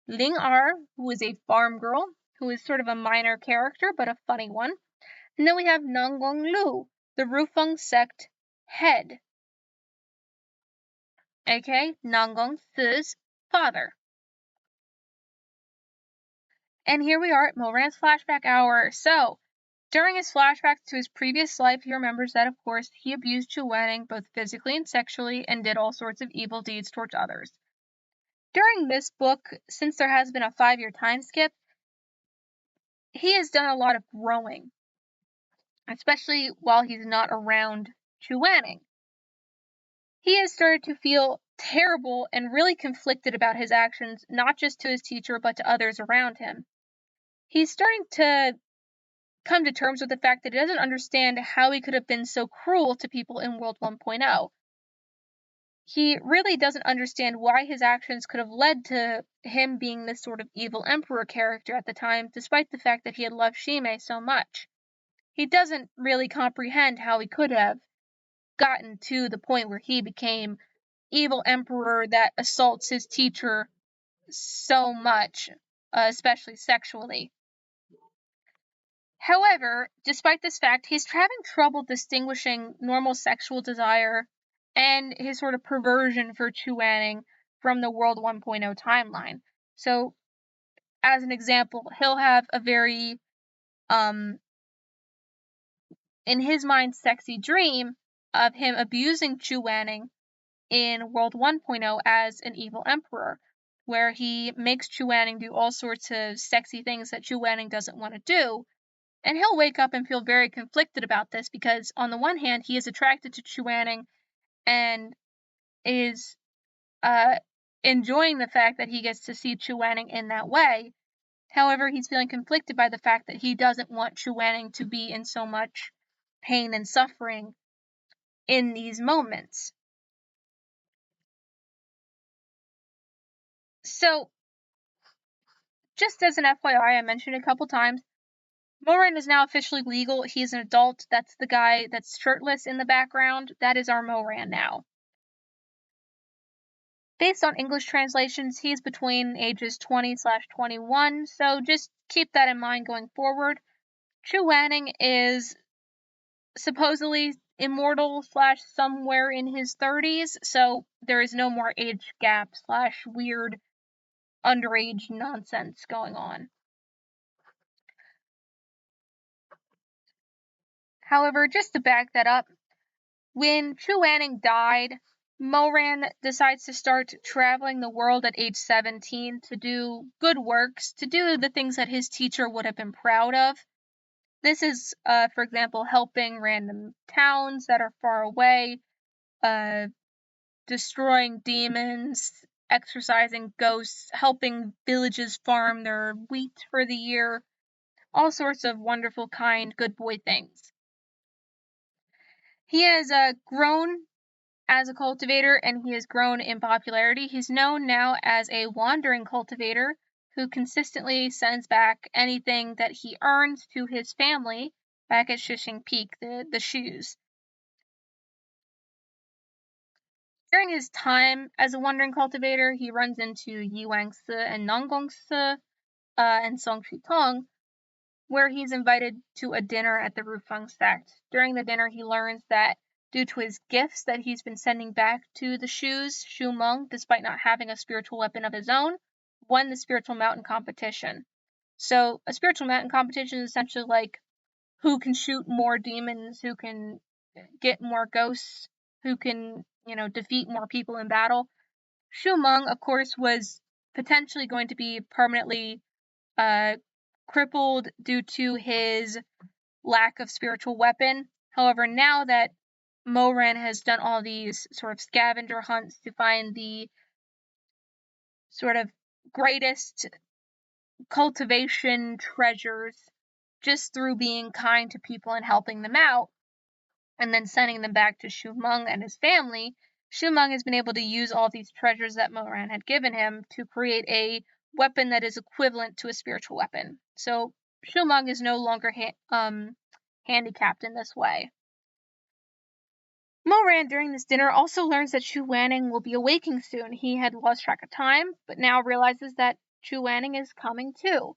Ling Er, who is a farm girl, who is sort of a minor character, but a funny one. And then we have Nang Gong Lu, the Rufeng sect head, aka Nang Gongsi's father. And here we are at Moran's flashback hour. So, during his flashbacks to his previous life, he remembers that, of course, he abused Chu Wanning both physically and sexually and did all sorts of evil deeds towards others. During this book, since there has been a 5-year time skip, he has done a lot of growing, especially while he's not around Chu Wanning. He has started to feel terrible and really conflicted about his actions, not just to his teacher, but to others around him. He's starting to come to terms with the fact that he doesn't understand how he could have been so cruel to people in World 1.0. He really doesn't understand why his actions could have led to him being this sort of evil emperor character at the time, despite the fact that he had loved Shimei so much. He doesn't really comprehend how he could have gotten to the point where he became evil emperor that assaults his teacher so much, especially sexually. However, despite this fact, he's having trouble distinguishing normal sexual desire and his sort of perversion for Chu Wanning from the World 1.0 timeline. So, as an example, he'll have a very, in his mind, sexy dream of him abusing Chu Wanning in World 1.0 as an evil emperor. where he makes Chu Wanning do all sorts of sexy things that Chu Wanning doesn't want to do. And he'll wake up and feel very conflicted about this because, on the one hand, he is attracted to Chu Wanning and is enjoying the fact that he gets to see Chu Wanning in that way. However, he's feeling conflicted by the fact that he doesn't want Chu Wanning to be in so much pain and suffering in these moments. So, just as an FYI, I mentioned a couple times, Moran is now officially legal. He's an adult. That's the guy that's shirtless in the background. That is our Moran now. Based on English translations, he's between ages 20/21, so just keep that in mind going forward. Chu Wanning is supposedly immortal / somewhere in his 30s, so there is no more age gap / weird underage nonsense going on. However, just to back that up, when Chu Wanning died, Moran decides to start traveling the world at age 17 to do good works, to do the things that his teacher would have been proud of. This is, for example, helping random towns that are far away, destroying demons, exorcising ghosts, helping villages farm their wheat for the year, all sorts of wonderful, kind, good boy things. He has grown as a cultivator, and he has grown in popularity. He's known now as a wandering cultivator who consistently sends back anything that he earns to his family back at Shishing Peak, the shoes. During his time as a wandering cultivator, he runs into Yi Wangsi and Nanggongsi and Song Shitong, where he's invited to a dinner at the Rufeng sect. During the dinner, he learns that due to his gifts that he's been sending back to the shoes, Shu Meng, despite not having a spiritual weapon of his own, won the spiritual mountain competition. So a spiritual mountain competition is essentially like who can shoot more demons, who can get more ghosts, who can, defeat more people in battle. Shu Meng, of course, was potentially going to be permanently crippled due to his lack of spiritual weapon. However, now that Moran has done all these sort of scavenger hunts to find the sort of greatest cultivation treasures just through being kind to people and helping them out, and then sending them back to Shu Meng and his family, Shu Meng has been able to use all these treasures that Moran had given him to create a weapon that is equivalent to a spiritual weapon. So Shu Meng is no longer handicapped in this way. Moran, during this dinner, also learns that Chu Wanning will be awaking soon. He had lost track of time, but now realizes that Chu Wanning is coming too.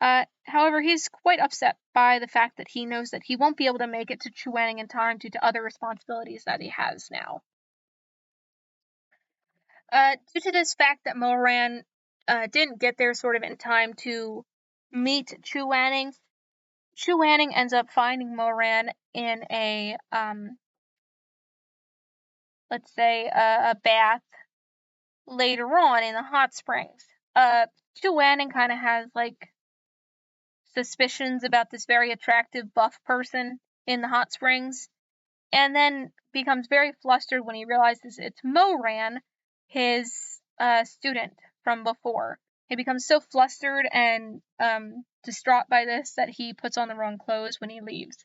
However, he's quite upset by the fact that he knows that he won't be able to make it to Chu Wanning in time due to other responsibilities that he has now. Due to this fact that Moran didn't get there sort of in time to meet Chu Wanning ends up finding Moran in a, let's say, a bath later on in the hot springs. Chu Wanning kind of has, suspicions about this very attractive buff person in the hot springs, and then becomes very flustered when he realizes it's Moran, his student from before. He becomes so flustered and distraught by this that he puts on the wrong clothes when he leaves,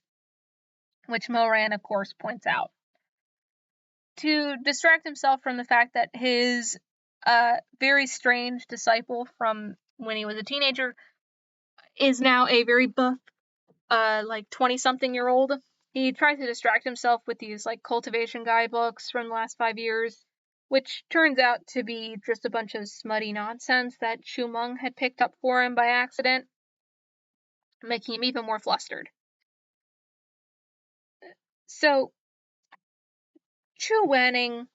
which Moran, of course, points out. To distract himself from the fact that his very strange disciple from when he was a teenager is now a very buff, 20-something-year-old. He tries to distract himself with these, cultivation guidebooks from the last 5 years, which turns out to be just a bunch of smutty nonsense that Shu Meng had picked up for him by accident, making him even more flustered. So, Chu Wanning,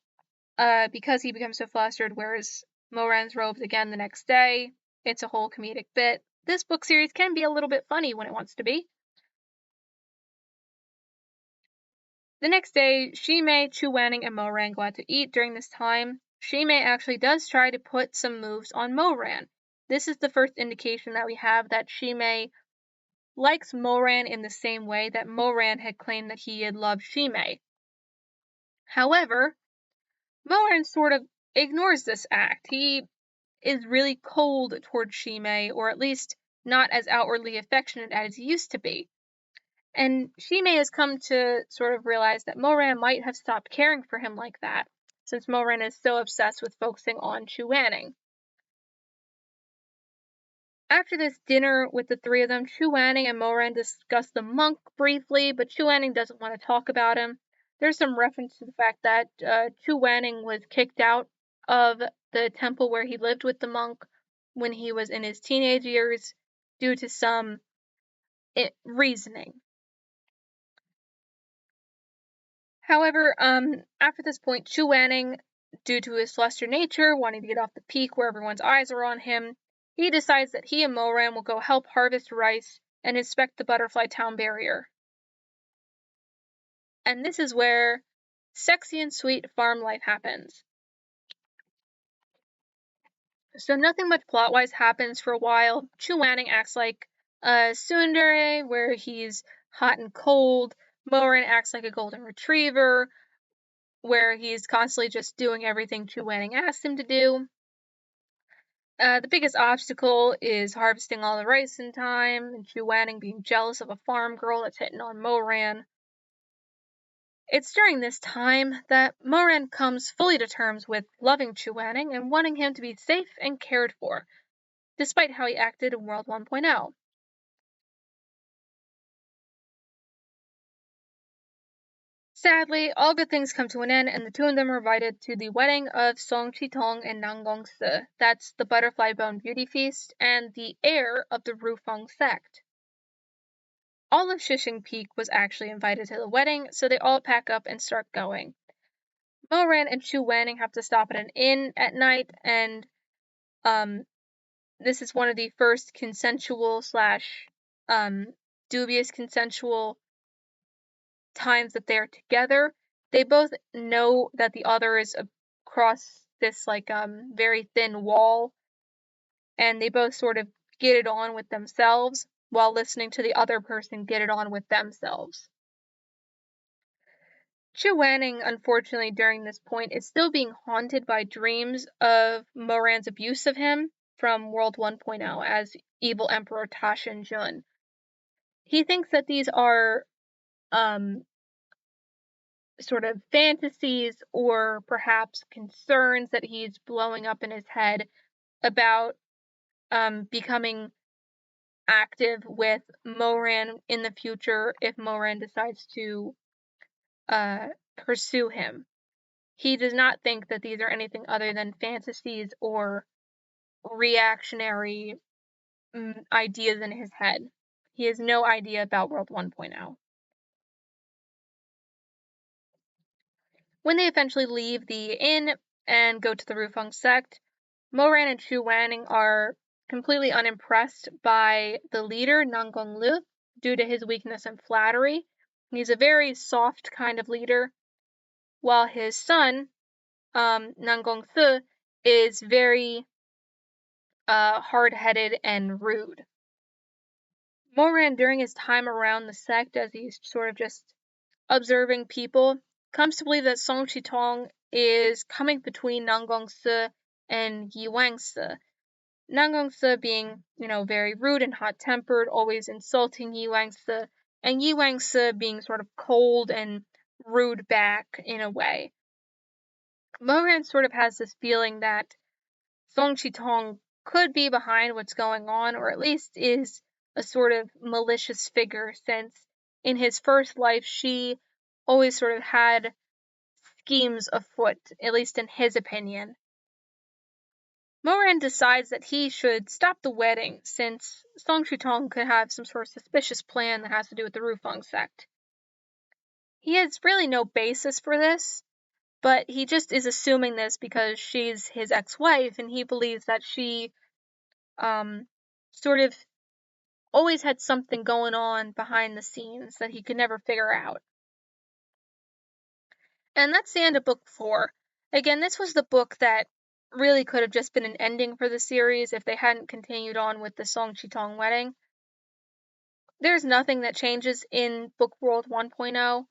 because he becomes so flustered, wears Moran's robes again the next day. It's a whole comedic bit. This book series can be a little bit funny when it wants to be. The next day, Shimei, Chu Wanning, and Moran go out to eat. During this time, Shimei actually does try to put some moves on Moran. This is the first indication that we have that Shimei likes Moran in the same way that Moran had claimed that he had loved Shimei. However, Moran sort of ignores this act. He is really cold towards Shimei, or at least not as outwardly affectionate as he used to be. And Shimei has come to sort of realize that Moran might have stopped caring for him like that, since Moran is so obsessed with focusing on Chu Wanning. After this dinner with the three of them, Chu Wanning and Moran discuss the monk briefly, but Chu Wanning doesn't want to talk about him. There's some reference to the fact that Chu Wanning was kicked out of the temple where he lived with the monk when he was in his teenage years due to some reasoning. However, after this point, Chu Wanning, due to his flustered nature, wanting to get off the peak where everyone's eyes are on him, he decides that he and Moran will go help harvest rice and inspect the butterfly town barrier. And this is where sexy and sweet farm life happens. So nothing much plot-wise happens for a while. Chu Wanning acts like a tsundere, where he's hot and cold. Moran acts like a golden retriever, where he's constantly just doing everything Chu Wanning asks him to do. The biggest obstacle is harvesting all the rice in time, and Chu Wanning being jealous of a farm girl that's hitting on Moran. It's during this time that Moran comes fully to terms with loving Chu Wanning and wanting him to be safe and cared for, despite how he acted in World 1.0. Sadly, all good things come to an end, and the two of them are invited to the wedding of Song Chi-tong and Nang Gong-se. That's the Butterfly Bone Beauty Feast, and the heir of the Rufeng sect. All of Shishing Peak was actually invited to the wedding, so they all pack up and start going. Moran and Chu Wanning have to stop at an inn at night, and this is one of the first consensual / dubious consensual times that they're together. They both know that the other is across this very thin wall, and they both sort of get it on with themselves while listening to the other person get it on with themselves. Chu Wanning, unfortunately, during this point, is still being haunted by dreams of Moran's abuse of him from World 1.0 as evil Emperor Ta Shin-jun. He thinks that these are sort of fantasies or perhaps concerns that he's blowing up in his head about becoming active with Moran in the future if Moran decides to pursue him. He does not think that these are anything other than fantasies or reactionary ideas in his head. He has no idea about World 1.0. When they eventually leave the inn and go to the Rufeng sect, Moran and Chu Wanning are completely unimpressed by the leader, Nang Gong-lu, due to his weakness in flattery. He's a very soft kind of leader, while his son, Nang Gong-se, is very hard-headed and rude. Moran, during his time around the sect, as he's sort of just observing people, comes to believe that Song Chi-tong is coming between Nang Gong-se and Yi Wang-se. Nang Gong-se being, very rude and hot-tempered, always insulting Yi Wang-se, and Yi Wang-se being sort of cold and rude back in a way. Moran sort of has this feeling that Song Chi-tong could be behind what's going on, or at least is a sort of malicious figure, since in his first life she always sort of had schemes afoot, at least in his opinion. Moran decides that he should stop the wedding, since Song Chi-tong could have some sort of suspicious plan that has to do with the Rufeng sect. He has really no basis for this, but he just is assuming this because she's his ex-wife, and he believes that she sort of always had something going on behind the scenes that he could never figure out. And that's the end of book 4. Again, this was the book that really could have just been an ending for the series if they hadn't continued on with the Song Chitong wedding. There's nothing that changes in Book World 1.0,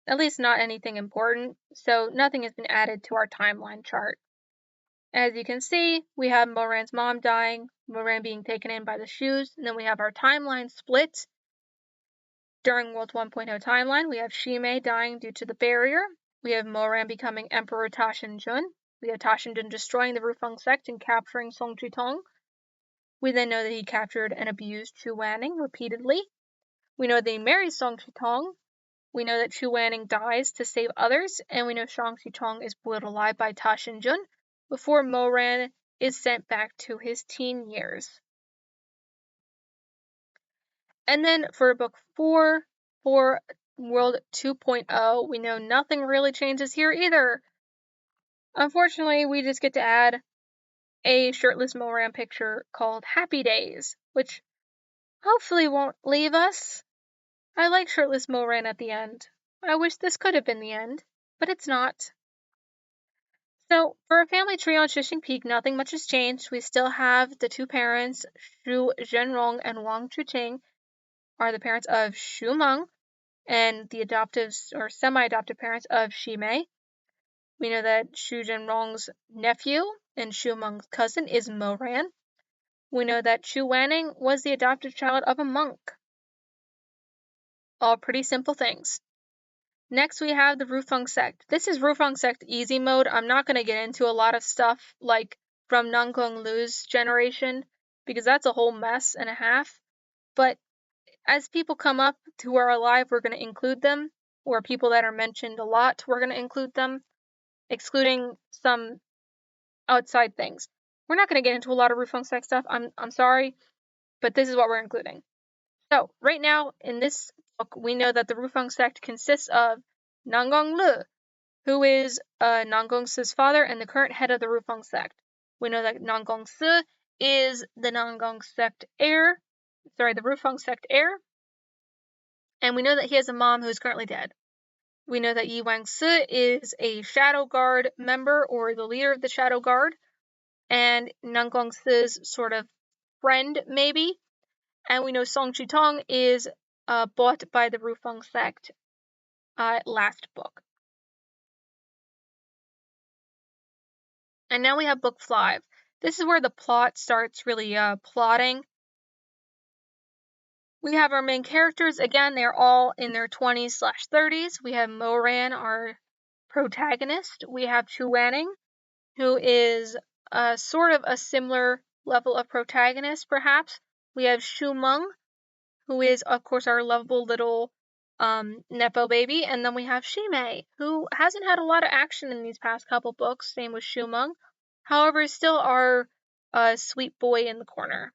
at least not anything important, so nothing has been added to our timeline chart. As you can see, we have Moran's mom dying, Moran being taken in by the Shus, and then we have our timeline split. During World 1.0 timeline, we have Shimei dying due to the barrier. We have Moran becoming Emperor Tashinjun. We have Tashinjun destroying the Rufeng sect and capturing Song Chitong. We then know that he captured and abused Chu Wanning repeatedly. We know that he marries Song Chitong. We know that Chu Wanning dies to save others, and we know Song Chitong is boiled alive by Ta Shinjun before Moran is sent back to his teen years. And then for Book 4, for World 2.0, we know nothing really changes here either. Unfortunately, we just get to add a shirtless Moran picture called Happy Days, which hopefully won't leave us. I like shirtless Moran at the end. I wish this could have been the end, but it's not. So, for a family tree on Shishing Peak, nothing much has changed. We still have the two parents, Shu Zhenrong and Wang Chuqing, are the parents of Shu Meng, and the adoptive or semi-adoptive parents of Shimei. We know that Shu Zhenrong's nephew and Shu Meng's cousin is Moran. We know that Chu Wanning was the adopted child of a monk. All pretty simple things. Next, we have the Rufeng sect. This is Rufeng sect easy mode. I'm not going to get into a lot of stuff like from Nangong Lu's generation, because that's a whole mess and a half. But as people come up who are alive, we're going to include them, or people that are mentioned a lot, we're going to include them, excluding some outside things. We're not going to get into a lot of Rufeng sect stuff. I'm sorry, but this is what we're including. So, right now, in this book, we know that the Rufeng sect consists of Nangong Lu, who is Nangong Si's father and the current head of the Rufeng sect. We know that Nangong Si is the Nangong sect heir, the Rufeng sect heir, and we know that he has a mom who is currently dead. We know that Yi Wangsi is a Shadow Guard member, or the leader of the Shadow Guard, and Nangong Si's sort of friend, maybe. And we know Song Chitong is bought by the Rufeng sect last book. And now we have book 5. This is where the plot starts really plotting. We have our main characters. Again, they're all in their 20s/30s. We have Moran, our protagonist. We have Chu Wanning, who is sort of a similar level of protagonist, perhaps. We have Shu Meng, who is, of course, our lovable little Nepo baby. And then we have Shimei, who hasn't had a lot of action in these past couple books, same with Shu Meng. However, is still our sweet boy in the corner.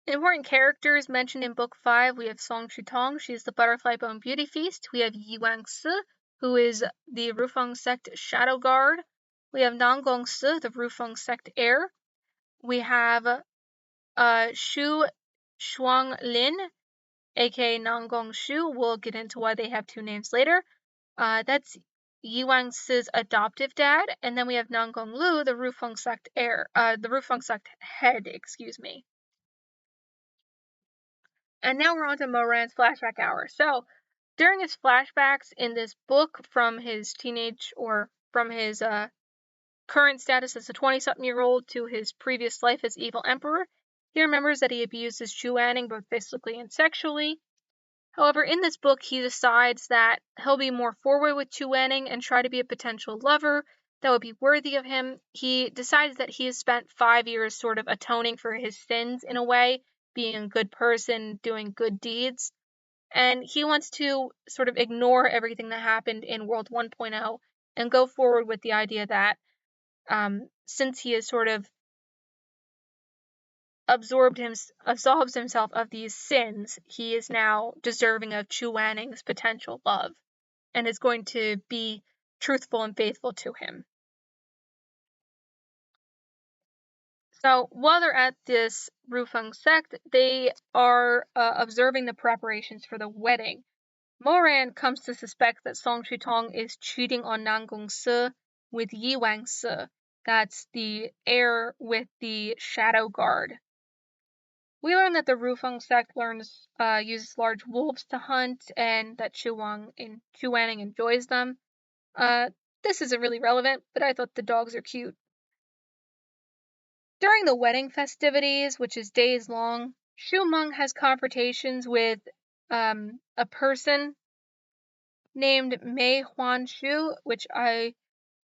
Important characters mentioned in Book 5, we have Song Chitong, she's the Butterfly Bone Beauty Feast. We have Yi Wangsi, who is the Rufeng sect Shadow Guard. We have Nangong Si, the Rufeng sect heir. We have Shu Shuanglin, aka Nangong Shu. We'll get into why they have two names later. That's Yi Wangsi's adoptive dad. And then we have Nangong Lu, the Rufeng sect heir, the Rufeng sect head, excuse me. And now we're on to Moran's flashback hour. So, during his flashbacks in this book from his teenage, or from his current status as a 20-something-year-old to his previous life as evil emperor, he remembers that he abuses Chu Wanning both physically and sexually. However, in this book, he decides that he'll be more forward with Chu Wanning and try to be a potential lover that would be worthy of him. He decides that he has spent 5 years sort of atoning for his sins in a way, being a good person, doing good deeds. And he wants to sort of ignore everything that happened in World 1.0 and go forward with the idea that since he has sort of absolves himself of these sins, he is now deserving of Chu Wanning's potential love and is going to be truthful and faithful to him. So while they're at this Rufeng sect, they are observing the preparations for the wedding. Moran comes to suspect that Song Chitong is cheating on Nang Gongse with Yi Wangse. That's the heir with the Shadow Guard. We learn that the Rufeng sect uses large wolves to hunt, and that Chu Wanning enjoys them. This isn't really relevant, but I thought the dogs are cute. During the wedding festivities, which is days long, Shu Meng has confrontations with a person named Mei Huan Shu, which I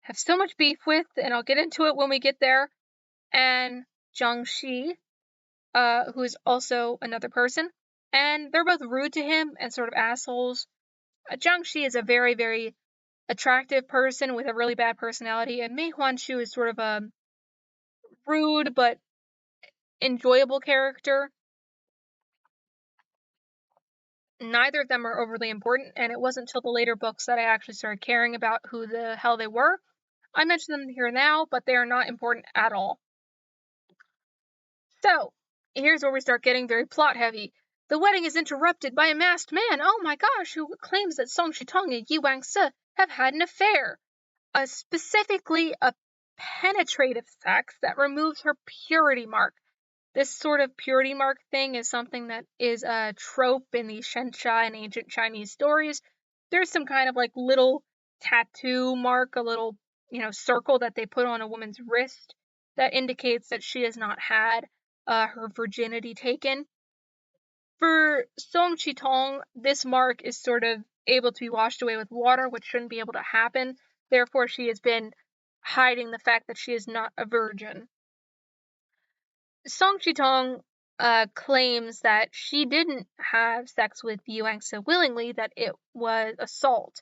have so much beef with, and I'll get into it when we get there, and Zhang Shi, who is also another person, and they're both rude to him and sort of assholes. Zhang Shi is a very, very attractive person with a really bad personality, and Mei Huan Shu is sort of a rude but enjoyable character. Neither of them are overly important, and it wasn't until the later books that I actually started caring about who the hell they were. I mention them here now, but they are not important at all. So, here's where we start getting very plot heavy. The wedding is interrupted by a masked man, oh my gosh, who claims that Song Shitong and Yi Wangse have had an affair. Specifically a penetrative sex that removes her purity mark. This sort of purity mark thing is something that is a trope in the Shensha and ancient Chinese stories. There's some kind of like little tattoo mark, a little, circle that they put on a woman's wrist that indicates that she has not had her virginity taken. For Song Chitong, this mark is sort of able to be washed away with water, which shouldn't be able to happen. Therefore, she has been hiding the fact that she is not a virgin. Song Chitong claims that she didn't have sex with Yu Wangse willingly, that it was assault,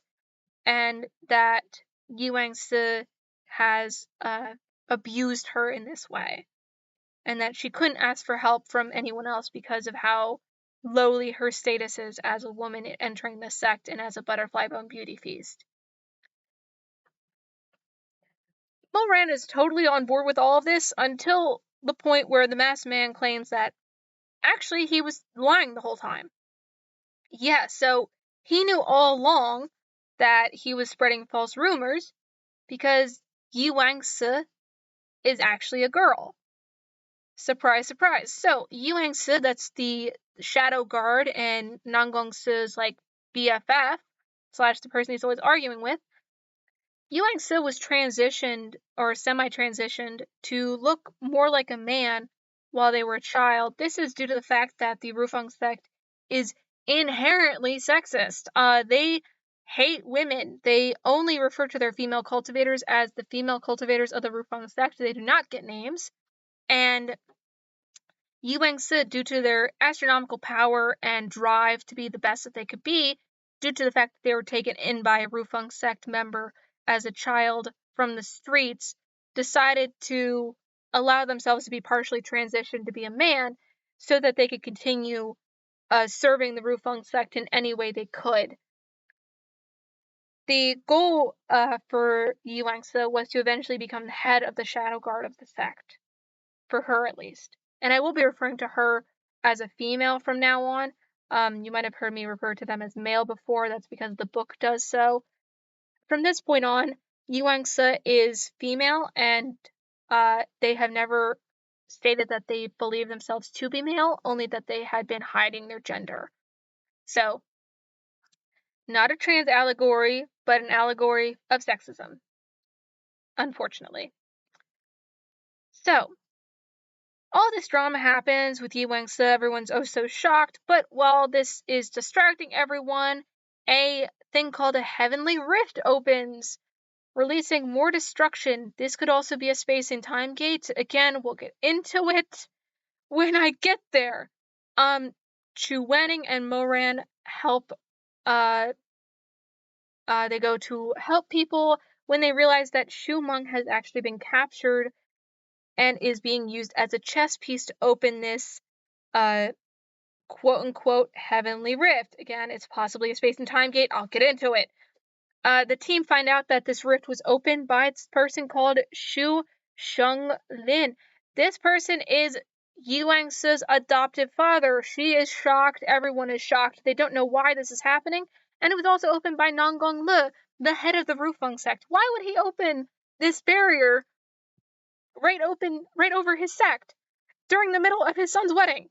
and that Yu Wangse has abused her in this way, and that she couldn't ask for help from anyone else because of how lowly her status is as a woman entering the sect and as a butterfly bone beauty feast. Moran is totally on board with all of this until the point where the masked man claims that actually he was lying the whole time. Yeah, so he knew all along that he was spreading false rumors because Yi Wangse is actually a girl. Surprise, surprise. So Yi Wangse, that's the Shadow Guard and Nang Gongse's like BFF / the person he's always arguing with. Yi Wangse was transitioned or semi-transitioned to look more like a man while they were a child. This is due to the fact that the Rufeng sect is inherently sexist. They hate women. They only refer to their female cultivators as the female cultivators of the Rufeng sect. They do not get names. And Yi Wangse, due to their astronomical power and drive to be the best that they could be, due to the fact that they were taken in by a Rufeng sect member as a child from the streets, decided to allow themselves to be partially transitioned to be a man so that they could continue serving the Rufeng sect in any way they could. The goal for Yi Wangse was to eventually become the head of the Shadow Guard of the sect, for her at least. And I will be referring to her as a female from now on. You might have heard me refer to them as male before. That's because the book does so. From this point on, Yi Wangse is female, and they have never stated that they believe themselves to be male, only that they had been hiding their gender. So, not a trans allegory, but an allegory of sexism, unfortunately. So, all this drama happens with Yi Wangse, everyone's oh so shocked, but while this is distracting everyone, a thing called a heavenly rift opens, releasing more destruction. This could also be a space and time gate. Again, we'll get into it when I get there. Chu Wenning and Moran help, they go to help people when they realize that Shu Meng has actually been captured and is being used as a chess piece to open this quote-unquote heavenly rift. Again, it's possibly a space and time gate. I'll get into it. The team find out that this rift was opened by this person called Shu Sheng Lin. This person is Yuang's adoptive father. She is shocked. Everyone is shocked. They don't know why this is happening. And it was also opened by Nanggong Le, the head of the Rufeng sect. Why would he open this barrier right over his sect during the middle of his son's wedding?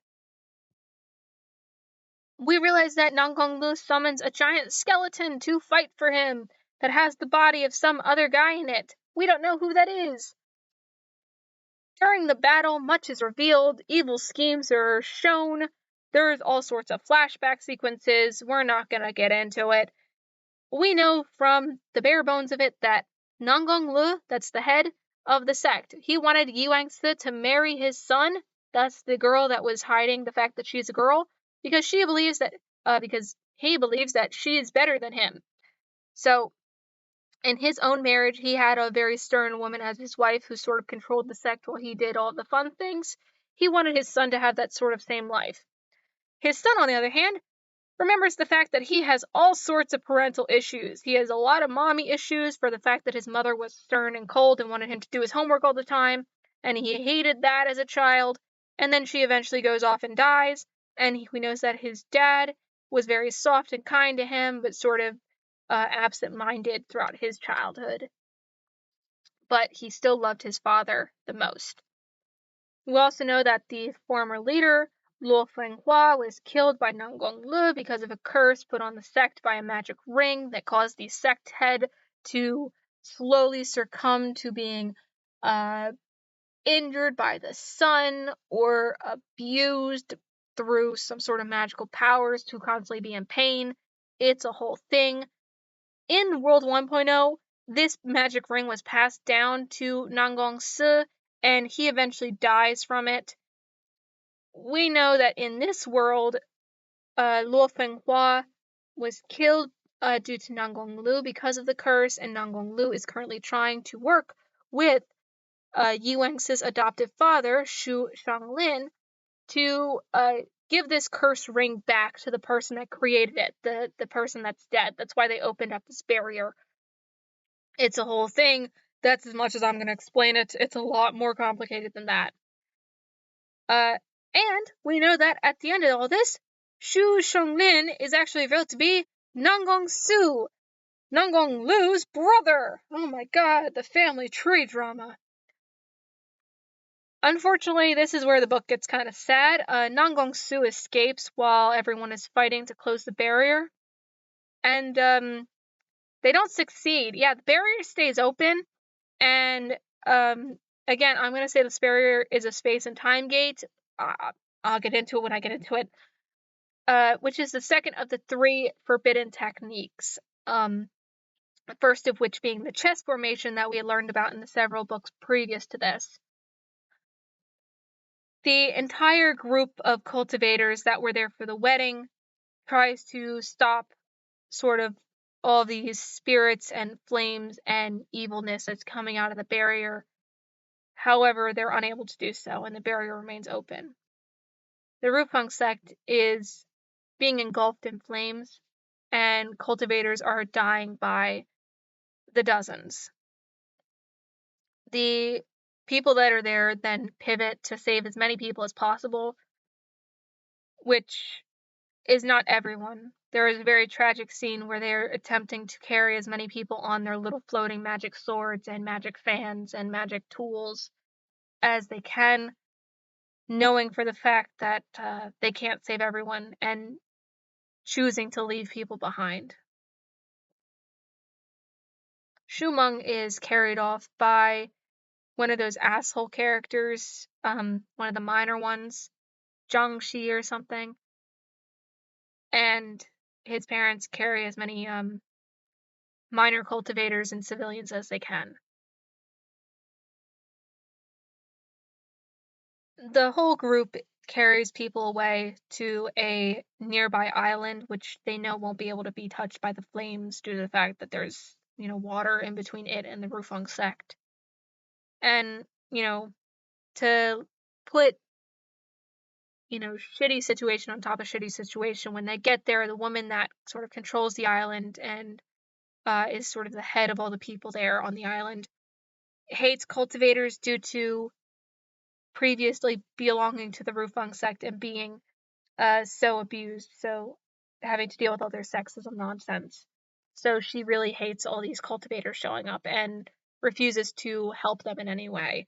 We realize that Nanggong Le summons a giant skeleton to fight for him that has the body of some other guy in it. We don't know who that is. During the battle, much is revealed, evil schemes are shown, there's all sorts of flashback sequences, we're not gonna get into it. We know from the bare bones of it that Nanggong Le, that's the head of the sect, he wanted Yuangzi to marry his son, that's the girl that was hiding the fact that she's a girl, because he believes that she is better than him. So in his own marriage, he had a very stern woman as his wife who sort of controlled the sect while he did all the fun things. He wanted his son to have that sort of same life. His son, on the other hand, remembers the fact that he has all sorts of parental issues. He has a lot of mommy issues for the fact that his mother was stern and cold and wanted him to do his homework all the time, and he hated that as a child. And then she eventually goes off and dies, and he knows that his dad was very soft and kind to him, but sort of absent-minded throughout his childhood. But he still loved his father the most. We also know that the former leader, Luo Fenghua, was killed by Nanggong Le because of a curse put on the sect by a magic ring that caused the sect head to slowly succumb to being injured by the sun or abused through some sort of magical powers to constantly be in pain. It's a whole thing. In World 1.0, this magic ring was passed down to Nanggong Si, and he eventually dies from it. We know that in this world, Luo Fenghua was killed due to Nanggong Lu because of the curse, and Nanggong Lu is currently trying to work with Yuang's adoptive father, Shu Shanglin, to give this curse ring back to the person that created it, the person that's dead. That's why they opened up this barrier. It's a whole thing. That's as much as I'm going to explain it. It's a lot more complicated than that. And we know that at the end of all this, Shu Shanglin is actually revealed to be Nanggong Su, Nanggong Lu's brother. Oh my god, the family tree drama. Unfortunately, this is where the book gets kind of sad. Nanggong Su escapes while everyone is fighting to close the barrier. And they don't succeed. Yeah, the barrier stays open. And again, I'm going to say this barrier is a space and time gate. I'll get into it when I get into it. Which is the second of the 3 forbidden techniques. The first of which being the chess formation that we had learned about in the several books previous to this. The entire group of cultivators that were there for the wedding tries to stop sort of all these spirits and flames and evilness that's coming out of the barrier. However, they're unable to do so, and the barrier remains open. The Rufeng sect is being engulfed in flames, and cultivators are dying by the dozens. The people that are there then pivot to save as many people as possible, which is not everyone. There is a very tragic scene where they're attempting to carry as many people on their little floating magic swords and magic fans and magic tools as they can, knowing for the fact that they can't save everyone and choosing to leave people behind. Shumeng is carried off by one of those asshole characters, one of the minor ones, Zhang Shi or something, and his parents carry as many minor cultivators and civilians as they can. The whole group carries people away to a nearby island, which they know won't be able to be touched by the flames due to the fact that there's, water in between it and the Rufeng sect. And, to put, shitty situation on top of shitty situation, when they get there, the woman that sort of controls the island and is sort of the head of all the people there on the island hates cultivators due to previously belonging to the Rufeng sect and being so abused, so having to deal with all their sexism nonsense. So she really hates all these cultivators showing up and refuses to help them in any way.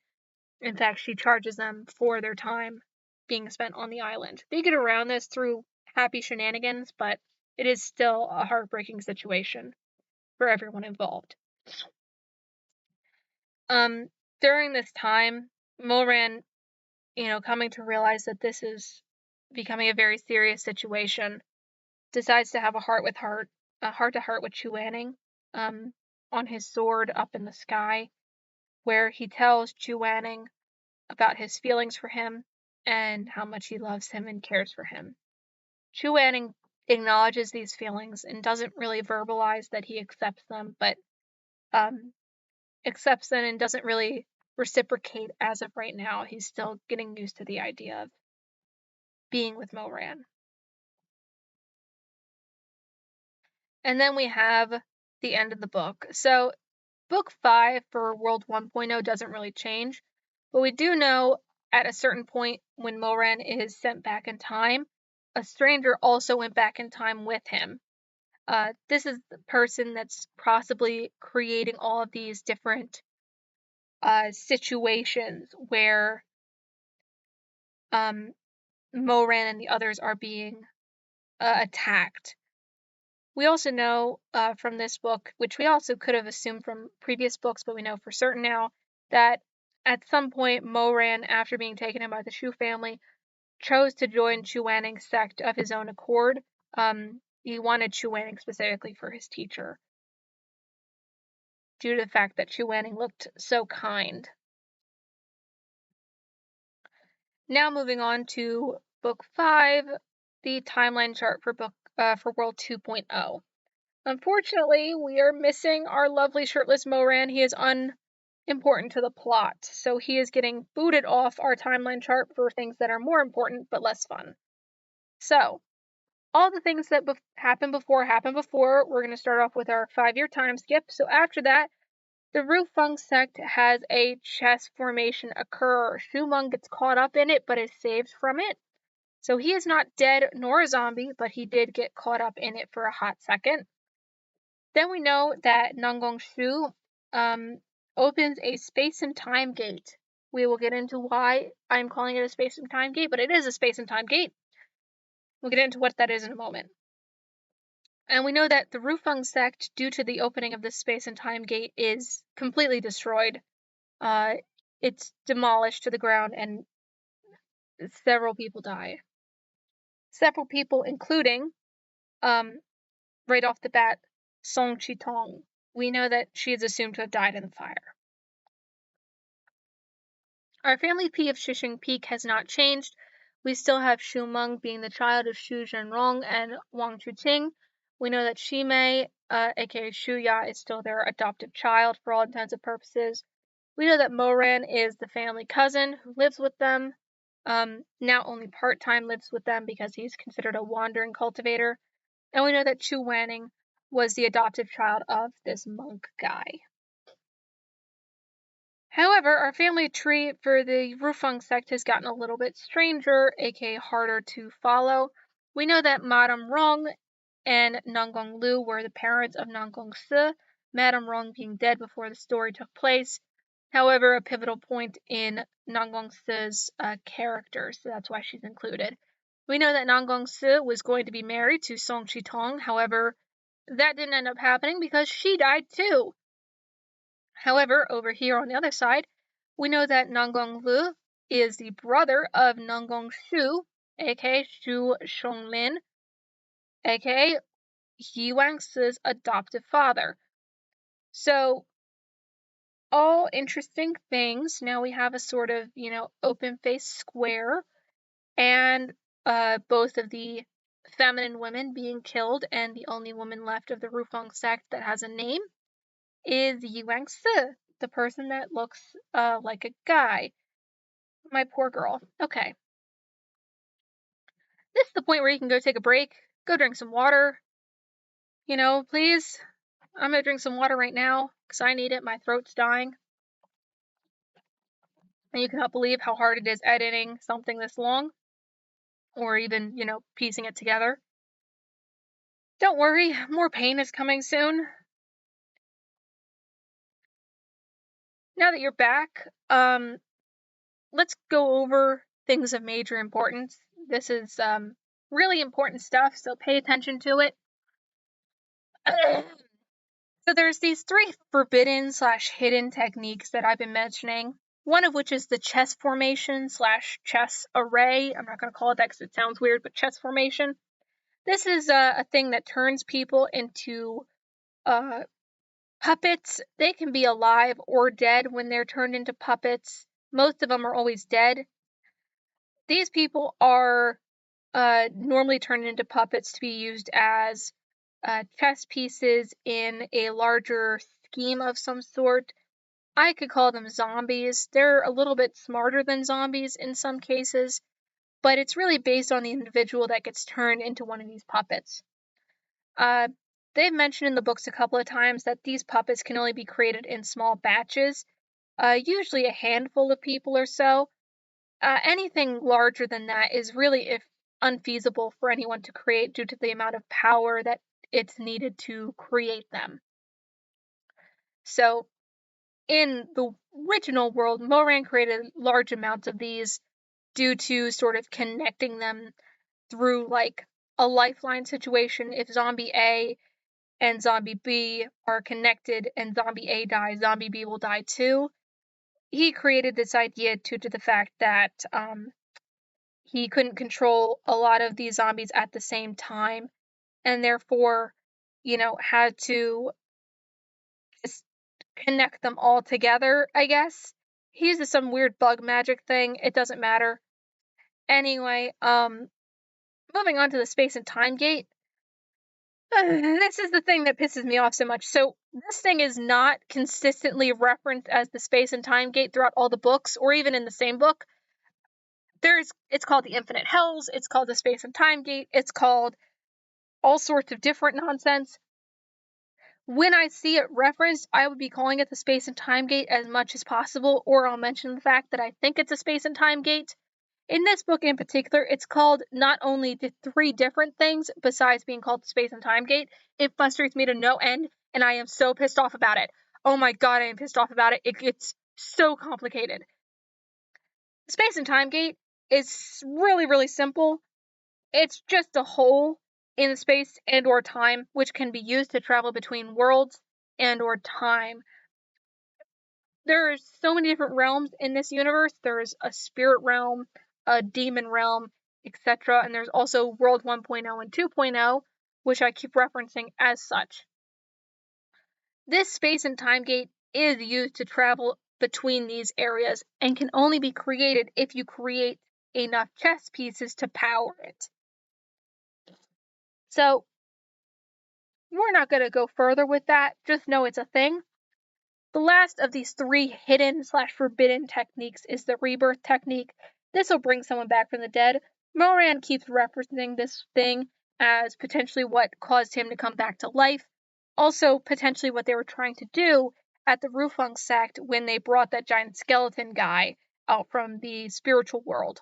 In fact, she charges them for their time being spent on the island. They get around this through happy shenanigans, but it is still a heartbreaking situation for everyone involved. During this time, Moran, coming to realize that this is becoming a very serious situation, decides to have a heart-to-heart with Chu Wanning, on his sword up in the sky, where he tells Chu Wanning about his feelings for him and how much he loves him and cares for him. Chu Wanning acknowledges these feelings and doesn't really verbalize that he accepts them, but accepts them and doesn't really reciprocate as of right now. He's still getting used to the idea of being with Moran. And then we have the end of the book. So book 5 for World 1.0 doesn't really change, but we do know at a certain point when Moran is sent back in time, a stranger also went back in time with him. This is the person that's possibly creating all of these different situations where Moran and the others are being attacked. We also know from this book, which we also could have assumed from previous books, but we know for certain now, that at some point Moran, after being taken in by the Shu family, chose to join Chu Wanning's sect of his own accord. He wanted Chu Wanning specifically for his teacher, due to the fact that Chu Wanning looked so kind. Now moving on to book 5, the timeline chart for World 2.0. Unfortunately, we are missing our lovely shirtless Moran. He is unimportant to the plot, so he is getting booted off our timeline chart for things that are more important but less fun. So, all the things that happened before. We're going to start off with our 5-year time skip. So after that, the Rufeng sect has a chess formation occur. Xu Meng gets caught up in it, but is saved from it. So he is not dead nor a zombie, but he did get caught up in it for a hot second. Then we know that Nanggong Shu opens a space and time gate. We will get into why I'm calling it a space and time gate, but it is a space and time gate. We'll get into what that is in a moment. And we know that the Rufeng sect, due to the opening of this space and time gate, is completely destroyed. It's demolished to the ground, and several people die. Several people, including, right off the bat, Song Chitong. We know that she is assumed to have died in the fire. Our family P of Shishing Peak has not changed. We still have Xu Meng being the child of Xu Zhenrong and Wang Chuqing. We know that Shi Mei, aka Xu Ya, is still their adopted child for all intents and purposes. We know that Moran is the family cousin who lives with them. Now only part-time lives with them because he's considered a wandering cultivator. And we know that Chu Wanning was the adoptive child of this monk guy. However, our family tree for the Rufeng sect has gotten a little bit stranger, aka harder to follow. We know that Madame Rong and Nanggong Lu were the parents of Nanggong Si, Madame Rong being dead before the story took place. However, a pivotal point in Nanggong Si's character, so that's why she's included. We know that Nanggong Si was going to be married to Song Chitong, however, that didn't end up happening because she died too. However, over here on the other side, we know that Nanggong Lu is the brother of Nanggong Shu, aka Xu Shonglin, aka Yi Wangsi's adoptive father. So, all interesting things. Now we have a sort of, open-faced square, and both of the feminine women being killed, and the only woman left of the Rufeng sect that has a name is Yi Wangsi, the person that looks like a guy. My poor girl. Okay. This is the point where you can go take a break, go drink some water. Please. I'm gonna drink some water right now because I need it. My throat's dying. And you cannot believe how hard it is editing something this long, or even, piecing it together. Don't worry, more pain is coming soon. Now that you're back, let's go over things of major importance. This is really important stuff, so pay attention to it. So there's these 3 forbidden/hidden techniques that I've been mentioning, one of which is the chess formation/chess array. I'm not going to call it that because it sounds weird, but chess formation. This is a thing that turns people into puppets. They can be alive or dead when they're turned into puppets. Most of them are always dead. These people are normally turned into puppets to be used as chess pieces in a larger scheme of some sort. I could call them zombies. They're a little bit smarter than zombies in some cases, but it's really based on the individual that gets turned into one of these puppets. They've mentioned in the books a couple of times that these puppets can only be created in small batches, usually a handful of people or so. Anything larger than that is really unfeasible for anyone to create due to the amount of power that it's needed to create them. So, in the original world, Moran created large amounts of these due to sort of connecting them through like a lifeline situation. If zombie A and zombie B are connected and zombie A dies, zombie B will die too. He created this idea due to the fact that he couldn't control a lot of these zombies at the same time, and therefore, had to just connect them all together, I guess. He uses some weird bug magic thing. It doesn't matter. Anyway, moving on to the space and time gate. This is the thing that pisses me off so much. So, this thing is not consistently referenced as the space and time gate throughout all the books, or even in the same book. It's called the Infinite Hells, it's called the Space and Time Gate, it's called all sorts of different nonsense. When I see it referenced, I would be calling it the Space and Time Gate as much as possible, or I'll mention the fact that I think it's a Space and Time Gate. In this book in particular, it's called not only the 3 different things besides being called the Space and Time Gate. It frustrates me to no end, and I am so pissed off about it. Oh my god, I am pissed off about it. It gets so complicated. The Space and Time Gate is really, really simple. It's just a hole in space and or time, which can be used to travel between worlds and or time. There's so many different realms in this universe. There's a spirit realm, a demon realm, etc. And there's also World 1.0 and 2.0, which I keep referencing as such. This space and time gate is used to travel between these areas and can only be created if you create enough chess pieces to power it. So, we're not going to go further with that, just know it's a thing. The last of these 3 hidden/forbidden techniques is the rebirth technique. This will bring someone back from the dead. Moran keeps referencing this thing as potentially what caused him to come back to life. Also, potentially what they were trying to do at the Rufung sect when they brought that giant skeleton guy out from the spiritual world.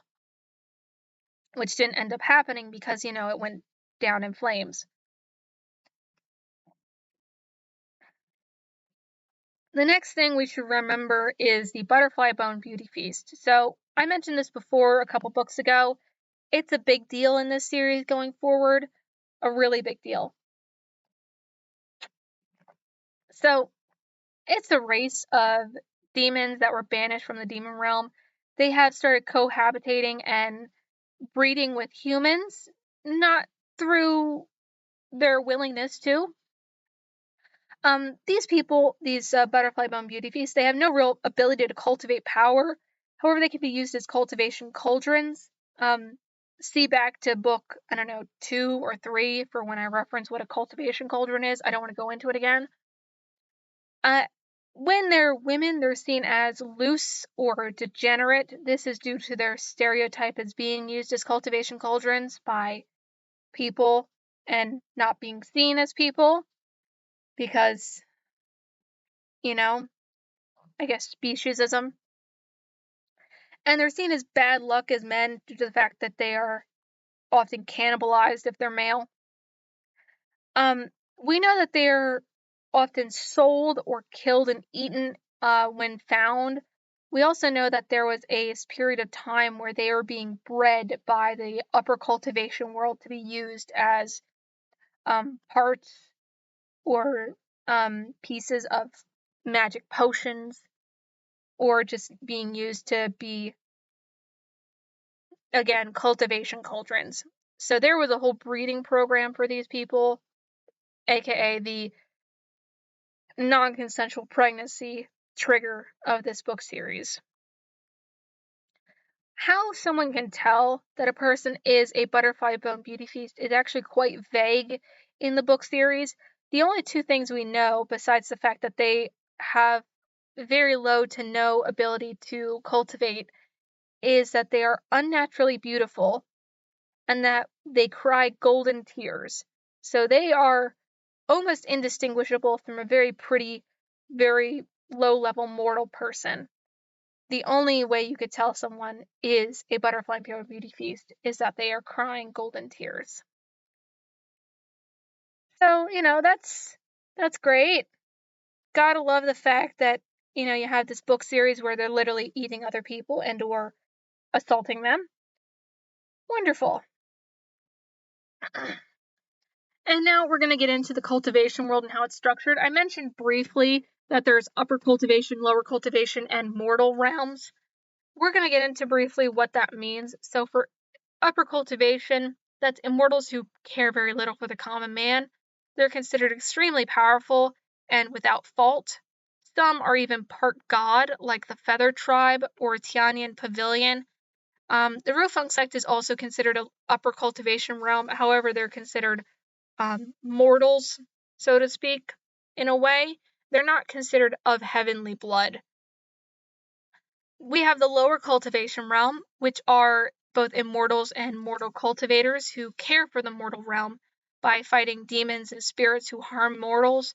Which didn't end up happening because, it went down in flames. The next thing we should remember is the butterfly bone beauty feast. So I mentioned this before a couple books ago. It's a big deal in this series going forward, a really big deal. So it's a race of demons that were banished from the demon realm. They have started cohabitating and breeding with humans, not through their willingness to. These people, these butterfly bone beauty feasts, they have no real ability to cultivate power. However, they can be used as cultivation cauldrons. See back to book, 2 or 3 for when I reference what a cultivation cauldron is. I don't want to go into it again. When they're women, they're seen as loose or degenerate. This is due to their stereotype as being used as cultivation cauldrons by people and not being seen as people. Because, I guess speciesism. And they're seen as bad luck as men due to the fact that they are often cannibalized if they're male. We know that they're often sold or killed and eaten when found. We also know that there was a period of time where they were being bred by the upper cultivation world to be used as parts or pieces of magic potions, or just being used to be, again, cultivation cauldrons. So there was a whole breeding program for these people, aka the non-consensual pregnancy trigger of this book series. How someone can tell that a person is a butterfly bone beauty feast is actually quite vague in the book series. The only two things we know, besides the fact that they have very low to no ability to cultivate, is that they are unnaturally beautiful and that they cry golden tears. So they are almost indistinguishable from a very pretty, very low-level mortal person. The only way you could tell someone is a butterfly pure beauty feast is that they are crying golden tears. So, that's great. Gotta love the fact that, you have this book series where they're literally eating other people and or assaulting them. Wonderful. And now we're going to get into the cultivation world and how it's structured. I mentioned briefly that there's upper cultivation, lower cultivation, and mortal realms. We're going to get into briefly what that means. So for upper cultivation, that's immortals who care very little for the common man. They're considered extremely powerful and without fault. Some are even part god, like the Feather Tribe or Tianyan Pavilion. The Rufeng sect is also considered an upper cultivation realm. However, they're considered mortals, so to speak, in a way. They're not considered of heavenly blood. We have the lower cultivation realm, which are both immortals and mortal cultivators who care for the mortal realm by fighting demons and spirits who harm mortals.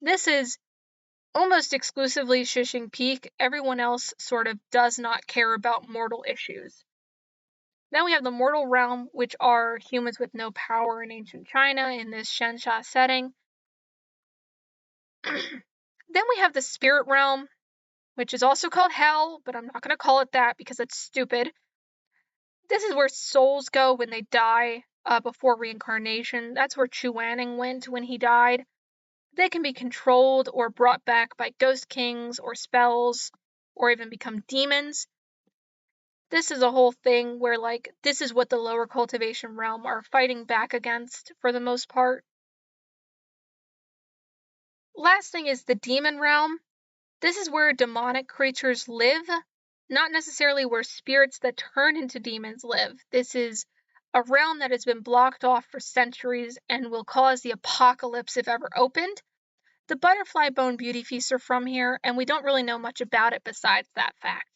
This is almost exclusively Shishing Peak. Everyone else sort of does not care about mortal issues. Then we have the mortal realm, which are humans with no power in ancient China in this Shensha setting. Then we have the spirit realm, which is also called hell, but I'm not going to call it that because it's stupid. This is where souls go when they die before reincarnation. That's where Chu Wanning went when he died. They can be controlled or brought back by ghost kings or spells, or even become demons. This is a whole thing where, this is what the lower cultivation realm are fighting back against for the most part. Last thing is the demon realm. This is where demonic creatures live, not necessarily where spirits that turn into demons live. This is a realm that has been blocked off for centuries and will cause the apocalypse if ever opened. The butterfly bone beauty feasts are from here, and we don't really know much about it besides that fact.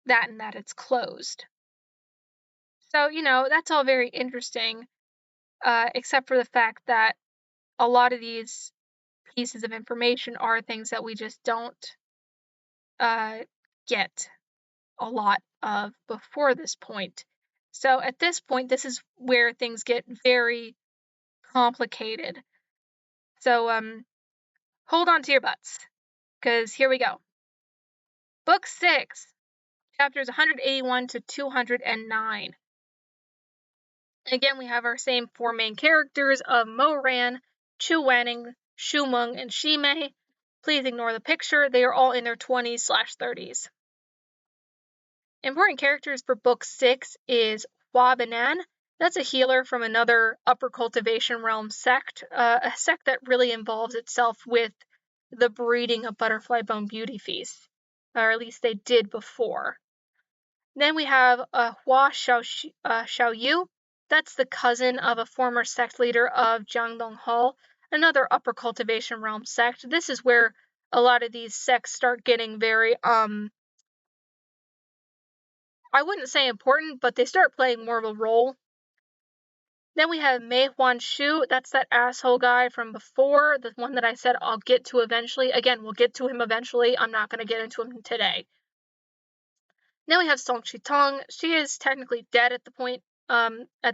That and that it's closed. So, that's all very interesting, except for the fact that a lot of these pieces of information are things that we just don't get a lot of before this point. So at this point, this is where things get very complicated. So hold on to your butts, because here we go. Book 6, chapters 181 to 209. Again, we have our same four main characters of Mo Ran, Chu Wanning, Shu Meng, and Shi Mei. Please ignore the picture. They are all in their 20s/30s. Important characters for book 6 is Hua Banan. That's a healer from another upper cultivation realm sect, a sect that really involves itself with the breeding of butterfly bone beauty feasts, or at least they did before. Then we have Hua Xiaoyu. That's the cousin of a former sect leader of Jiangdong Hall, another upper cultivation realm sect. This is where a lot of these sects start getting very, I wouldn't say important, but they start playing more of a role. Then we have Mei Huan Shu. That's that asshole guy from before, the one that I said I'll get to eventually. Again, we'll get to him eventually. I'm not going to get into him today. Now we have Song Chi-tong. She is technically dead at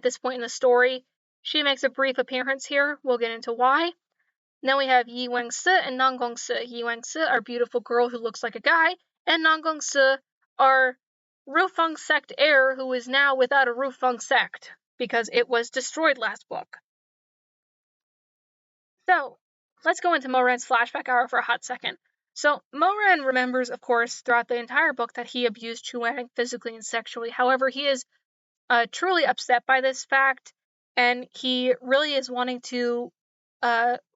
this point in the story. She makes a brief appearance here. We'll get into why. Now we have Yi Wang-se and Nang Gong-se. Yi Wang-se, our beautiful girl who looks like a guy, and Nang Gong-se, our Rufeng sect heir who is now without a Rufeng sect because it was destroyed last book. So, let's go into Moran's flashback hour for a hot second. So, Moran remembers, of course, throughout the entire book that he abused Chu Wang physically and sexually. However, he is truly upset by this fact, and he really is wanting to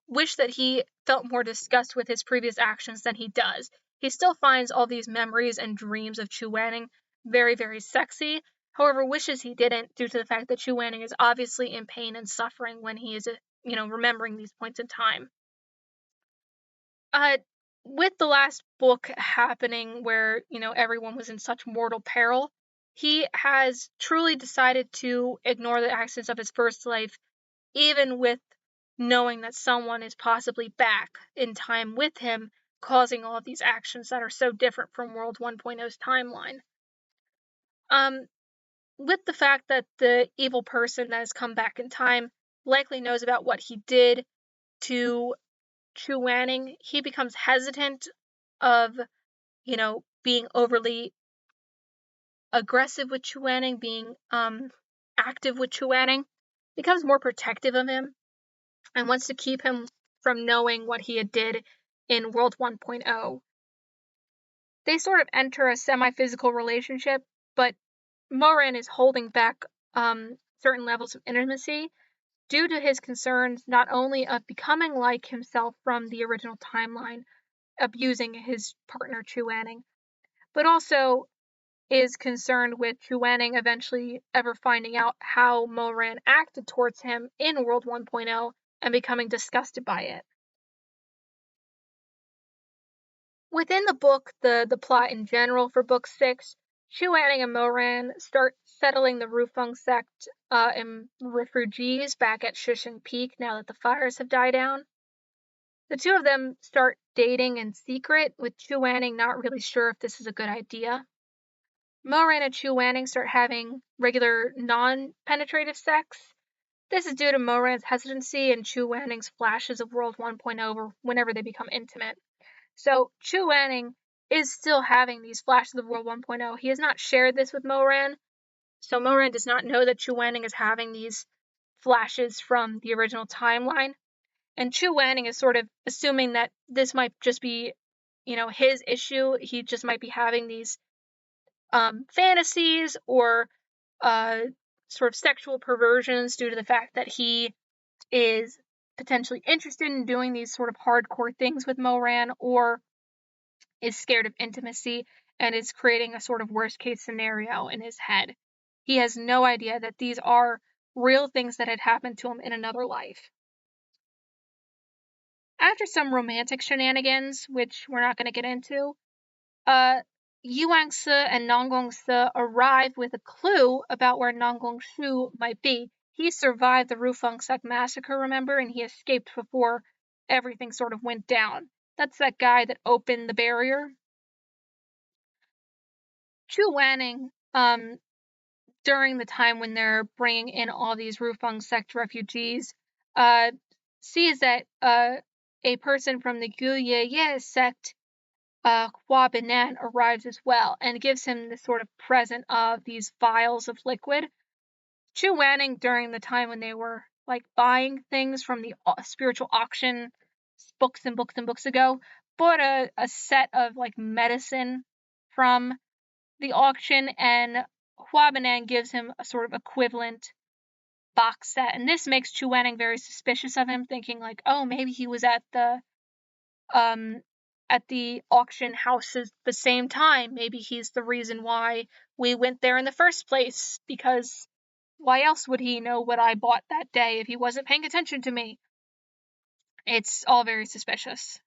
wish that he felt more disgust with his previous actions than he does. He still finds all these memories and dreams of Chu Wanning very, very sexy. However, wishes he didn't due to the fact that Chu Wanning is obviously in pain and suffering when he is, remembering these points in time. With the last book happening where, everyone was in such mortal peril, he has truly decided to ignore the accidents of his first life, even with knowing that someone is possibly back in time with him, causing all of these actions that are so different from World 1.0's timeline. With the fact that the evil person that has come back in time likely knows about what he did to Chu Wanning, he becomes hesitant of, being overly aggressive with Chu Wanning, being active with Chu Wanning, becomes more protective of him and wants to keep him from knowing what he had did in World 1.0. They sort of enter a semi-physical relationship, but Moran is holding back certain levels of intimacy due to his concerns not only of becoming like himself from the original timeline, abusing his partner Chu Wanning, but also is concerned with Chu Wanning eventually ever finding out how Moran acted towards him in World 1.0 and becoming disgusted by it. Within the book, the plot in general for Book 6, Chu Wanning and Moran start settling the Rufeng sect and refugees back at Shisheng Peak now that the fires have died down. The two of them start dating in secret, with Chu Wanning not really sure if this is a good idea. Moran and Chu Wanning start having regular non-penetrative sex. This is due to Moran's hesitancy and Chu Wanning's flashes of World 1.0 whenever they become intimate. So Chu Wanning is still having these flashes of World 1.0. He has not shared this with Moran, so Moran does not know that Chu Wanning is having these flashes from the original timeline. And Chu Wanning is sort of assuming that this might just be, his issue. He just might be having these fantasies or sort of sexual perversions due to the fact that he is potentially interested in doing these sort of hardcore things with Moran, or is scared of intimacy and is creating a sort of worst case scenario in his head. He has no idea that these are real things that had happened to him in another life. After some romantic shenanigans, which we're not going to get into, Yi Wang-se and Nang Gong-se arrive with a clue about where Nang Gong-shu might be. He survived the Rufeng sect massacre, remember, and he escaped before everything sort of went down. That's that guy that opened the barrier. Chu Wanning, during the time when they're bringing in all these Rufeng sect refugees, sees that a person from the Guye sect, Hua Binan, arrives as well and gives him this sort of present of these vials of liquid. Chu Wanning, during the time when they were buying things from the spiritual auction books and books and books ago, bought a set of medicine from the auction, and Hua Binan gives him a sort of equivalent box set, and this makes Chu Wanning very suspicious of him, thinking oh, maybe he was at the auction house at the same time. Maybe he's the reason why we went there in the first place, because why else would he know what I bought that day if he wasn't paying attention to me? It's all very suspicious.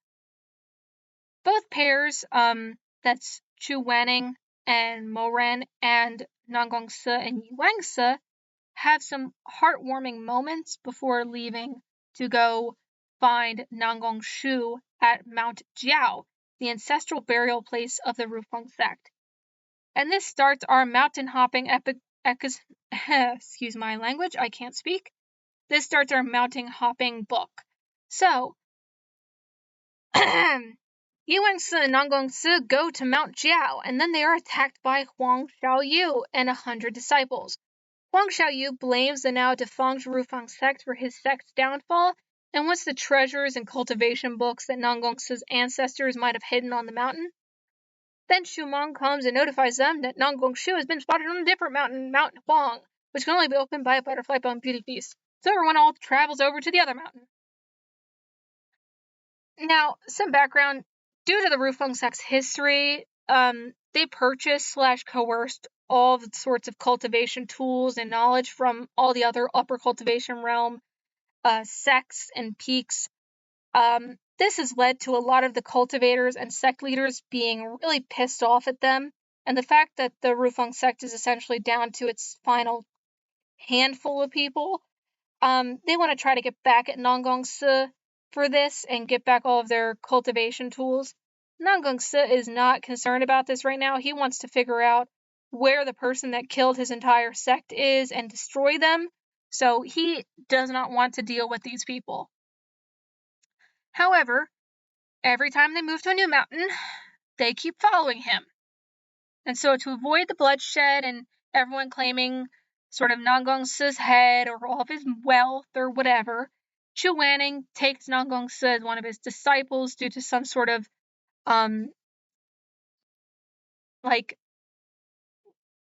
Both pairs, that's Chu Wanning and Moran, and Nang Gong-se and Yi Wang-se, have some heartwarming moments before leaving to go find Nang Gong-shu at Mount Jiao, the ancestral burial place of the Rufeng sect. And this starts our mountain hopping excuse my language, I can't speak. This starts our mountain hopping book. So, Yuan-si and Nanggong-si go to Mount Jiao, and then they are attacked by Huang Xiaoyu and 100 disciples. Huang Xiaoyu blames the now defunct Rufang sect for his sect's downfall, and wants the treasures and cultivation books that Nanggong-si's ancestors might have hidden on the mountain. Then Shumang comes and notifies them that Nanggong-shu has been spotted on a different mountain, Mount Huang, which can only be opened by a butterfly-bone beauty feast. So everyone all travels over to the other mountain. Now, some background. Due to the Rufang sect's history, they purchased/coerced all the sorts of cultivation tools and knowledge from all the other upper cultivation realm sects and peaks. This has led to a lot of the cultivators and sect leaders being really pissed off at them, and the fact that the Rufang sect is essentially down to its final handful of people. They want to try to get back at Nanggong-si for this and get back all of their cultivation tools. Nanggong-si is not concerned about this right now. He wants to figure out where the person that killed his entire sect is and destroy them, so he does not want to deal with these people. However, every time they move to a new mountain, they keep following him. And so to avoid the bloodshed and everyone claiming sort of Nanggong-si's head or all of his wealth or whatever, Chu Wanning takes Nanggong-si as one of his disciples due to some sort of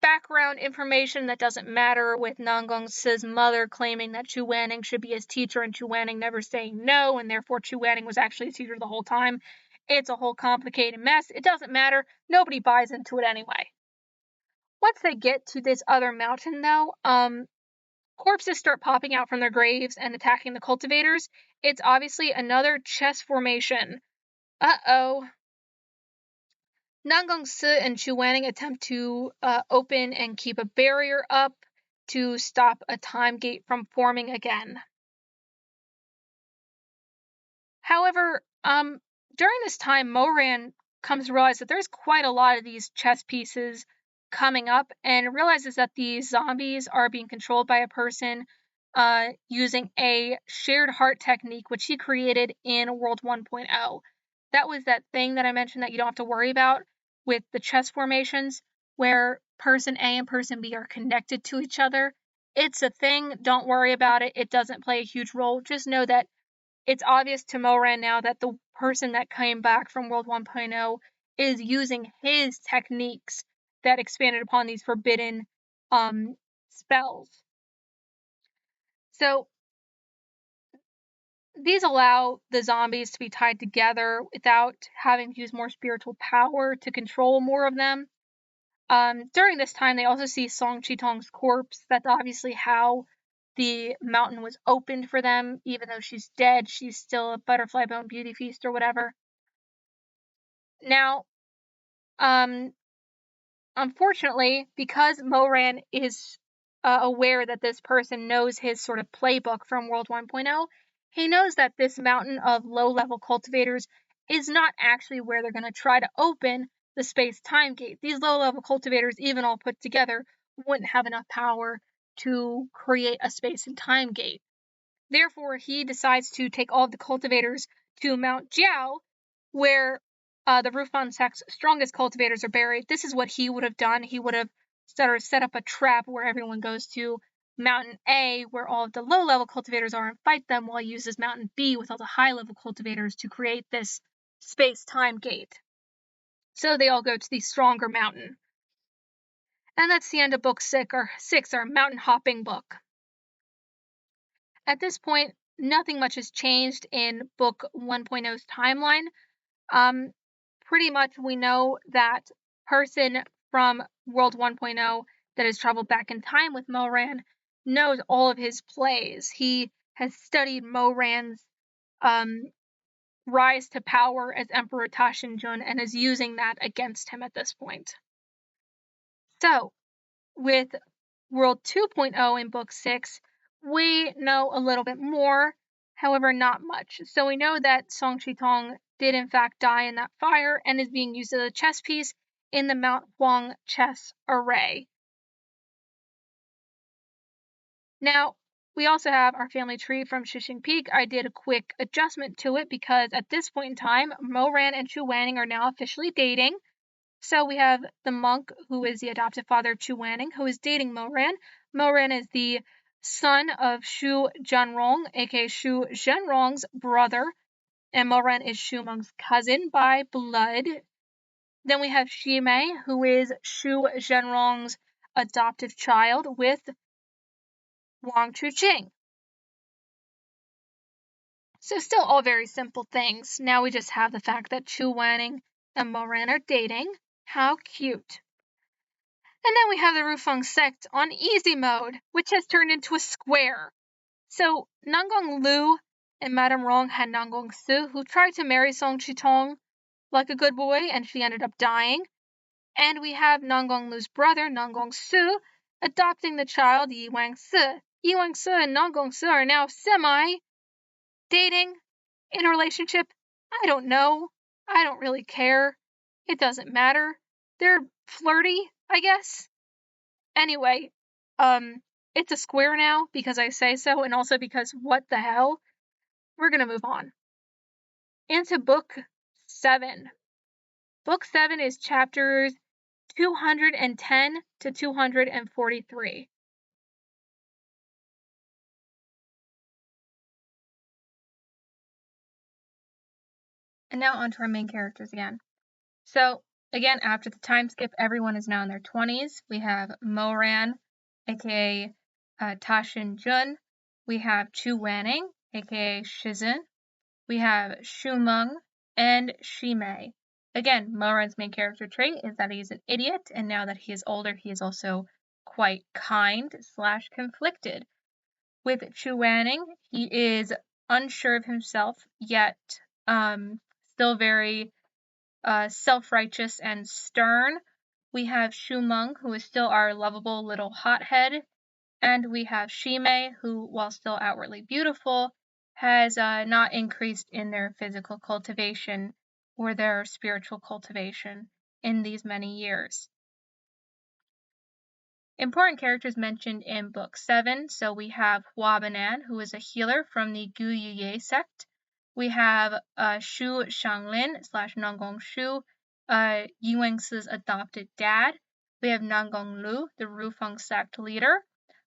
background information that doesn't matter, with Nanggong-si's mother claiming that Chu Wanning should be his teacher and Chu Wanning never saying no, and therefore Chu Wanning was actually his teacher the whole time. It's a whole complicated mess. It doesn't matter. Nobody buys into it anyway. Once they get to this other mountain, though, corpses start popping out from their graves and attacking the cultivators. It's obviously another chess formation. Uh-oh. Nanggong-si and Chu Wanning attempt to open and keep a barrier up to stop a time gate from forming again. However, during this time, Moran comes to realize that there's quite a lot of these chess pieces coming up, and realizes that these zombies are being controlled by a person using a shared heart technique, which he created in World 1.0. That was that thing that I mentioned that you don't have to worry about with the chess formations, where person A and person B are connected to each other. It's a thing. Don't worry about it. It doesn't play a huge role. Just know that it's obvious to Moran now that the person that came back from World 1.0 is using his techniques that expanded upon these forbidden spells. So these allow the zombies to be tied together without having to use more spiritual power to control more of them. During this time, they also see Song Chitong's corpse. That's obviously how the mountain was opened for them. Even though she's dead, she's still a butterfly bone beauty feast or whatever. Now, unfortunately, because Moran is aware that this person knows his sort of playbook from World 1.0, he knows that this mountain of low-level cultivators is not actually where they're going to try to open the space-time gate. These low-level cultivators, even all put together, wouldn't have enough power to create a space and time gate. Therefore, he decides to take all of the cultivators to Mount Jiao, where the Rufang sect's strongest cultivators are buried. This is what he would have done. He would have set up a trap where everyone goes to Mountain A, where all of the low-level cultivators are, and fight them, while he uses Mountain B with all the high-level cultivators to create this space-time gate. So they all go to the stronger mountain. And that's the end of book 6, our mountain hopping book. At this point, nothing much has changed in book 1.0's timeline. Pretty much we know that person from World 1.0 that has traveled back in time with Moran knows all of his plays. He has studied Moran's rise to power as Emperor Tashinjun and is using that against him at this point. So, with World 2.0 in book 6, we know a little bit more, however not much. So we know that Song Chitong did in fact die in that fire and is being used as a chess piece in the Mount Huang chess array. Now, we also have our family tree from Shishing Peak. I did a quick adjustment to it because at this point in time, Moran and Chu Wanning are now officially dating. So we have the monk, who is the adoptive father of Chu Wanning, who is dating Moran. Moran is the son of Shu Zhenrong, aka Shu Zhenrong's brother, and Moran is Shu Meng's cousin by blood. Then we have Ximei, who is Shu Zhenrong's adoptive child with Wang Chuqing. So still all very simple things. Now we just have the fact that Chu Wanning and Moran are dating. How cute. And then we have the Rufeng sect on easy mode, which has turned into a square. So Nangong Lu and Madame Rong had Nangong Su, who tried to marry Song Chitong like a good boy, and she ended up dying. And we have Nangong Lu's brother, Nangong Su, adopting the child Yi Wangsi. Yi Wangsi and Nangong Su are now semi-dating, in a relationship. I don't know. I don't really care. It doesn't matter. They're flirty, I guess. Anyway, it's a square now because I say so, and also because what the hell? We're gonna move on into book 7. Book 7 is chapters 210 to 243. And now on to our main characters again. So, again, after the time skip, everyone is now in their 20s. We have Moran, aka Tashin Jun. We have Chu Wanning, aka Shizun. We have Shu Meng and Ximei. Again, Moran's main character trait is that he's an idiot, and now that he is older, he is also quite kind/conflicted. With Chu Wanning, he is unsure of himself, yet still very self-righteous and stern. We have Shu Meng, who is still our lovable little hothead, and we have Ximei, who, while still outwardly beautiful, has not increased in their physical cultivation or their spiritual cultivation in these many years. Important characters mentioned in Book 7, so we have Hua Banan, who is a healer from the Gu Yuye sect. We have Shu Shanglin/Nangong Shu, Yi Wangsi's adopted dad. We have Nangong Lu, the Rufeng sect leader.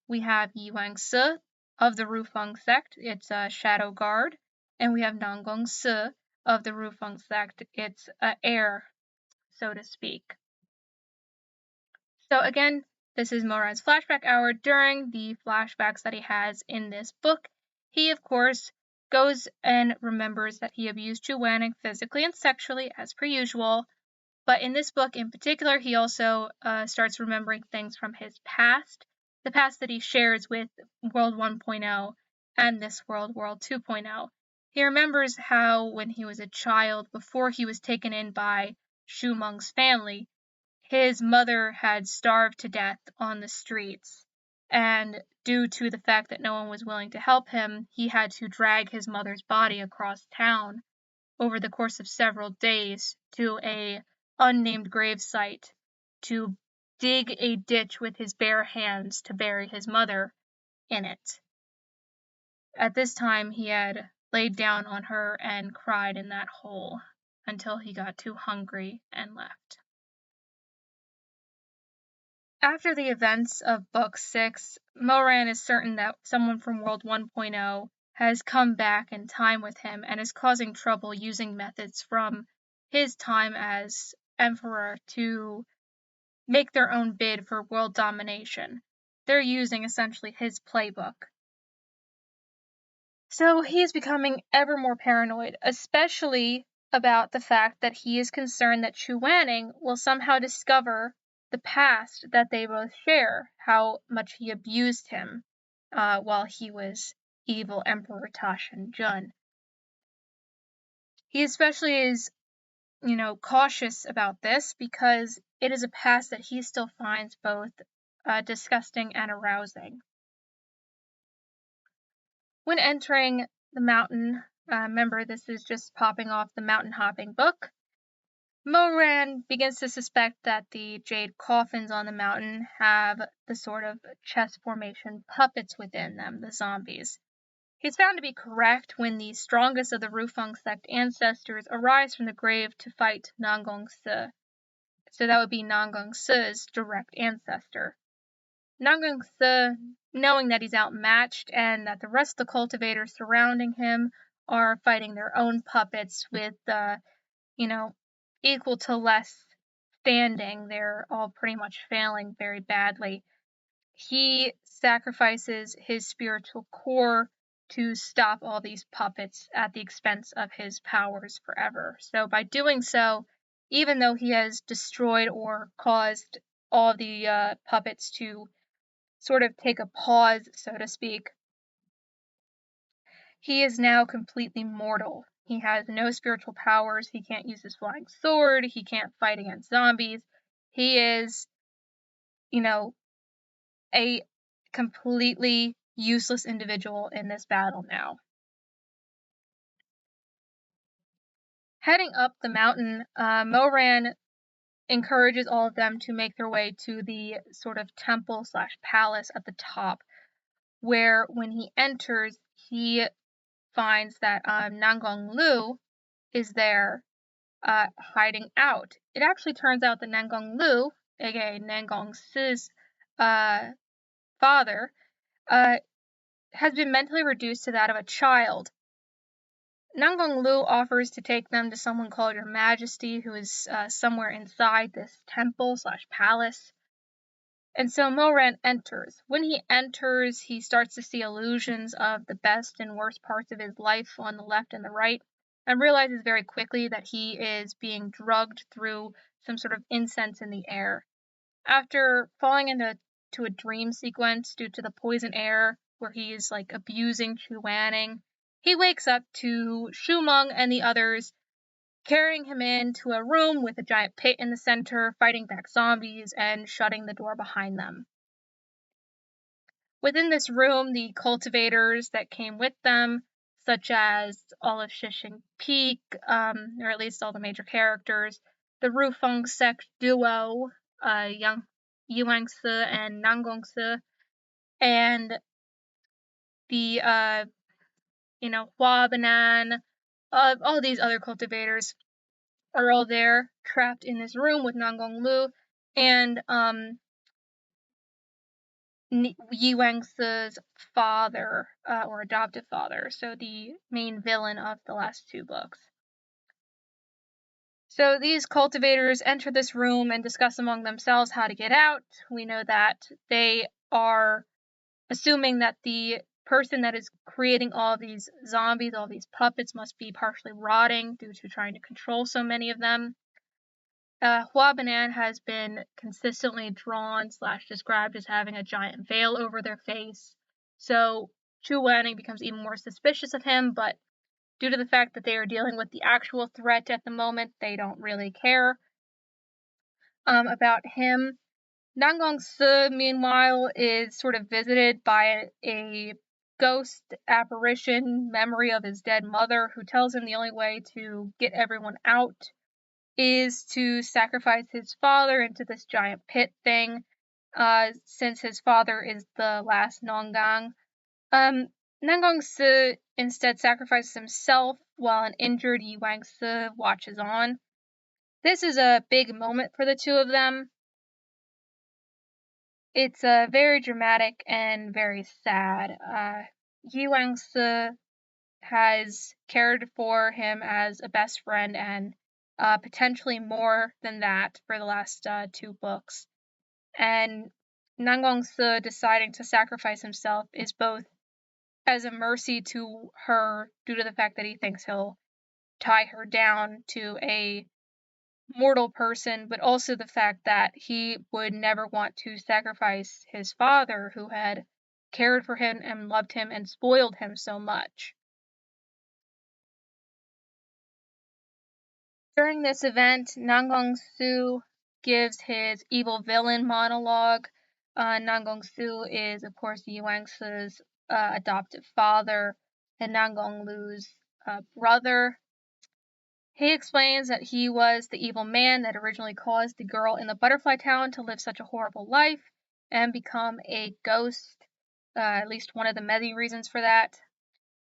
We have Yi Wangsi of the Rufeng sect, it's a shadow guard. And we have Nangong Si of the Rufeng sect, it's an heir, so to speak. So again, this is Moran's flashback hour. During the flashbacks that he has in this book, he, of course, goes and remembers that he abused Chu Wanning physically and sexually, as per usual. But in this book in particular, he also starts remembering things from his past, the past that he shares with World 1.0 and this world, World 2.0. He remembers how, when he was a child, before he was taken in by Shu Meng's family, his mother had starved to death on the streets, and due to the fact that no one was willing to help him, he had to drag his mother's body across town over the course of several days to a unnamed gravesite to dig a ditch with his bare hands to bury his mother in it. At this time, he had laid down on her and cried in that hole until he got too hungry and left. After the events of Book 6, Moran is certain that someone from World 1.0 has come back in time with him and is causing trouble using methods from his time as Emperor to make their own bid for world domination. They're using essentially his playbook. So he is becoming ever more paranoid, especially about the fact that he is concerned that Chu Wanning will somehow discover the past that they both share, how much he abused him while he was evil Emperor Tashin Jun. He especially is, cautious about this because it is a past that he still finds both disgusting and arousing. When entering the mountain, remember this is just popping off the mountain hopping book, Moran begins to suspect that the jade coffins on the mountain have the sort of chest formation puppets within them, the zombies. He's found to be correct when the strongest of the Rufeng sect ancestors arise from the grave to fight Nangong Se. So that would be Nangong Se's direct ancestor. Nangong Se, knowing that he's outmatched and that the rest of the cultivators surrounding him are fighting their own puppets with equal to less standing, they're all pretty much failing very badly. He sacrifices his spiritual core to stop all these puppets at the expense of his powers forever. So by doing so, even though he has destroyed or caused all of the puppets to sort of take a pause, so to speak, he is now completely mortal. He has no spiritual powers. He can't use his flying sword. He can't fight against zombies. He is, a completely useless individual in this battle now. Heading up the mountain, Moran encourages all of them to make their way to the sort of temple/palace at the top, where when he enters, he finds that Nangong Lu is there hiding out. It actually turns out that Nangong Lu, aka Nangong Si's father, has been mentally reduced to that of a child. Nangong Lu offers to take them to someone called Your Majesty, who is somewhere inside this temple/palace. And so Moran enters. When he enters, he starts to see illusions of the best and worst parts of his life on the left and the right, and realizes very quickly that he is being drugged through some sort of incense in the air. After falling into a dream sequence due to the poison air, where he is like abusing Chu Wanning, he wakes up to Shu Meng and the others carrying him into a room with a giant pit in the center, fighting back zombies and shutting the door behind them. Within this room, the cultivators that came with them, such as all of Shishing Peak, or at least all the major characters, the Rufeng sect duo, Yuangse and Nangongse, and the Huabanan, all these other cultivators are all there, trapped in this room with Nangong Lu and Yi Wangse's father, or adoptive father, so the main villain of the last two books. So these cultivators enter this room and discuss among themselves how to get out. We know that they are assuming that the person that is creating all these zombies, all these puppets, must be partially rotting due to trying to control so many of them. Huabanan has been consistently drawn/described as having a giant veil over their face, so Chu Wanning becomes even more suspicious of him, but due to the fact that they are dealing with the actual threat at the moment, they don't really care about him. Nangong Se, meanwhile, is sort of visited by a ghost apparition memory of his dead mother, who tells him the only way to get everyone out is to sacrifice his father into this giant pit thing, since his father is the last Nonggang. Nangong Se instead sacrifices himself while an injured Yi Wangse watches on. This is a big moment for the two of them. It's very dramatic and very sad. Yi Wangse has cared for him as a best friend and potentially more than that for the last two books. And Nangong Se deciding to sacrifice himself is both as a mercy to her due to the fact that he thinks he'll tie her down to a mortal person, but also the fact that he would never want to sacrifice his father, who had cared for him and loved him and spoiled him so much. During this event, Nangong Su gives his evil villain monologue. Nangong Su is, of course, Yi Wangse's adoptive father and Nangong Lu's brother. He explains that he was the evil man that originally caused the girl in the butterfly town to live such a horrible life and become a ghost, at least one of the many reasons for that.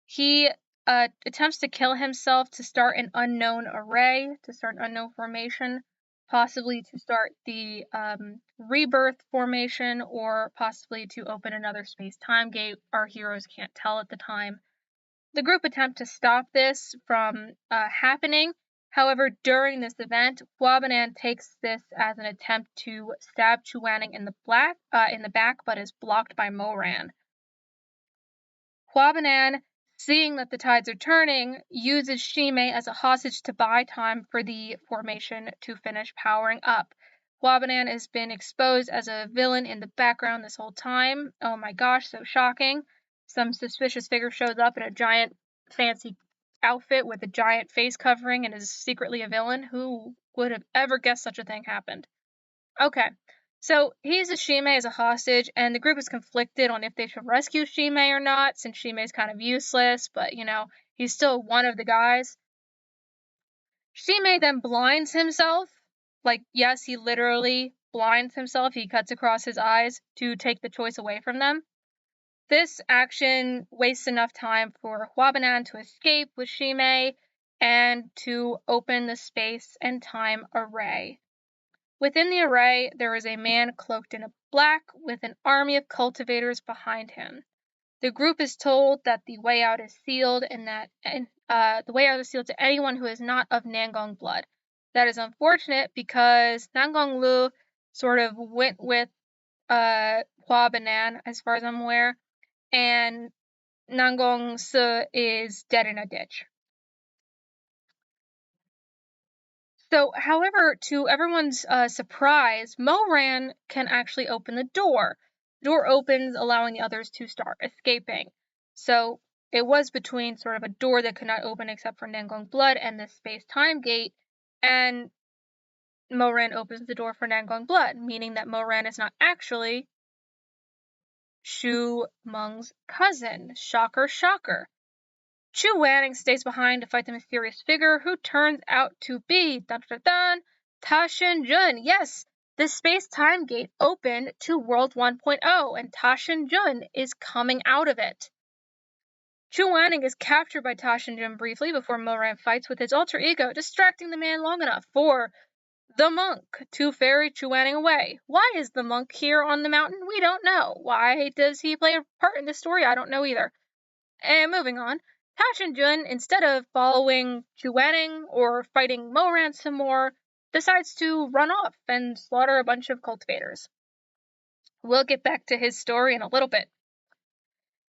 He attempts to kill himself to start an unknown array, to start an unknown formation, possibly to start the rebirth formation, or possibly to open another space-time gate. Our heroes can't tell at the time. The group attempt to stop this from happening. However, during this event, Huabanan takes this as an attempt to stab Chuaning in the back, but is blocked by Moran. Huabanan, seeing that the tides are turning, uses Shimei as a hostage to buy time for the formation to finish powering up. Huabanan has been exposed as a villain in the background this whole time. Oh my gosh, so shocking. Some suspicious figure shows up in a giant fancy outfit with a giant face covering and is secretly a villain. Who would have ever guessed such a thing happened? Okay, so he uses Shimei as a hostage, and the group is conflicted on if they should rescue Shimei or not, since Shimei's kind of useless, but, he's still one of the guys. Shimei then blinds himself. Like, yes, he literally blinds himself. He cuts across his eyes to take the choice away from them. This action wastes enough time for Huabanan to escape with Shimei and to open the space and time array. Within the array, there is a man cloaked in black with an army of cultivators behind him. The group is told that the way out is sealed, and that the way out is sealed to anyone who is not of Nangong blood. That is unfortunate because Nangong Lu sort of went with Huabanan, as far as I'm aware, and Nangong Se is dead in a ditch. So, however, to everyone's surprise, Moran can actually open the door. The door opens, allowing the others to start escaping. So, it was between sort of a door that could not open except for Nangong blood and this space-time gate, and Moran opens the door for Nangong blood, meaning that Moran is not actually Shu Meng's cousin. Shocker, shocker. Chu Wanning stays behind to fight the mysterious figure who turns out to be Ta Shin-jun. Yes, the space-time gate opened to World 1.0, and Ta Shin-jun is coming out of it. Chu Wanning is captured by Ta Shin-jun briefly before Moran fights with his alter ego, distracting the man long enough for the monk to ferry Chu Wanning away. Why is the monk here on the mountain? We don't know. Why does he play a part in the story? I don't know either. And moving on, Ta Shin-jun, instead of following Chu Wanning or fighting Moran some more, decides to run off and slaughter a bunch of cultivators. We'll get back to his story in a little bit.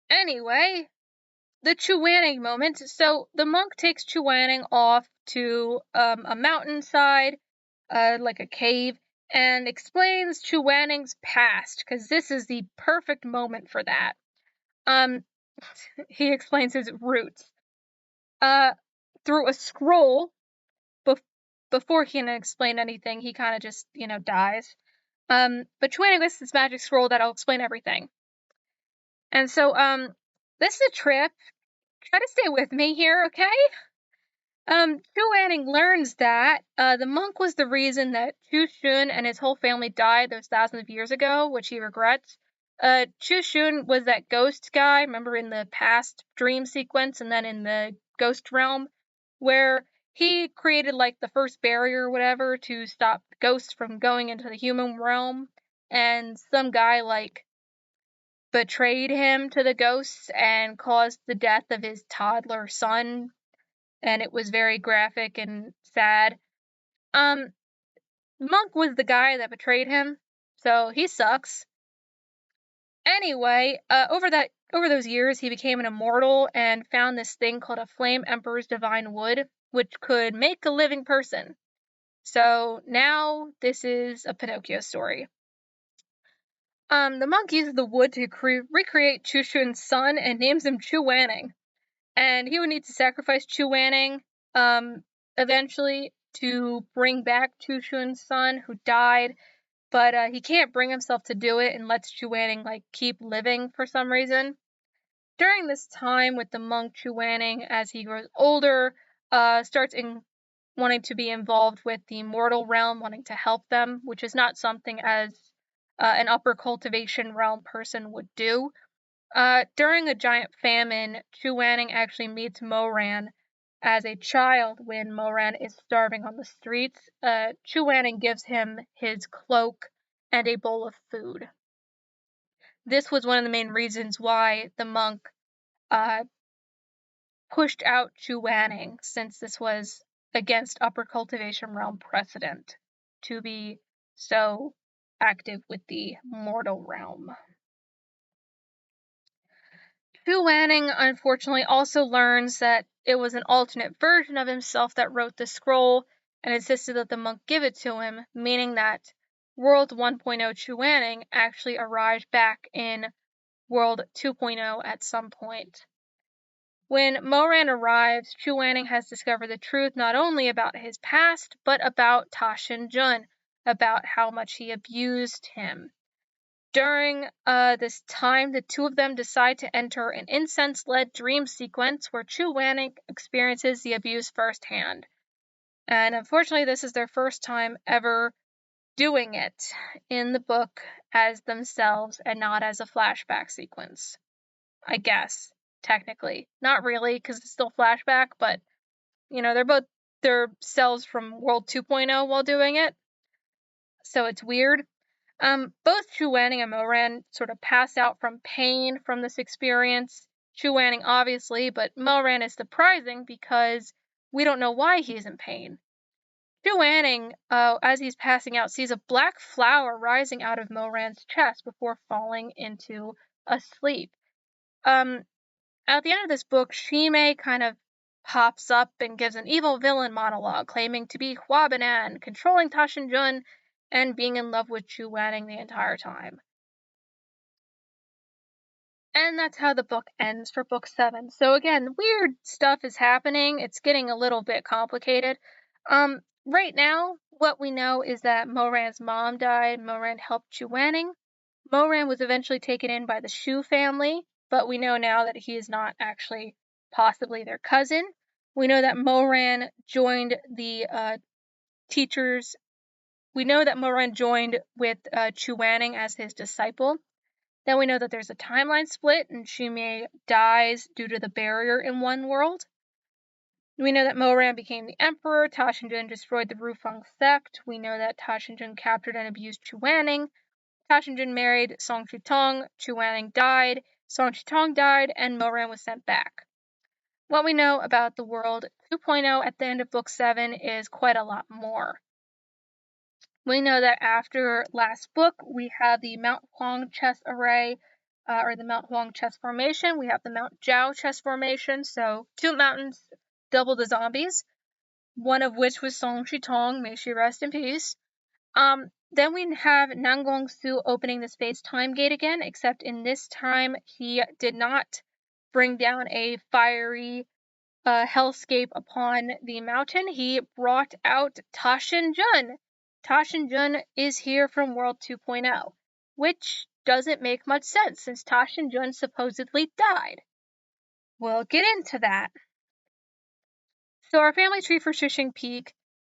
Anyway, the Chu Wanning moment. So the monk takes Chu Wanning off to a mountainside, like a cave, and explains Chu Wanning's past, because this is the perfect moment for that. He explains his roots. Through a scroll, before he can explain anything, he kind of just, dies. But Chu Wanning lists this magic scroll that'll explain everything. And so, this is a trip. Try to stay with me here, okay? Chu Wanning learns that the monk was the reason that Chu Shun and his whole family died those thousands of years ago, which he regrets. Chu Shun was that ghost guy, remember in the past dream sequence and then in the ghost realm, where he created like the first barrier or whatever to stop ghosts from going into the human realm, and some guy like betrayed him to the ghosts and caused the death of his toddler son, and it was very graphic and sad. Monk was the guy that betrayed him, so he sucks. Anyway, over those years, he became an immortal and found this thing called a Flame Emperor's Divine Wood, which could make a living person. So now this is a Pinocchio story. The monk uses the wood to recreate Chu Shun's son and names him Chu Wanning. And he would need to sacrifice Chu Wanning eventually to bring back Chu Shun's son who died. But he can't bring himself to do it and lets Chu Wanning keep living for some reason. During this time with the monk Chu Wanning, as he grows older, starts wanting to be involved with the mortal realm, wanting to help them, which is not something as an upper cultivation realm person would do. During a giant famine, Chu Wanning actually meets Moran as a child when Moran is starving on the streets. Chu Wanning gives him his cloak and a bowl of food. This was one of the main reasons why the monk pushed out Chu Wanning, since this was against upper cultivation realm precedent to be so active with the mortal realm. Chu Wanning unfortunately also learns that it was an alternate version of himself that wrote the scroll and insisted that the monk give it to him, meaning that World 1.0 Chu Wanning actually arrived back in World 2.0 at some point. When Moran arrives, Chu Wanning has discovered the truth not only about his past, but about Ta Shin-jun, about how much he abused him. During this time, the two of them decide to enter an incense-led dream sequence where Chu Wanning experiences the abuse firsthand. And unfortunately, this is their first time ever doing it in the book as themselves and not as a flashback sequence. I guess, technically. Not really, because it's still flashback, but, they're both their selves from World 2.0 while doing it. So it's weird. Both Chu Wanning and Moran sort of pass out from pain from this experience. Chu Wanning, obviously, but Moran is surprising because we don't know why he's in pain. Chu Wanning, as he's passing out, sees a black flower rising out of Moran's chest before falling into a sleep. At the end of this book, Shimei kind of pops up and gives an evil villain monologue, claiming to be Hua Banan, controlling Ta Shin-jun, and being in love with Chu Wanning the entire time. And that's how the book ends for book 7. So again, weird stuff is happening. It's getting a little bit complicated. Right now, what we know is that Moran's mom died. Moran helped Chu Wanning. Moran was eventually taken in by the Shu family, but we know now that he is not actually possibly their cousin. We know that Moran joined the teachers. We know that Moran joined with Chu Wanning as his disciple. Then we know that there's a timeline split and Shimei dies due to the barrier in one world. We know that Moran became the emperor. Ta Shin-jun destroyed the Rufeng sect. We know that Ta Shin-jun captured and abused Chu Wanning. Ta Shin-jun married Song Chitong, Chu Wanning died, Song Chitong died, and Moran was sent back. What we know about the world 2.0 at the end of book 7 is quite a lot more. We know that after last book, we have the Mount Huang chess array, or the Mount Huang chess formation. We have the Mount Jiao chess formation, so 2 mountains double the zombies, one of which was Song Chitong, may she rest in peace. Then we have Nangong Su opening the space-time gate again, except in this time he did not bring down a fiery hellscape upon the mountain. He brought out Ta Shin-jun. Ta Shin-jun is here from World 2.0, which doesn't make much sense since Ta Shin-jun supposedly died. We'll get into that. So our family tree for Shishing Peak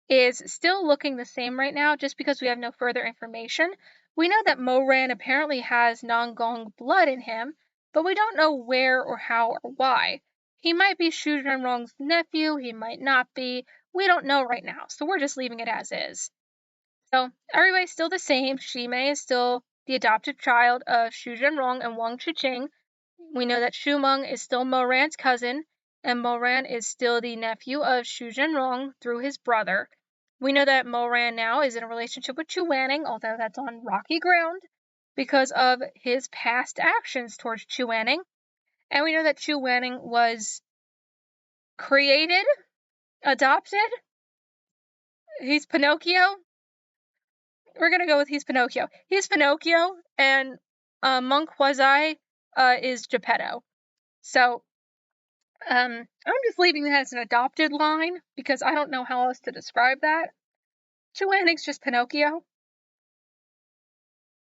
is still looking the same right now just because we have no further information. We know that Moran apparently has Nangong blood in him, but we don't know where or how or why. He might be Xu Zhenrong's nephew, he might not be. We don't know right now, so we're just leaving it as is. So everybody's still the same. Shimei is still the adopted child of Xu Zhenrong and Wang Chiqing. We know that Xu Meng is still Moran's cousin, and Moran is still the nephew of Xu Zhenrong through his brother. We know that Moran now is in a relationship with Chu Wanning, although that's on rocky ground because of his past actions towards Chu Wanning. And we know that Chu Wanning was created, adopted. He's Pinocchio. We're going to go with he's Pinocchio. He's Pinocchio, and Monk Huazai is Geppetto. So, I'm just leaving that as an adopted line because I don't know how else to describe that. Chu Wanning's just Pinocchio.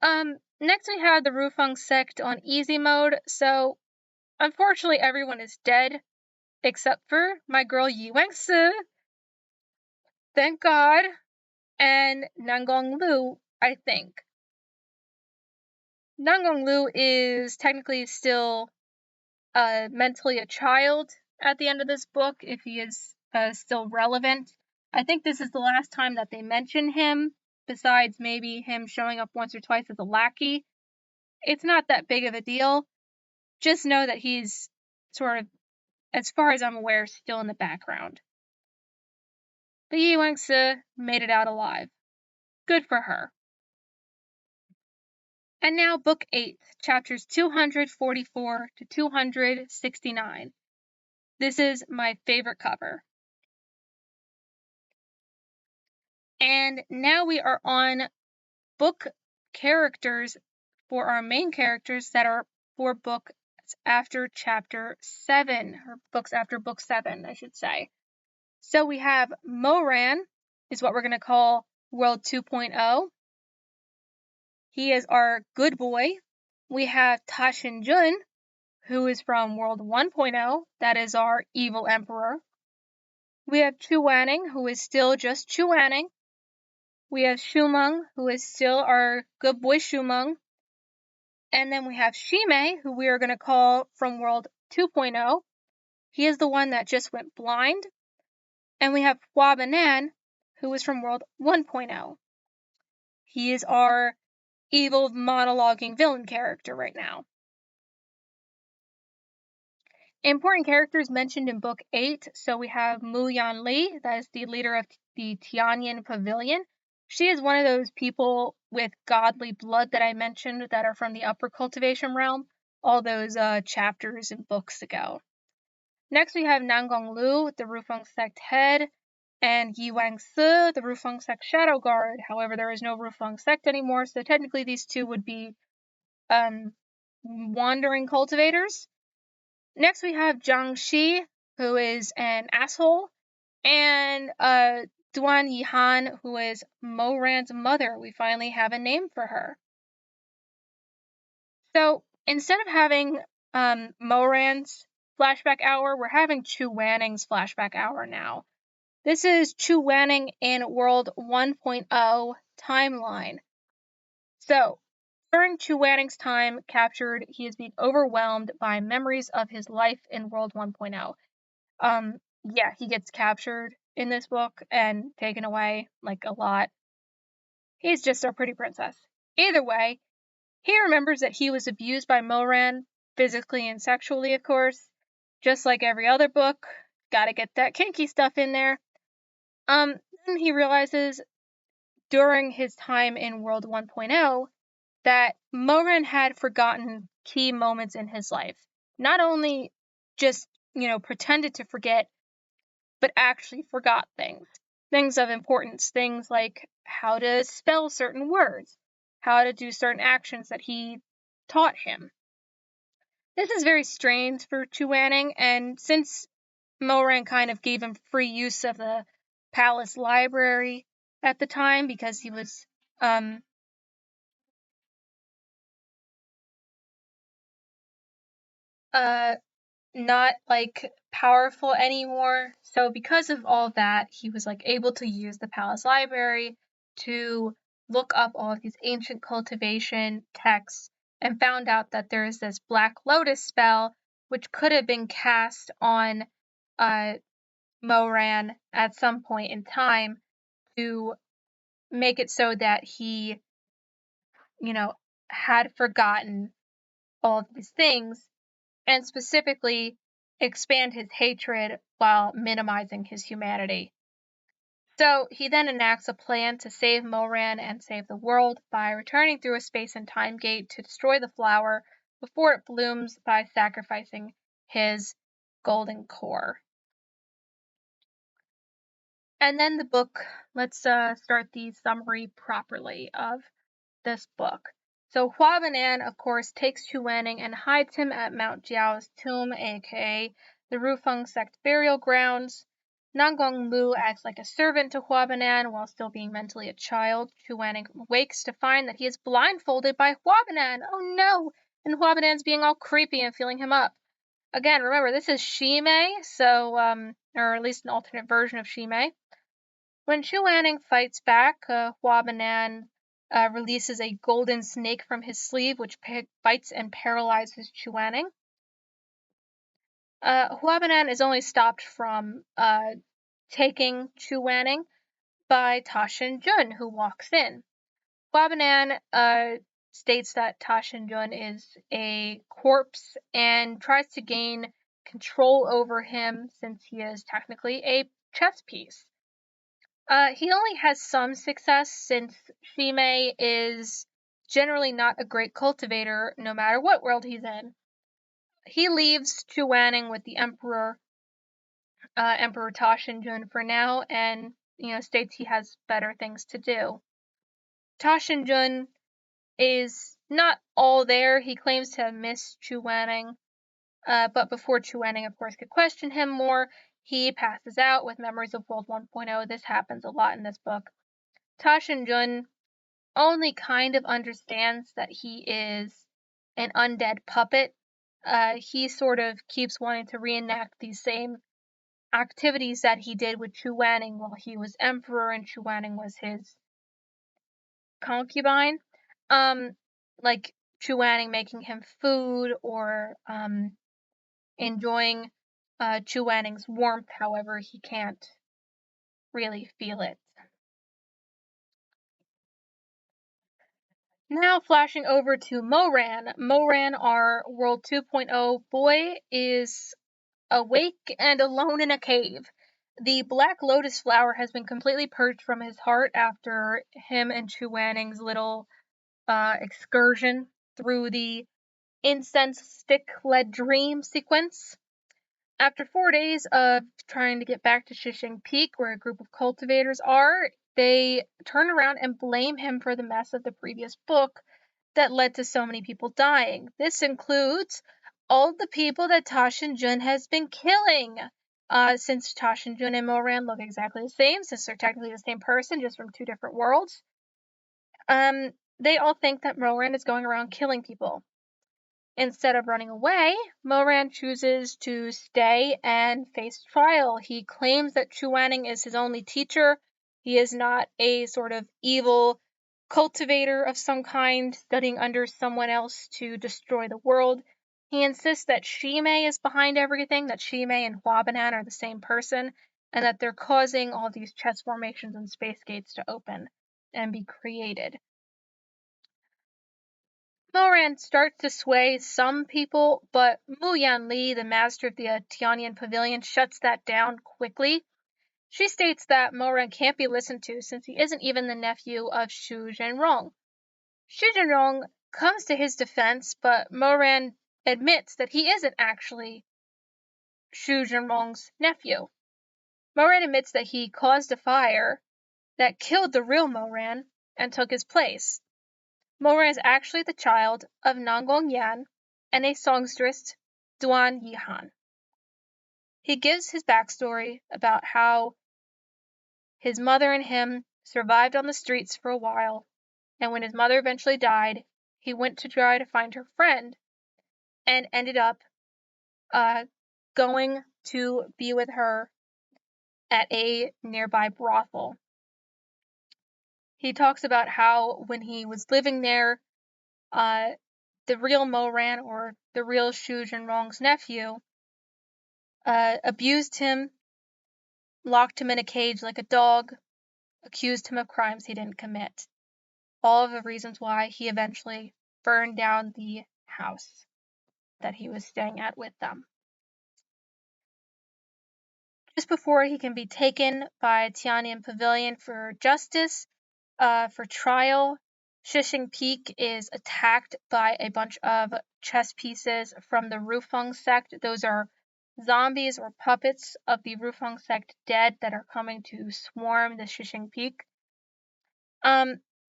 Next we have the Rufeng sect on easy mode. So, unfortunately, everyone is dead except for my girl Yi Wang-si. Thank God, and Nangong Lu, I think. Nangong Lu is technically still mentally a child at the end of this book, if he is still relevant. I think this is the last time that they mention him, besides maybe him showing up once or twice as a lackey. It's not that big of a deal. Just know that he's sort of, as far as I'm aware, still in the background. But Yi Wangse made it out alive. Good for her. And now Book 8, chapters 244 to 269. This is my favorite cover. And now we are on book characters for our main characters that are for books after chapter 7, or books after book 7, I should say. So we have Moran, is what we're going to call World 2.0. He is our good boy. We have Ta Shin-jun, who is from World 1.0. That is our evil emperor. We have Chu Wanning, who is still just Chu Wanning. We have Shumeng, who is still our good boy Shumeng. And then we have Shimei, who we are going to call from World 2.0. He is the one that just went blind. And we have Hua Banan, who is from World 1.0. He is our evil monologuing villain character right now. Important characters mentioned in Book 8. So we have Mu Yan Li, that is the leader of the Tianyan Pavilion. She is one of those people with godly blood that I mentioned that are from the upper cultivation realm, all those chapters and books ago. Next we have Nangong Lu, the Rufeng sect head, and Yi Wangse, the Rufeng sect shadow guard. However, there is no Rufeng sect anymore, so technically these two would be wandering cultivators. Next we have Zhang Shi, who is an asshole, and Duan Yihan, who is Moran's mother. We finally have a name for her. So instead of having Moran's flashback hour, we're having Chu Wanning's flashback hour now. This is Chu Wanning in World 1.0 timeline. So during Chu Wanning's time captured, he is being overwhelmed by memories of his life in World 1.0. Yeah, he gets captured in this book and taken away, like, a lot. He's just a pretty princess. Either way, he remembers that he was abused by Moran, physically and sexually, of course. Just like every other book, gotta get that kinky stuff in there. Then he realizes during his time in World 1.0 that Moran had forgotten key moments in his life. Not only just, pretended to forget, but actually forgot things of importance, things like how to spell certain words, how to do certain actions that he taught him. This is very strange for Chu Wanning, and since Moran kind of gave him free use of the palace library at the time because he was not like powerful anymore. So because of all that, he was like able to use the palace library to look up all of these ancient cultivation texts and found out that there is this Black Lotus spell which could have been cast on Moran at some point in time to make it so that he, had forgotten all of these things, and specifically expand his hatred while minimizing his humanity. So he then enacts a plan to save Moran and save the world by returning through a space and time gate to destroy the flower before it blooms by sacrificing his golden core. And then the book, let's start the summary properly of this book. So Hua Banan, of course, takes Chu Wanning and hides him at Mount Jiao's tomb, aka the Rufeng sect burial grounds. Nangong Lu acts like a servant to Hua Banan while still being mentally a child. Chu Wanning wakes to find that he is blindfolded by Hua Banan. Oh no! And Hua Banan's being all creepy and feeling him up. Again, remember, this is Shimei, so, or at least an alternate version of Shimei. When Chu Wanning fights back, Hua Banan releases a golden snake from his sleeve, which bites and paralyzes Chu Wanning. Hua Banan is only stopped from taking Chu Wanning by Ta Shin-jun, who walks in. Hua Banan states that Ta Shin-jun is a corpse and tries to gain control over him since he is technically a chess piece. He only has some success since Shimei is generally not a great cultivator no matter what world he's in. He leaves Chu Wanning with the Emperor Ta Shin-jun for now, and states he has better things to do. Ta Shin-jun is not all there. He claims to have missed Chu Wanning, but before Chu Wanning, of course, could question him more, he passes out with memories of World 1.0. This happens a lot in this book. Ta Shin-jun only kind of understands that he is an undead puppet. He sort of keeps wanting to reenact these same activities that he did with Chu Wanning while he was emperor and Chu Wanning was his concubine. Like Chu Wanning making him food or enjoying Chu Wanning's warmth. However, he can't really feel it. Now flashing over to Moran. Moran, our World 2.0 boy, is awake and alone in a cave. The black lotus flower has been completely purged from his heart after him and Chu Wanning's little excursion through the incense stick-led dream sequence. After 4 days of trying to get back to Shishing Peak, where a group of cultivators are, they turn around and blame him for the mess of the previous book that led to so many people dying. This includes all the people that Ta Shin-jun has been killing. Since Ta Shin-jun and Moran look exactly the same, since they're technically the same person, just from 2 different worlds, they all think that Moran is going around killing people. Instead of running away, Moran chooses to stay and face trial. He claims that Chu Wanning is his only teacher. He is not a sort of evil cultivator of some kind, studying under someone else to destroy the world. He insists that Shimei is behind everything, that Shimei and Hua Banan are the same person, and that they're causing all these chess formations and space gates to open and be created. Moran starts to sway some people, but Mu Yanli, the master of the Tianyan Pavilion, shuts that down quickly. She states that Moran can't be listened to since he isn't even the nephew of Xu Zhenrong. Xu Zhenrong comes to his defense, but Moran admits that he isn't actually Xu Zhenrong's nephew. Moran admits that he caused a fire that killed the real Moran and took his place. Moran is actually the child of Nanggong Yan and a songstress, Duan Yihan. He gives his backstory about how his mother and him survived on the streets for a while, and when his mother eventually died, he went to try to find her friend and ended up going to be with her at a nearby brothel. He talks about how when he was living there, the real Moran, or the real Xu Zhenrong's nephew, abused him, locked him in a cage like a dog, accused him of crimes he didn't commit. All of the reasons why he eventually burned down the house that he was staying at with them. Just before he can be taken by Tianyan Pavilion for justice, for trial, Shishing Peak is attacked by a bunch of chess pieces from the Rufeng sect. Those are zombies or puppets of the Rufeng sect dead that are coming to swarm the Shishing Peak.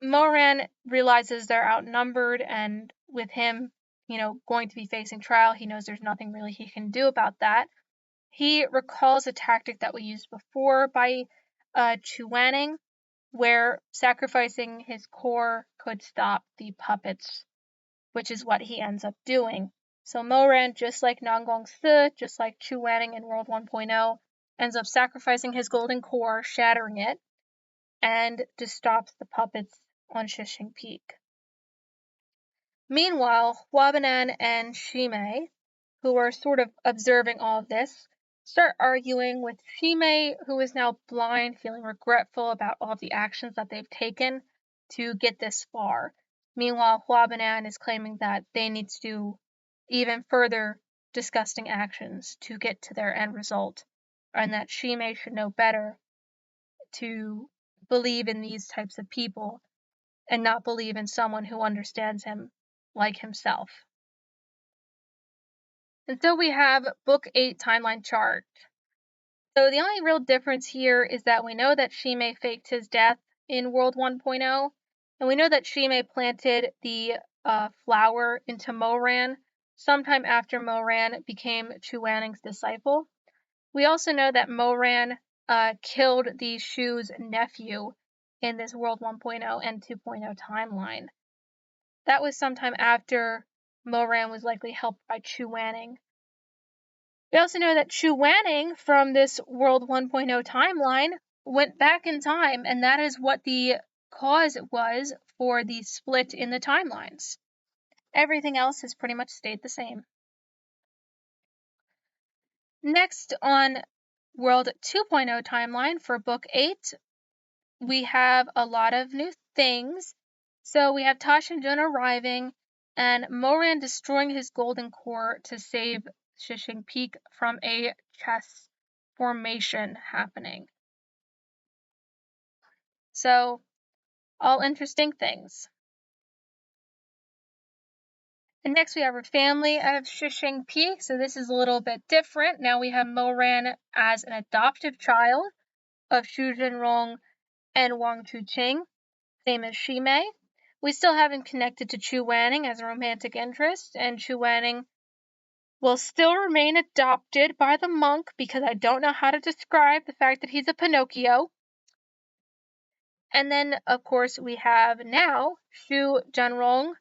Moran realizes they're outnumbered, and with him, going to be facing trial, he knows there's nothing really he can do about that. He recalls a tactic that we used before by Chu Wanning, where sacrificing his core could stop the puppets, which is what he ends up doing. So Moran, just like Nanggong Si, just like Chu Wanning in World 1.0, ends up sacrificing his golden core, shattering it, and to stop the puppets on Shishing Peak. Meanwhile, Huabanan and Shimei, who are sort of observing all of this, start arguing with Shimei, who is now blind, feeling regretful about all of the actions that they've taken to get this far. Meanwhile, Huabanan is claiming that they need to do even further disgusting actions to get to their end result, and that Shimei should know better to believe in these types of people and not believe in someone who understands him like himself. And so we have Book 8 timeline chart. So the only real difference here is that we know that Shimei faked his death in World 1.0, and we know that Shimei planted the flower into Moran sometime after Moran became Chuaning's disciple. We also know that Moran killed the Shu's nephew in this World 1.0 and 2.0 timeline. That was sometime after Moran was likely helped by Chuaning. We also know that Chuaning from this World 1.0 timeline went back in time, and that is what the cause was for the split in the timelines. Everything else has pretty much stayed the same. Next on World 2.0 timeline for Book 8, we have a lot of new things. So we have Tosh and Jun arriving, and Moran destroying his golden core to save Shishing Peak from a chess formation happening. So, all interesting things. And next we have our family of Shishing Peak. So this is a little bit different. Now we have Moran as an adoptive child of Xu Jinrong and Wang Chuqing, same as Shimei. We still have him connected to Chu Wanning as a romantic interest, and Chu Wanning will still remain adopted by the monk because I don't know how to describe the fact that he's a Pinocchio. And then, of course, we have now Xu Zhenrong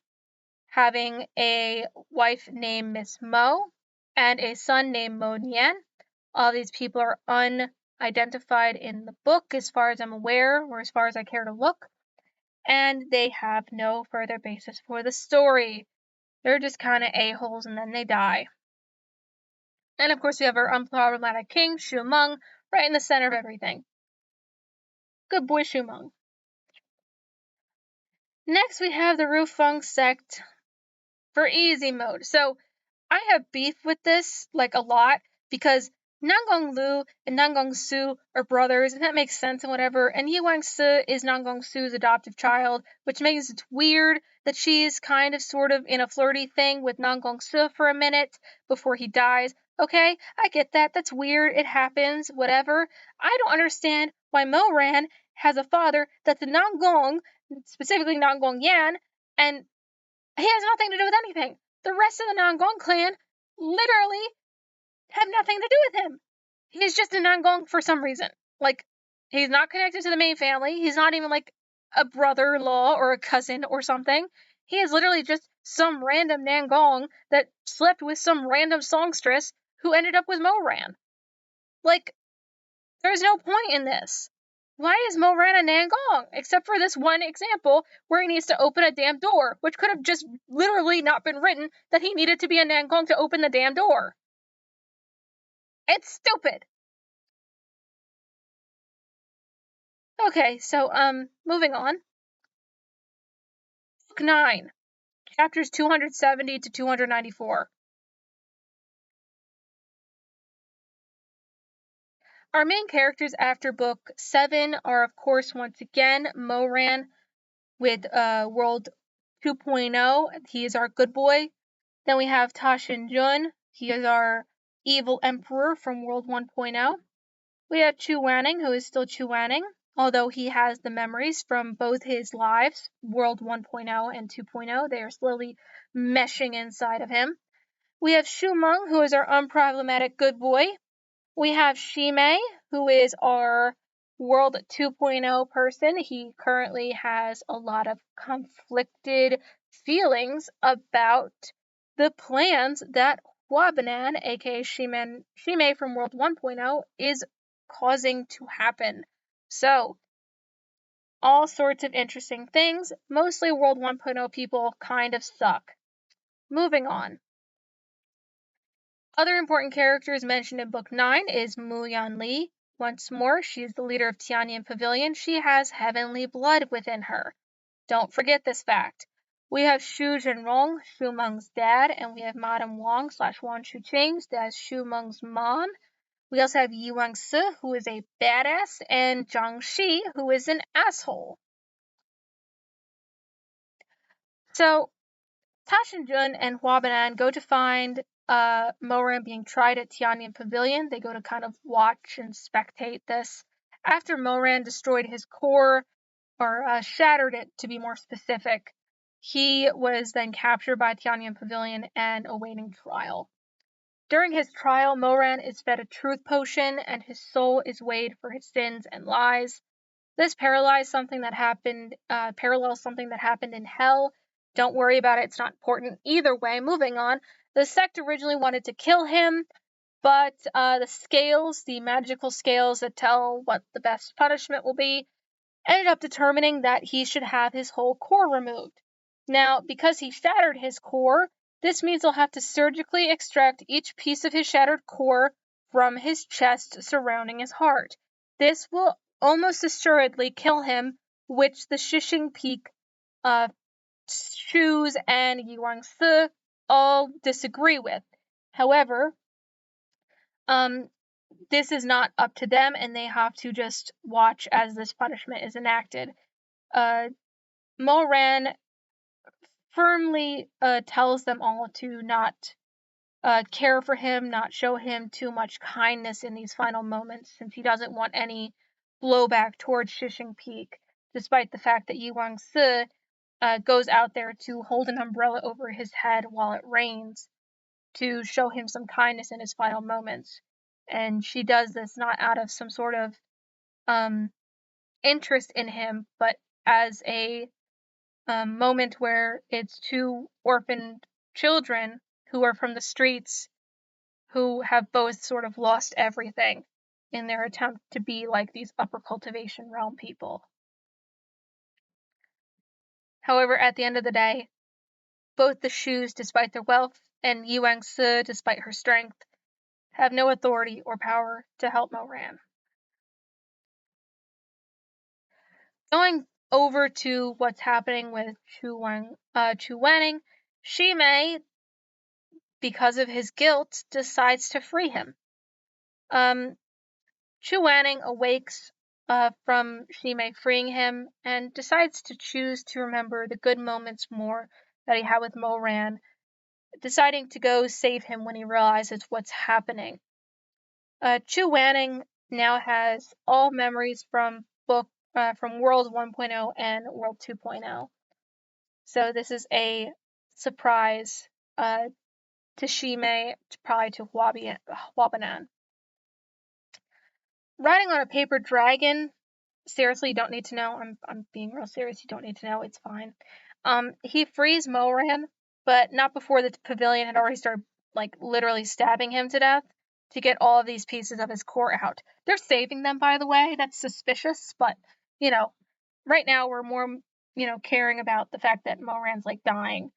having a wife named Miss Mo and a son named Mo Nian. All these people are unidentified in the book as far as I'm aware, or as far as I care to look. And they have no further basis for the story. They're just kind of a-holes and then they die. And of course we have our unproblematic king, Xu Meng, right in the center of everything. Good boy, Xu Meng. Next we have the Rufeng sect for easy mode. So I have beef with this, like, a lot, because Nangong Lu and Nangong Su are brothers, and that makes sense and whatever, and Yi Wangsi is Nangong Su's adoptive child, which makes it weird that she's kind of sort of in a flirty thing with Nangong Su for a minute before he dies. Okay, I get that, that's weird, it happens, whatever. I don't understand why Moran has a father that's a Nangong, specifically Nangong Yan, and he has nothing to do with anything. The rest of the Nangong clan literally have nothing to do with him. He's just a Nangong for some reason. Like, he's not connected to the main family. He's not even like a brother-in-law or a cousin or something. He is literally just some random Nangong that slept with some random songstress who ended up with Moran. Like, there's no point in this. Why is Moran a Nangong? Except for this one example where he needs to open a damn door, which could have just literally not been written that he needed to be a Nangong to open the damn door. It's stupid. Okay, so, moving on. Book 9, chapters 270 to 294. Our main characters after Book 7 are, of course, once again, Moran with World 2.0. He is our good boy. Then we have Ta Jun. He is our evil emperor from World 1.0. We have Chu Wanning, who is still Chu Wanning, although he has the memories from both his lives, World 1.0 and 2.0. They are slowly meshing inside of him. We have Xu Meng, who is our unproblematic good boy. We have Shimei, who is our World 2.0 person. He currently has a lot of conflicted feelings about the plans that Huabanan, aka Shimei from World 1.0, is causing to happen. So, all sorts of interesting things. Mostly World 1.0 people kind of suck. Moving on. Other important characters mentioned in Book 9 is Mu Yan Li. Once more, she is the leader of Tianyan Pavilion. She has heavenly blood within her. Don't forget this fact. We have Xu Zhenrong, Xu Meng's dad, and we have Madame Wang / Wang Chuqing as Xu Meng's mom. We also have Yi Wangsi, who is a badass, and Zhang Shi, who is an asshole. So, Ta Shinjun and Hua Banan go to find Moran being tried at Tianyan Pavilion. They go to kind of watch and spectate this. After Moran destroyed his core, or shattered it to be more specific, he was then captured by Tianyan Pavilion and awaiting trial. During his trial, Moran is fed a truth potion and his soul is weighed for his sins and lies. This parallels something that happened in hell. Don't worry about it, it's not important. Either way, moving on. The sect originally wanted to kill him, but the scales, the magical scales that tell what the best punishment will be, ended up determining that he should have his whole core removed. Now, because he shattered his core, this means they'll have to surgically extract each piece of his shattered core from his chest surrounding his heart. This will almost assuredly kill him, which the Shishing Peak Shus and Yi Wangsi all disagree with. However, this is not up to them, and they have to just watch as this punishment is enacted. Moran firmly tells them all to not care for him, not show him too much kindness in these final moments, since he doesn't want any blowback towards Shishing Peak, despite the fact that Yi Wangsi goes out there to hold an umbrella over his head while it rains to show him some kindness in his final moments. And she does this not out of some sort of interest in him, but as a moment where it's two orphaned children who are from the streets who have both sort of lost everything in their attempt to be like these upper cultivation realm people. However, at the end of the day, both the Shus, despite their wealth, and Yi Wangsi, despite her strength, have no authority or power to help Moran. Going over to what's happening with Chu Wanning, Shimei, because of his guilt, decides to free him. Chu Wanning awakes from Shimei freeing him and decides to choose to remember the good moments more that he had with Moran, deciding to go save him when he realizes what's happening. Chu Wanning now has all memories from World 1.0 and World 2.0. So this is a surprise to Shimei, probably to Hua Banan. Riding on a paper dragon, seriously, you don't need to know. I'm being real serious. You don't need to know. It's fine. He frees Moran, but not before the pavilion had already started, like, literally stabbing him to death to get all of these pieces of his core out. They're saving them, by the way. That's suspicious, but, right now we're more, caring about the fact that Moran's, like, dying.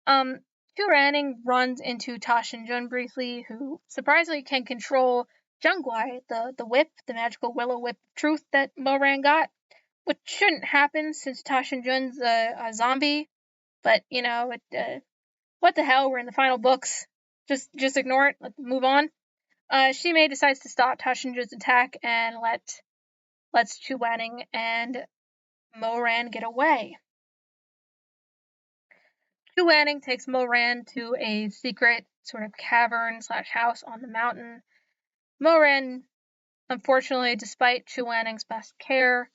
Chu Ranning runs into Ta Shinjun briefly, who surprisingly can control Zhengguai, the whip, the magical willow whip of truth that Moran got, which shouldn't happen since Ta Shinjun's a zombie, but, what the hell, we're in the final books. Just ignore it, let's move on. Shimei decides to stop Ta Shinjun's attack and lets Chu Wanning and Moran get away. Chu Wanning takes Moran to a secret sort of cavern / house on the mountain. Moran, unfortunately, despite Chu Wanning's best care,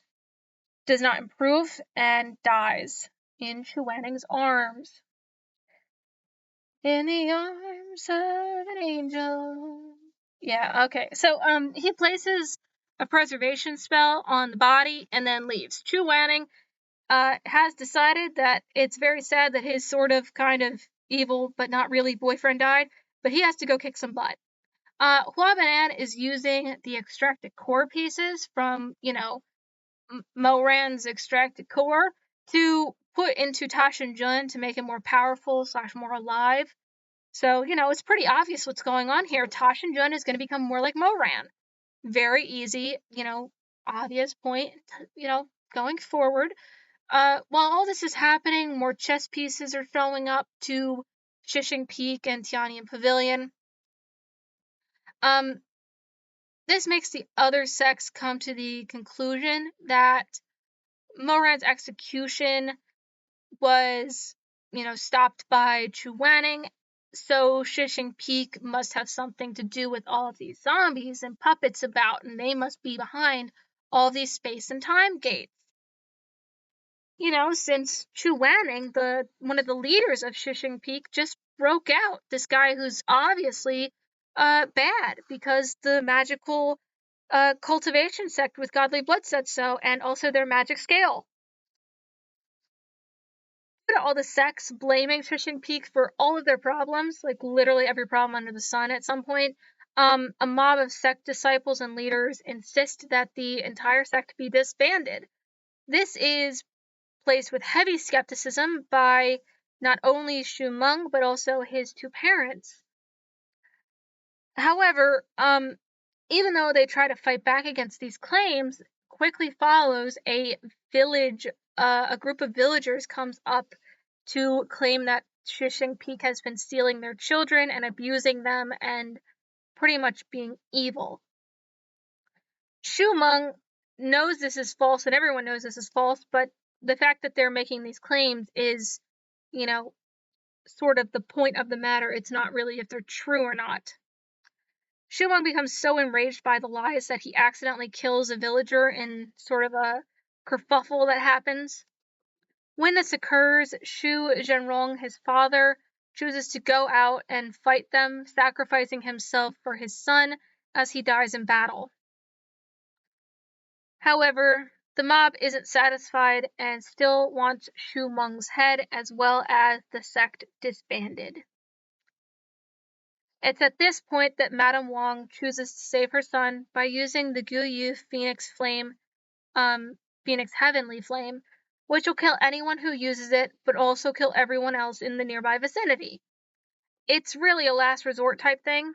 does not improve and dies in Chu Wanning's arms. In the arms of an angel. Yeah, okay. So, he places a preservation spell on the body and then leaves. Chu Wanning has decided that it's very sad that his sort of kind of evil but not really boyfriend died, but he has to go kick some butt. Hua Banan is using the extracted core pieces from, Moran's extracted core to put into Tashinjun to make him more powerful / more alive. So, it's pretty obvious what's going on here. Tashinjun is going to become more like Moran. Very easy, obvious point, going forward. While all this is happening, more chess pieces are showing up to Shishing Peak and Tianyan Pavilion. This makes the other sects come to the conclusion that Moran's execution was, stopped by Chu Wanning, so Shishing Peak must have something to do with all of these zombies and puppets about, and they must be behind all these space and time gates. Since Chu Wanning, one of the leaders of Shishing Peak, just broke out. This guy who's obviously bad because the magical cultivation sect with godly blood said so, and also their magic scale. All the sects blaming Shishing Peak for all of their problems, like literally every problem under the sun at some point. A mob of sect disciples and leaders insist that the entire sect be disbanded. This is placed with heavy skepticism by not only Xu Meng, but also his two parents. However, even though they try to fight back against these claims, quickly follows a group of villagers comes up to claim that Shishing Peak has been stealing their children and abusing them and pretty much being evil. Xu Meng knows this is false, and everyone knows this is false, but the fact that they're making these claims is, sort of the point of the matter. It's not really if they're true or not. Xu Meng becomes so enraged by the lies that he accidentally kills a villager in sort of a kerfuffle that happens. When this occurs, Xu Zhenrong, his father, chooses to go out and fight them, sacrificing himself for his son as he dies in battle. However, the mob isn't satisfied and still wants Xu Meng's head as well as the sect disbanded. It's at this point that Madame Wong chooses to save her son by using the Guyu Phoenix Flame, Phoenix Heavenly Flame, which will kill anyone who uses it, but also kill everyone else in the nearby vicinity. It's really a last resort type thing.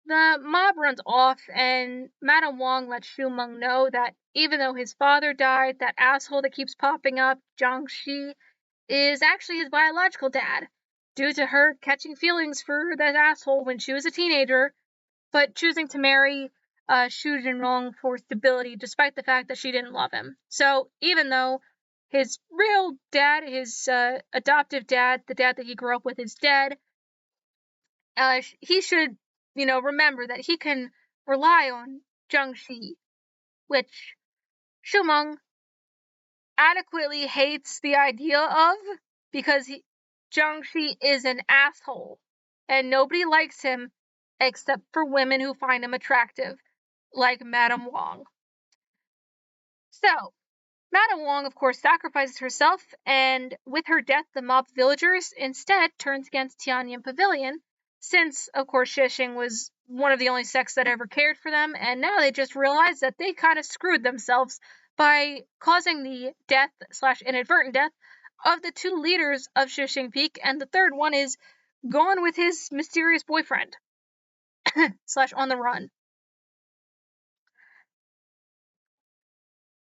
The mob runs off, and Madame Wong lets Xu Meng know that even though his father died, that asshole that keeps popping up, Zhang Shi, is actually his biological dad, due to her catching feelings for that asshole when she was a teenager, but choosing to marry Xu Zhenrong for stability, despite the fact that she didn't love him. So even though his real dad, his adoptive dad, the dad that he grew up with, is dead, he should, remember that he can rely on Zhang Shi, which Xu Meng adequately hates the idea of, because Zhang Shi is an asshole, and nobody likes him except for women who find him attractive, like Madame Wong. So, Madame Wong, of course, sacrifices herself, and with her death, the mob of villagers instead turns against Tianyan Pavilion, since, of course, Shishing was one of the only sects that ever cared for them, and now they just realize that they kind of screwed themselves by causing the death / inadvertent death of the two leaders of Shishing Peak, and the third one is gone with his mysterious boyfriend / on the run.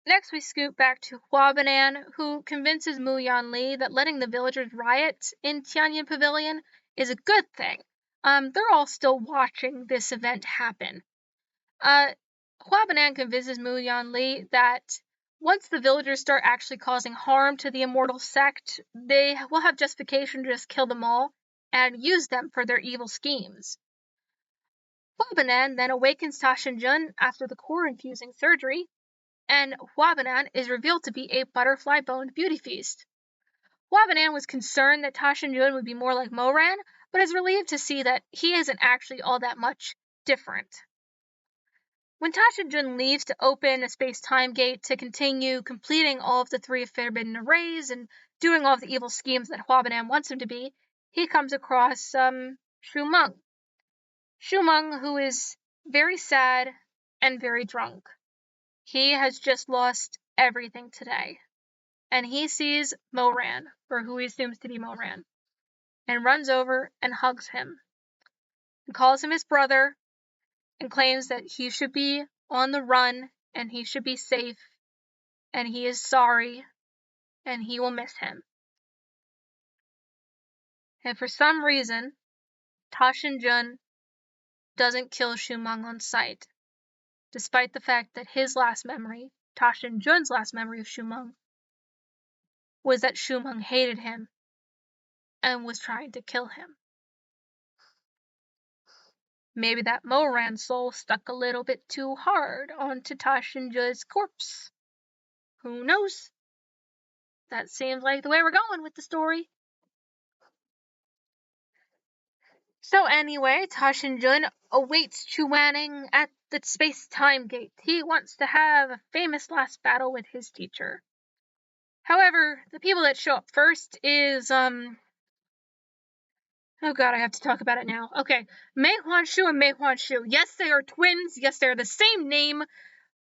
Next, we scoot back to Huabinan, who convinces Mu Yanli that letting the villagers riot in Tianyan Pavilion is a good thing. They're all still watching this event happen. Huabinan convinces Mu Yanli that once the villagers start actually causing harm to the immortal sect, they will have justification to just kill them all and use them for their evil schemes. Huabinan then awakens Tashinjun after the core-infusing surgery, and Huabinan is revealed to be a butterfly-boned beauty feast. Huabinan was concerned that Tashinjun would be more like Moran, but is relieved to see that he isn't actually all that much different. When Tashinjun leaves to open a space-time gate to continue completing all of the 3 forbidden arrays and doing all of the evil schemes that Huabinan wants him to be, he comes across Xu Meng. Xu Meng, who is very sad and very drunk. He has just lost everything today. And he sees Moran, or who he assumes to be Moran, and runs over and hugs him, and calls him his brother, and claims that he should be on the run, and he should be safe, and he is sorry, and he will miss him. And for some reason, Ta Shin-jun doesn't kill Shumeng on sight, despite the fact that his last memory, Ta Shin-jun's last memory of Shumeng, was that Shumeng hated him and was trying to kill him. Maybe that Moran soul stuck a little bit too hard onto Ta Shin-jun's corpse. Who knows? That seems like the way we're going with the story. So anyway, Ta Shin-jun awaits Chu Wanning at the space-time gate. He wants to have a famous last battle with his teacher. However, the people that show up first is, oh god, I have to talk about it now. Okay, Mei Huanshu and Mei Huanshu. Yes, they are twins. Yes, they are the same name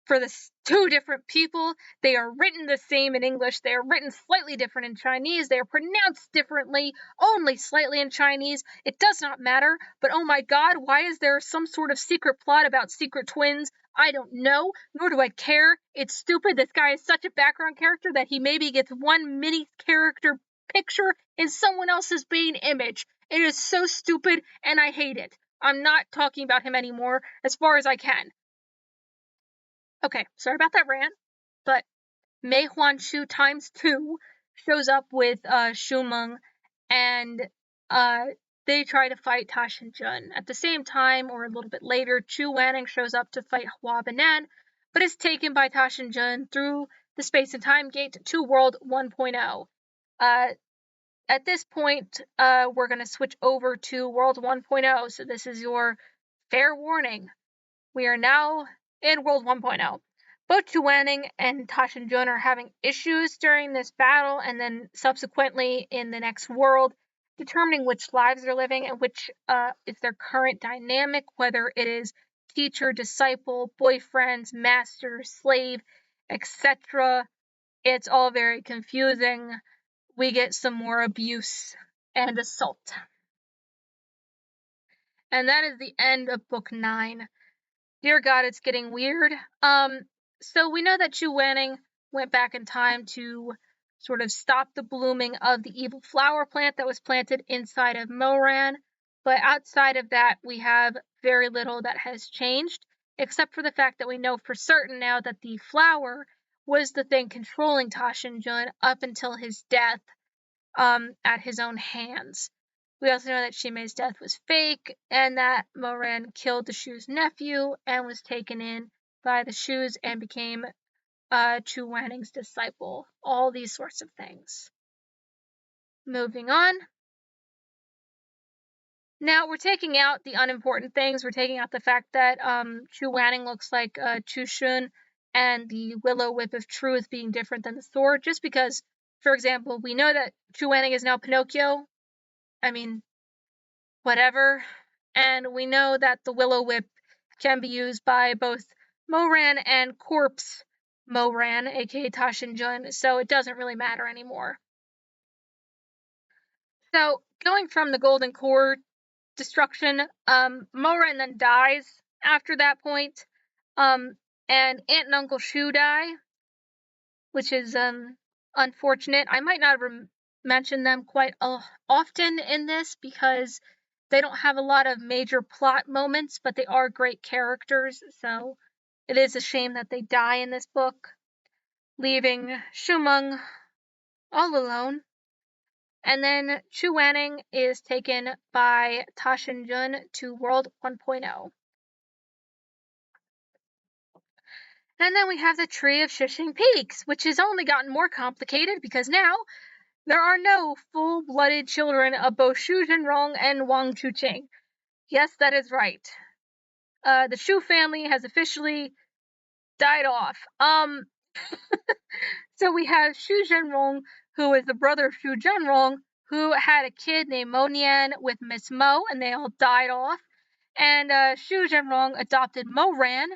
for the two different people. They are written the same in English. They are written slightly different in Chinese. They are pronounced differently, only slightly in Chinese. It does not matter, but oh my god, why is there some sort of secret plot about secret twins? I don't know, nor do I care. It's stupid. This guy is such a background character that he maybe gets one mini character picture in someone else's main image. It is so stupid, and I hate it. I'm not talking about him anymore, as far as I can. Okay, sorry about that rant, but Mei Huanshu times 2 shows up with Shumeng, and they try to fight Ta Shin-jun. At the same time, or a little bit later, Chu Wanning shows up to fight Hua Banan, but is taken by Ta Shin-jun through the space and time gate to World 1.0. At this point, we're going to switch over to World 1.0, so this is your fair warning. We are now in World 1.0. Both Chu Wanning and Ta Shin-jun are having issues during this battle, and then subsequently in the next world, determining which lives they're living and which is their current dynamic, whether it is teacher, disciple, boyfriend, master, slave, etc. It's all very confusing. We get some more abuse and assault. And that is the end of book 9. Dear God, it's getting weird. So we know that Chu Wanning went back in time to sort of stop the blooming of the evil flower plant that was planted inside of Moran. But outside of that, we have very little that has changed, except for the fact that we know for certain now that the flower was the thing controlling Ta Shin-jun up until his death at his own hands. We also know that Shimei's death was fake, and that Moran killed the Shu's nephew and was taken in by the Shus and became Chu Wanning's disciple. All these sorts of things. Moving on. Now, we're taking out the unimportant things. We're taking out the fact that Chu Wanning looks like Chu Shun, and the Willow Whip of Truth being different than the sword, just because, for example, we know that Chu Wanning is now Pinocchio. I mean, whatever. And we know that the Willow Whip can be used by both Moran and Corpse Moran, aka Ta Shin-jun, so it doesn't really matter anymore. So, going from the Golden Core destruction, Moran then dies after that point, and Aunt and Uncle Shu die, which is unfortunate. I might not have mentioned them quite often in this because they don't have a lot of major plot moments, but they are great characters, so it is a shame that they die in this book, leaving Shumeng all alone. And then Chu Wanning is taken by Ta Shin-jun to World 1.0. And then we have the Tree of Shishing Peaks, which has only gotten more complicated because now there are no full-blooded children of both Xu Zhenrong and Wang Chuqing. Yes, that is right. The Shu family has officially died off. So we have Xu Zhenrong, who is the brother of Xu Zhenrong, who had a kid named Mo Nian with Miss Mo, and they all died off. And Xu Zhenrong adopted Mo Ran,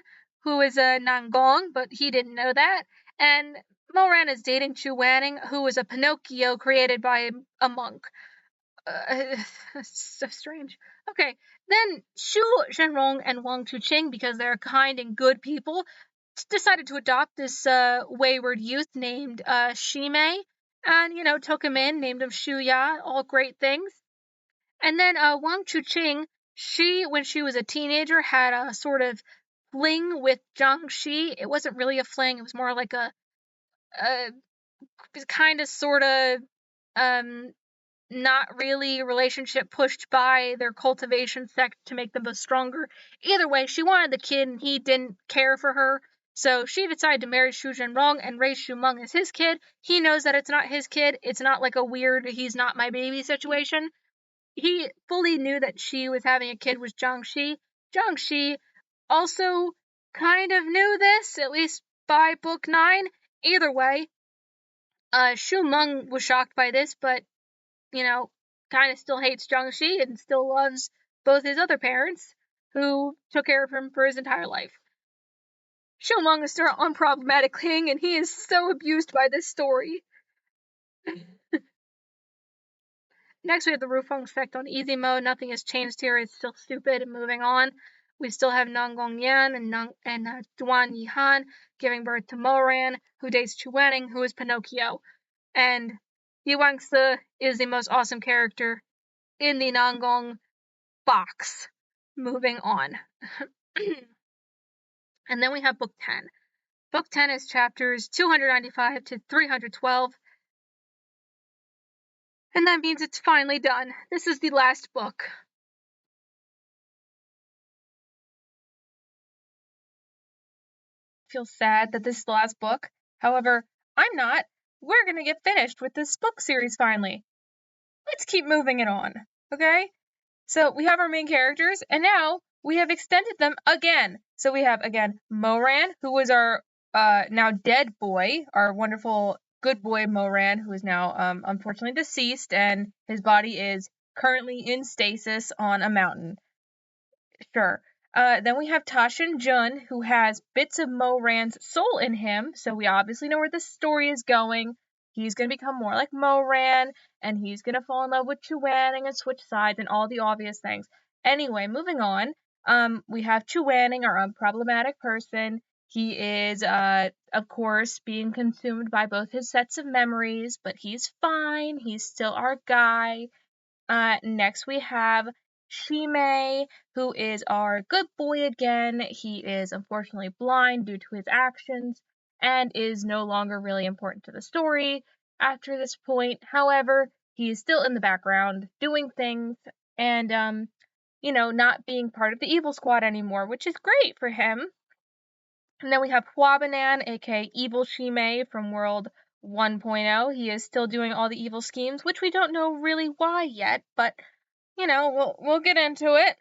who is a Nangong, but he didn't know that. And Moran is dating Chu Wanning, who is a Pinocchio created by a monk. So strange. Okay, then Xu Zhenrong and Wang Chuqing, because they're kind and good people, decided to adopt this wayward youth named Shimei, and took him in, named him Shuya, all great things. And then Wang Chuqing, when she was a teenager, had a sort of fling with Zhang Shi. It wasn't really a fling; it was more like a kind of, sort of, not really relationship pushed by their cultivation sect to make them both stronger. Either way, she wanted the kid and he didn't care for her. So she decided to marry Xu Zhenrong and raise Xu Meng as his kid. He knows that it's not his kid. It's not like a weird, he's not my baby situation. He fully knew that she was having a kid with Zhang Shi. Zhang Shi also kind of knew this, at least by book 9. Either way, Xu Meng was shocked by this, but kind of still hates Zhang Shi and still loves both his other parents, who took care of him for his entire life. Xu Meng is still an unproblematic king, and he is so abused by this story. Next, we have the Rufeng effect on easy mode. Nothing has changed here. It's still stupid. And moving on, we still have Nangong Yan and Duan Yihan giving birth to Moran, who dates Chu Wanning, who is Pinocchio. And Yi Wangse is the most awesome character in the Nangong box. Moving on. And then we have book 10. Book 10 is chapters 295 to 312. And that means it's finally done. This is the last book. I feel sad that this is the last book. However, I'm not. We're going to get finished with this book series finally. Let's keep moving it on, okay? So we have our main characters, and now we have extended them again. So we have, again, Moran, who was our now dead boy, our wonderful good boy Moran, who is now unfortunately deceased, and his body is currently in stasis on a mountain. Sure. Then we have Tashin Jun, who has bits of Moran's soul in him, so we obviously know where the story is going. He's going to become more like Moran, and he's going to fall in love with Chu Wanning and switch sides and all the obvious things. Anyway, moving on, we have Chu Wanning, our unproblematic person. He is, of course, being consumed by both his sets of memories, but he's fine. He's still our guy. Next we have Shimei, who is our good boy again. He is unfortunately blind due to his actions and is no longer really important to the story after this point. However, he is still in the background doing things and, not being part of the evil squad anymore, which is great for him. And then we have Huabanan, aka Evil Shimei from World 1.0. He is still doing all the evil schemes, which we don't know really why yet, but we'll get into it.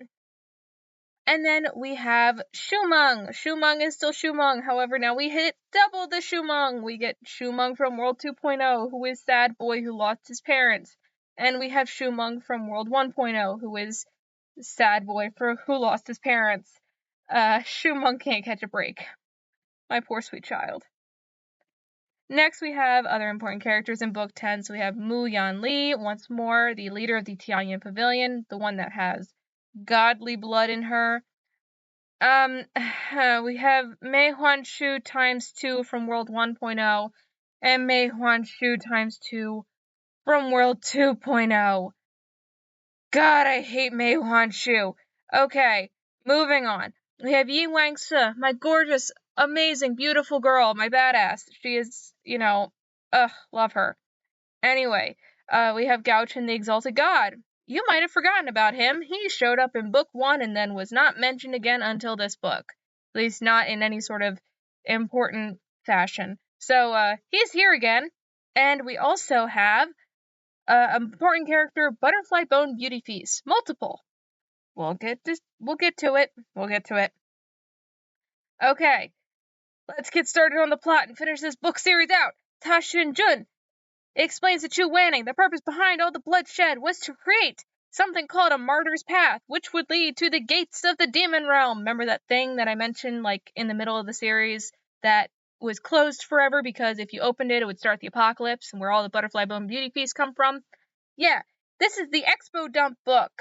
And then we have Shumeng. Shumeng is still Shumeng. However, now we hit double the Shumeng. We get Shumeng from World 2.0, who is sad boy who lost his parents. And we have Shumeng from World 1.0, who is sad boy who lost his parents. Shumeng can't catch a break. My poor sweet child. Next, we have other important characters in Book 10. So we have Mu Yan Li, once more, the leader of the Tianyan Pavilion, the one that has godly blood in her. We have Mei Huanshu times 2 from World 1.0, and Mei Huanshu times 2 from World 2.0. God, I hate Mei Huanshu. Okay, moving on. We have Yi Wangse, my gorgeous, amazing, beautiful girl, my badass. She is, love her. Anyway, we have Gao Chen, the Exalted God. You might have forgotten about him. He showed up in book 1 and then was not mentioned again until this book. At least not in any sort of important fashion. So, he's here again. And we also have important character, Butterfly Bone Beauty Feast. Multiple. We'll get to it. Okay. Let's get started on the plot and finish this book series out. Tashin Jun explains to Chu Wanning the purpose behind all the bloodshed was to create something called a martyr's path, which would lead to the gates of the demon realm. Remember that thing that I mentioned, like, in the middle of the series that was closed forever because if you opened it, it would start the apocalypse, and where all the Butterfly Bone Beauty Feasts come from? Yeah, this is the Expo Dump book.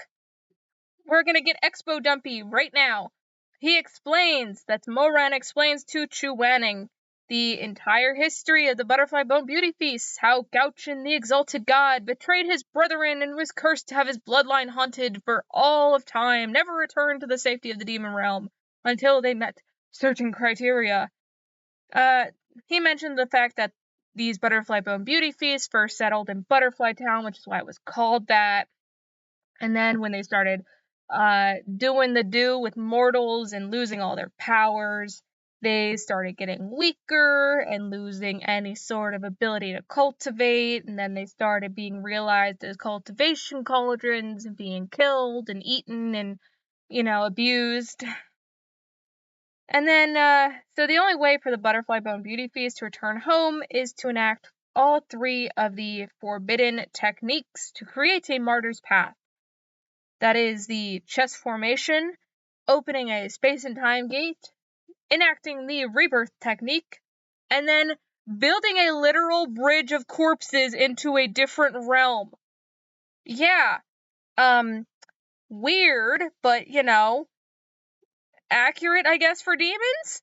We're gonna get Expo Dumpy right now. He explains, that's Moran explains to Chu Wanning, the entire history of the Butterfly Bone Beauty Feasts, how Gauchin, the exalted god, betrayed his brethren and was cursed to have his bloodline haunted for all of time, never returned to the safety of the demon realm until they met certain criteria. He mentioned the fact that these Butterfly Bone Beauty Feasts first settled in Butterfly Town, which is why it was called that. And then when they started doing the do with mortals and losing all their powers, they started getting weaker and losing any sort of ability to cultivate, and then they started being realized as cultivation cauldrons and being killed and eaten and, abused. And then, so the only way for the Butterfly Bone Beauty Feast to return home is to enact all 3 of the forbidden techniques to create a martyr's path. That is the chess formation, opening a space and time gate, enacting the rebirth technique, and then building a literal bridge of corpses into a different realm. Yeah, weird, but, accurate, I guess, for demons?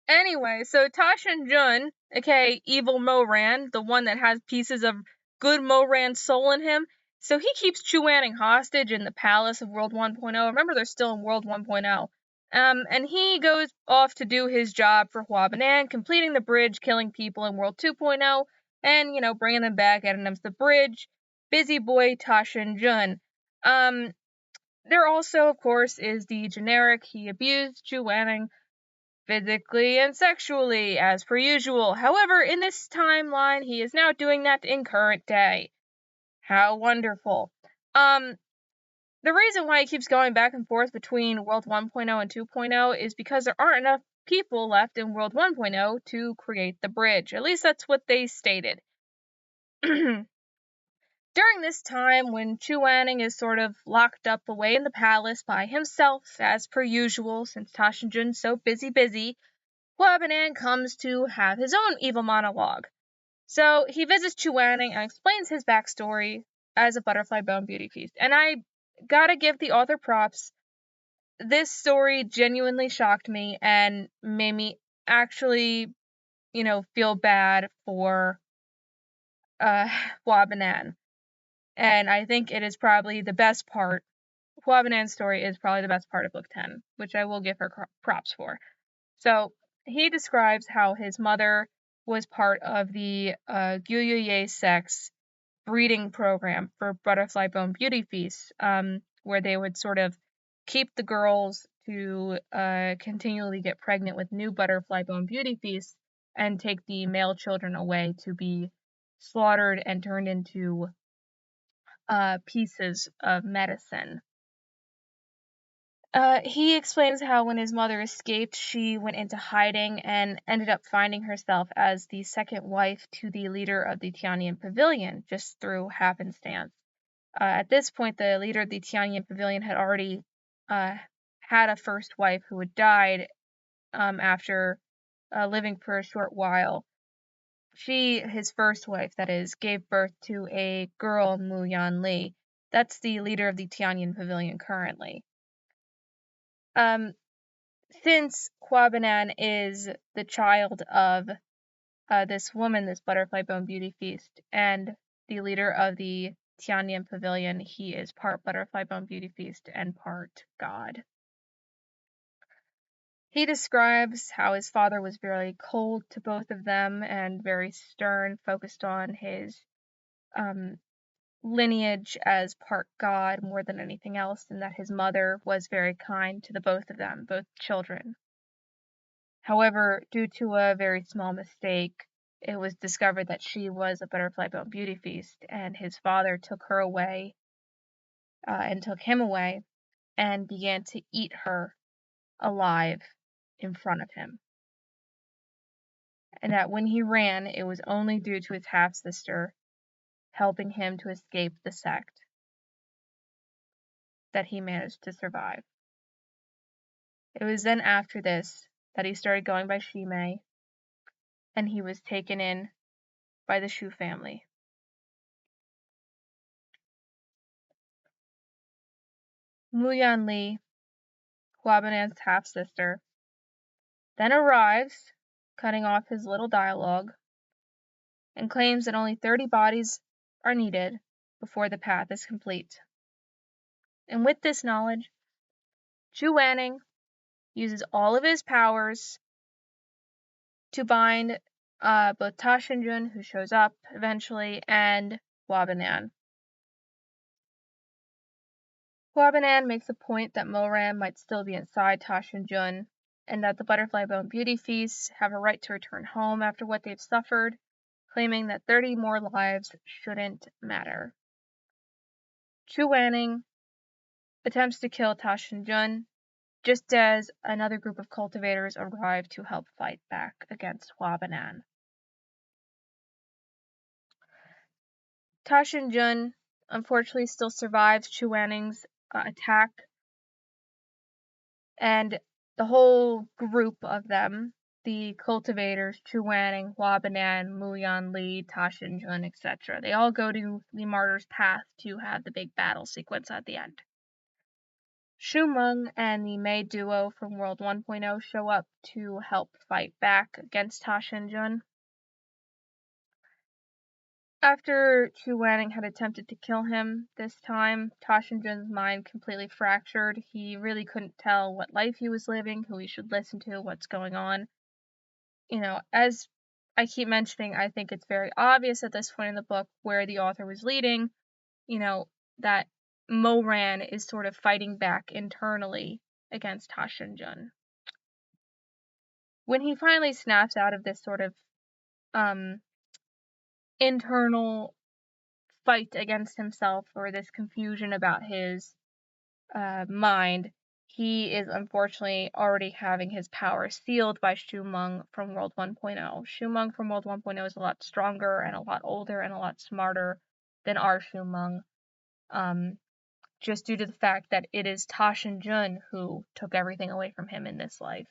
Anyway, so Tashin Jun, aka Evil Moran, the one that has pieces of good Moran's soul in him, so he keeps Chu Wanning hostage in the palace of World 1.0. Remember, they're still in World 1.0. And he goes off to do his job for Hua Banan, completing the bridge, killing people in World 2.0, and, bringing them back, adding them to the bridge. Busy boy Tashin Jun. There also, of course, is the generic, he abused Chu Wanning physically and sexually, as per usual. However, in this timeline, he is now doing that in current day. How wonderful. The reason why he keeps going back and forth between World 1.0 and 2.0 is because there aren't enough people left in World 1.0 to create the bridge. At least that's what they stated. During this time, when Chu Wanning is sort of locked up away in the palace by himself, as per usual, since Tashin Jun's so busy, Hua Banan comes to have his own evil monologue. So he visits Chu Wanning and explains his backstory as a Butterfly Bone Beauty Feast. And I gotta give the author props. This story genuinely shocked me and made me actually, feel bad for Hua Banan. And I think it is probably the best part. Hua Banan's story is probably the best part of Book 10, which I will give her props for. So he describes how his mother was part of the Gyuyuye sect's breeding program for Butterfly Bone Beauty Feasts, where they would sort of keep the girls to continually get pregnant with new Butterfly Bone Beauty Feasts and take the male children away to be slaughtered and turned into pieces of medicine. He explains how when his mother escaped, she went into hiding and ended up finding herself as the second wife to the leader of the Tianyan Pavilion, just through happenstance. At this point, the leader of the Tianyan Pavilion had already had a first wife who had died after living for a short while. She, his first wife, that is, gave birth to a girl, Mu Yan Li. That's the leader of the Tianyan Pavilion currently. Since Hua Banan is the child of this woman, this Butterfly Bone Beauty Feast, and the leader of the Tianyan Pavilion, he is part Butterfly Bone Beauty Feast and part god. He describes how his father was very cold to both of them and very stern, focused on his lineage as part god more than anything else, and that his mother was very kind to the both of them, both children. However, due to a very small mistake, it was discovered that she was a Butterfly Bone Beauty Feast, and his father took her away and took him away and began to eat her alive in front of him. And that when he ran, it was only due to his half-sister helping him to escape the sect that he managed to survive. It was then after this that he started going by Shimei, and he was taken in by the Shu family. Muyan Li, Huabanan's half-sister, then arrives, cutting off his little dialogue, and claims that only 30 bodies are needed before the path is complete. And with this knowledge, Chu Wanning uses all of his powers to bind both Ta Xinjun, who shows up eventually, and Huabanan. Huabanan makes a point that Moran might still be inside Ta Xinjun, and that the Butterfly Bone Beauty Feasts have a right to return home after what they've suffered, claiming that 30 more lives shouldn't matter. Chu Wanning attempts to kill Ta Xinjun, just as another group of cultivators arrive to help fight back against Huabanan. Ta Xinjun unfortunately still survives Chu Wanning's attack, and the whole group of them, the cultivators, Chu Wanning, Huabanan, Muyan Li, Ta Xinjun, etc., they all go to the Martyr's Path to have the big battle sequence at the end. Xu Meng and the Mei duo from World 1.0 show up to help fight back against Ta Xinjun. After Chu Wanning had attempted to kill him this time, Ta Xinjun's mind completely fractured. He really couldn't tell what life he was living, who he should listen to, what's going on. As I keep mentioning, I think it's very obvious at this point in the book where the author was leading, that Moran is sort of fighting back internally against Ta Xinjun. When he finally snaps out of this sort of internal fight against himself, or this confusion about his mind, he is unfortunately already having his power sealed by Xu Meng from World 1.0. Xu Meng from World 1.0 is a lot stronger and a lot older and a lot smarter than our Xu Meng, just due to the fact that it is Ta Xinjun who took everything away from him in this life,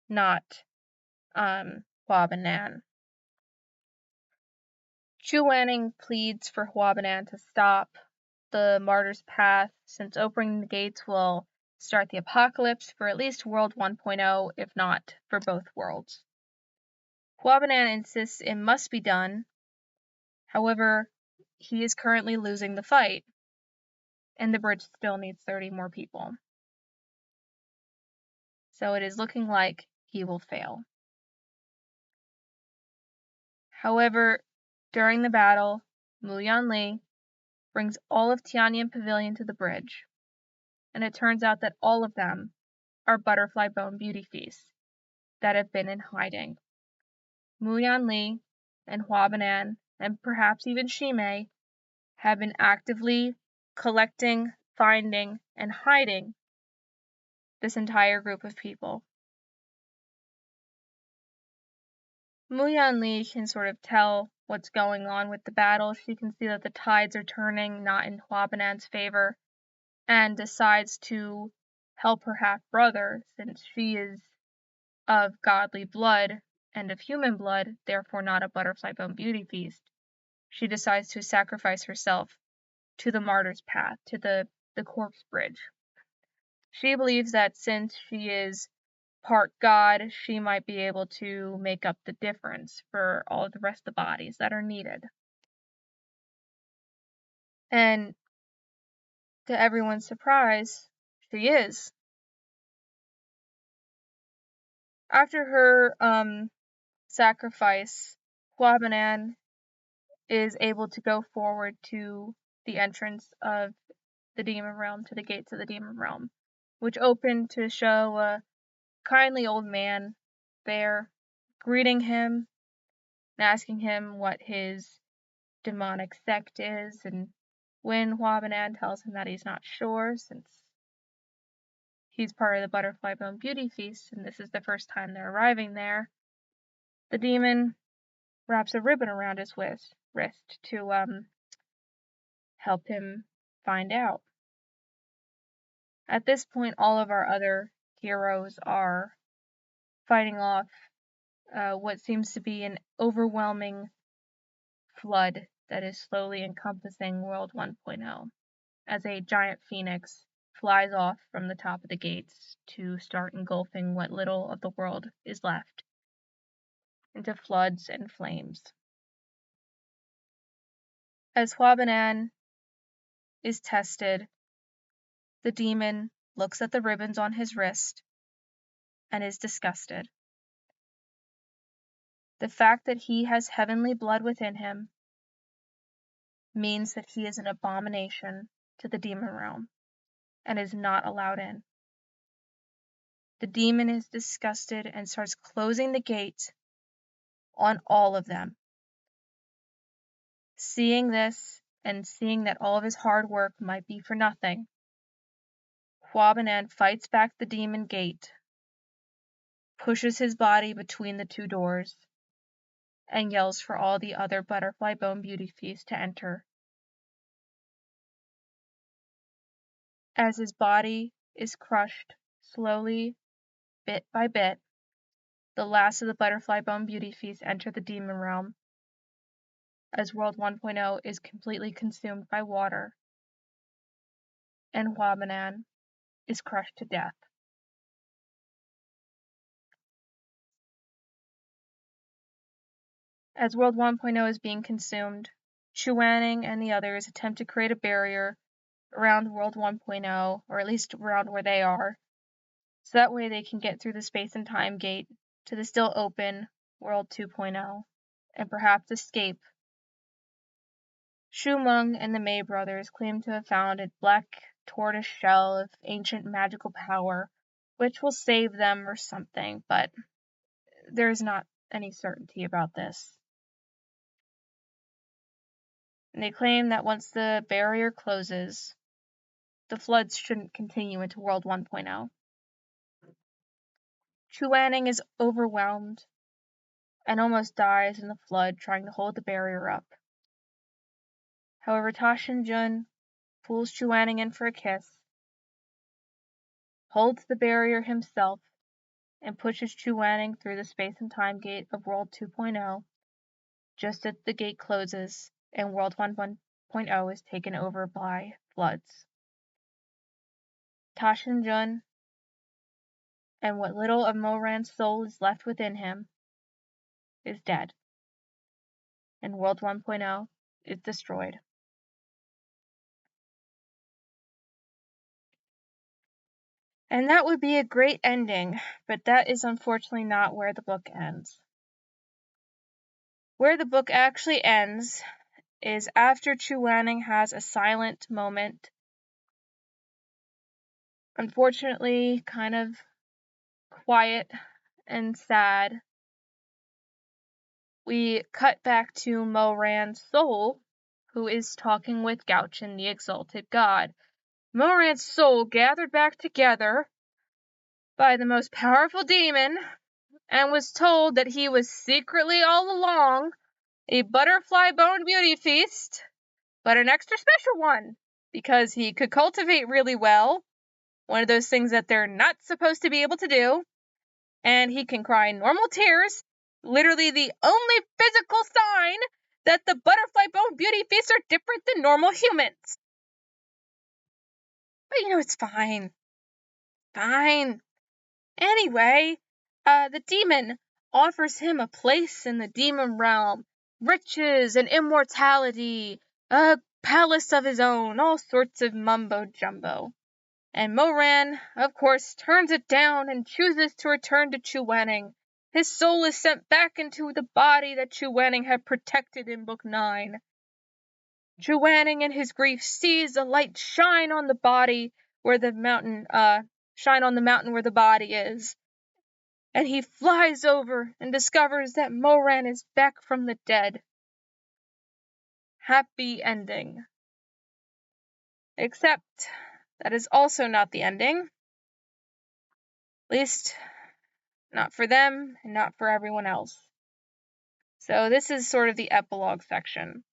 not Huabanan. Chu Wanning pleads for Huabanan to stop the Martyr's Path, since opening the gates will start the apocalypse for at least World 1.0, if not for both worlds. Huabanan insists it must be done. However, he is currently losing the fight, and the bridge still needs 30 more people. So it is looking like he will fail. However, during the battle, Muyan Li brings all of Tianyan Pavilion to the bridge, and it turns out that all of them are Butterfly Bone Beauty Feasts that have been in hiding. Muyan Li and Huabanan, and perhaps even Shimei, have been actively collecting, finding, and hiding this entire group of people. Muyan Li can sort of tell what's going on with the battle. She can see that the tides are turning not in Huabanan's favor, and decides to help her half-brother, since she is of godly blood and of human blood, therefore not a Butterfly Bone Beauty Feast. She decides to sacrifice herself to the Martyr's Path, to the corpse bridge. She believes that since she is part god, she might be able to make up the difference for all of the rest of the bodies that are needed. And to everyone's surprise, she is. After her sacrifice, Huabanan is able to go forward to the entrance of the demon realm, to the gates of the demon realm, which open to show a kindly old man there, greeting him and asking him what his demonic sect is. And when Huabanan tells him that he's not sure, since he's part of the Butterfly Bone Beauty Feast and this is the first time they're arriving there, the demon wraps a ribbon around his wrist to helped him find out. At this point, all of our other heroes are fighting off what seems to be an overwhelming flood that is slowly encompassing World 1.0 as a giant phoenix flies off from the top of the gates to start engulfing what little of the world is left into floods and flames. As Huabanan is tested, the demon looks at the ribbons on his wrist and is disgusted. The fact that he has heavenly blood within him means that he is an abomination to the demon realm and is not allowed in. The demon is disgusted and starts closing the gate on all of them. Seeing this and seeing that all of his hard work might be for nothing, Huabanan fights back the demon gate, pushes his body between the two doors, and yells for all the other butterfly bone beauty feast to enter. As his body is crushed slowly, bit by bit, the last of the butterfly bone beauty feast enter the demon realm, as World 1.0 is completely consumed by water, and Huabanan is crushed to death. As World 1.0 is being consumed, Chuaning and the others attempt to create a barrier around World 1.0, or at least around where they are, so that way they can get through the space and time gate to the still open World 2.0, and perhaps escape. Shu Meng and the Mei brothers claim to have found a black tortoise shell of ancient magical power, which will save them or something, but there's not any certainty about this. And they claim that once the barrier closes, the floods shouldn't continue into World 1.0. Chuaning is overwhelmed and almost dies in the flood trying to hold the barrier up. However, Ta Shinjun pulls Chuaning in for a kiss, holds the barrier himself, and pushes Chuaning through the space and time gate of World 2.0 just as the gate closes and World 1.0 is taken over by floods. Ta Shinjun and what little of Moran's soul is left within him is dead, and World 1.0 is destroyed. And that would be a great ending, but that is unfortunately not where the book ends. Where the book actually ends is after Chuaning has a silent moment, unfortunately kind of quiet and sad. We cut back to Moran's soul, who is talking with Gauchin, the exalted god. Moran's soul gathered back together by the most powerful demon and was told that he was secretly all along a butterfly bone beauty feast, but an extra special one because he could cultivate really well, one of those things that they're not supposed to be able to do, and he can cry normal tears, literally the only physical sign that the butterfly bone beauty feasts are different than normal humans. But it's fine. Fine. Anyway, the demon offers him a place in the demon realm, riches and immortality, a palace of his own, all sorts of mumbo-jumbo. And Moran, of course, turns it down and chooses to return to Chuaning. His soul is sent back into the body that Chuaning had protected in Book 9. Chuaning, in his grief, sees a light shine on the body where the mountain, shine on the mountain where the body is. And he flies over and discovers that Moran is back from the dead. Happy ending. Except that is also not the ending. At least, not for them and not for everyone else. So this is sort of the epilogue section.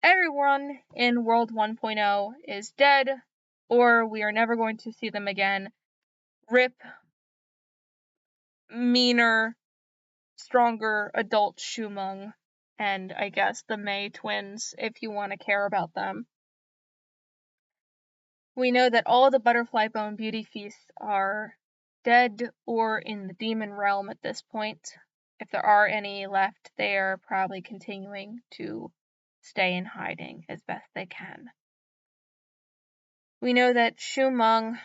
everyone in World 1.0 is dead, or we are never going to see them again. Rip meaner, stronger adult Shumeng, and I guess the Mei twins, if you want to care about them. We know that all the butterfly bone beauty feasts are dead or in the demon realm at this point. If there are any left, they are probably continuing to stay in hiding as best they can. We know that Shumeng,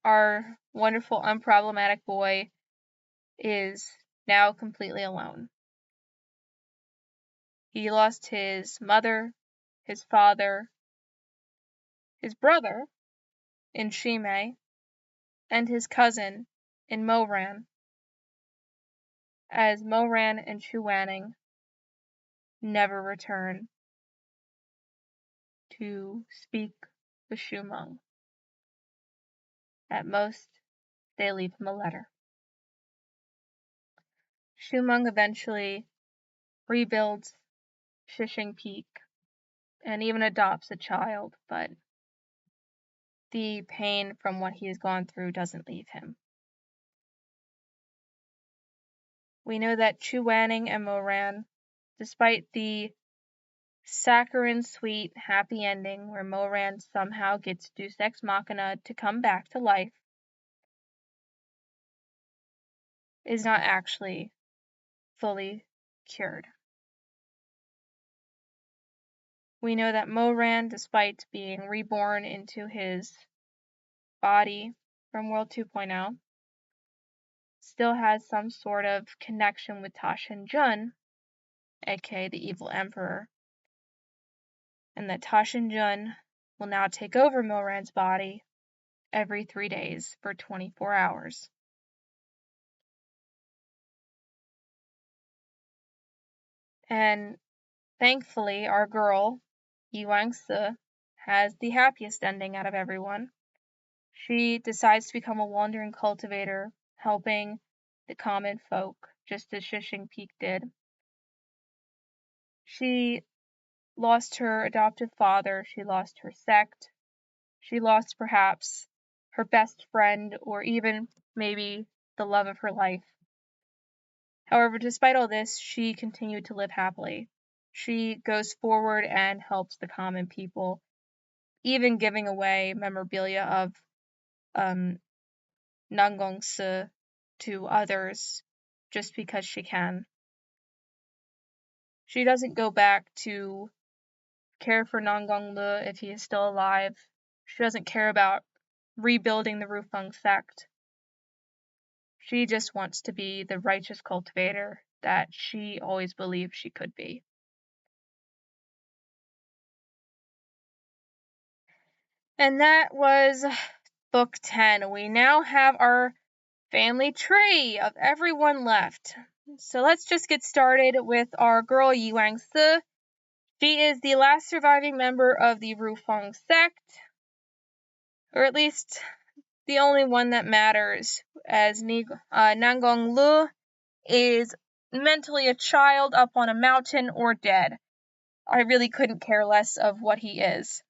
our wonderful, unproblematic boy, is now completely alone. He lost his mother, his father, his brother in Shimei, and his cousin in Moran, as Moran and Chuanning never return to speak with Shumeng. At most, they leave him a letter. Shumeng eventually rebuilds Shishing Peak and even adopts a child, but the pain from what he has gone through doesn't leave him. We know that Chuanning and Moran, despite the saccharine sweet happy ending where Moran somehow gets Deus Ex Machina to come back to life, is not actually fully cured. We know that Moran, despite being reborn into his body from World 2.0, still has some sort of connection with Ta Shin-jun, aka the evil emperor, and that Ta Shin-jun will now take over Moran's body every 3 days for 24 hours. And thankfully, our girl, Yuang-se, has the happiest ending out of everyone. She decides to become a wandering cultivator, helping the common folk, just as Shishing Peak did. She lost her adoptive father, she lost her sect, she lost perhaps her best friend, or even maybe the love of her life. However, despite all this, she continued to live happily. She goes forward and helps the common people, even giving away memorabilia of Nangongse to others just because she can. She doesn't go back to care for Nangonglu if he is still alive. She doesn't care about rebuilding the Rufeng sect. She just wants to be the righteous cultivator that she always believed she could be. And that was book 10. We now have our family tree of everyone left. So let's just get started with our girl Yuang-se. She is the last surviving member of the Rufeng sect, or at least the only one that matters, as Nangong Lu is mentally a child up on a mountain or dead. I really couldn't care less of what he is.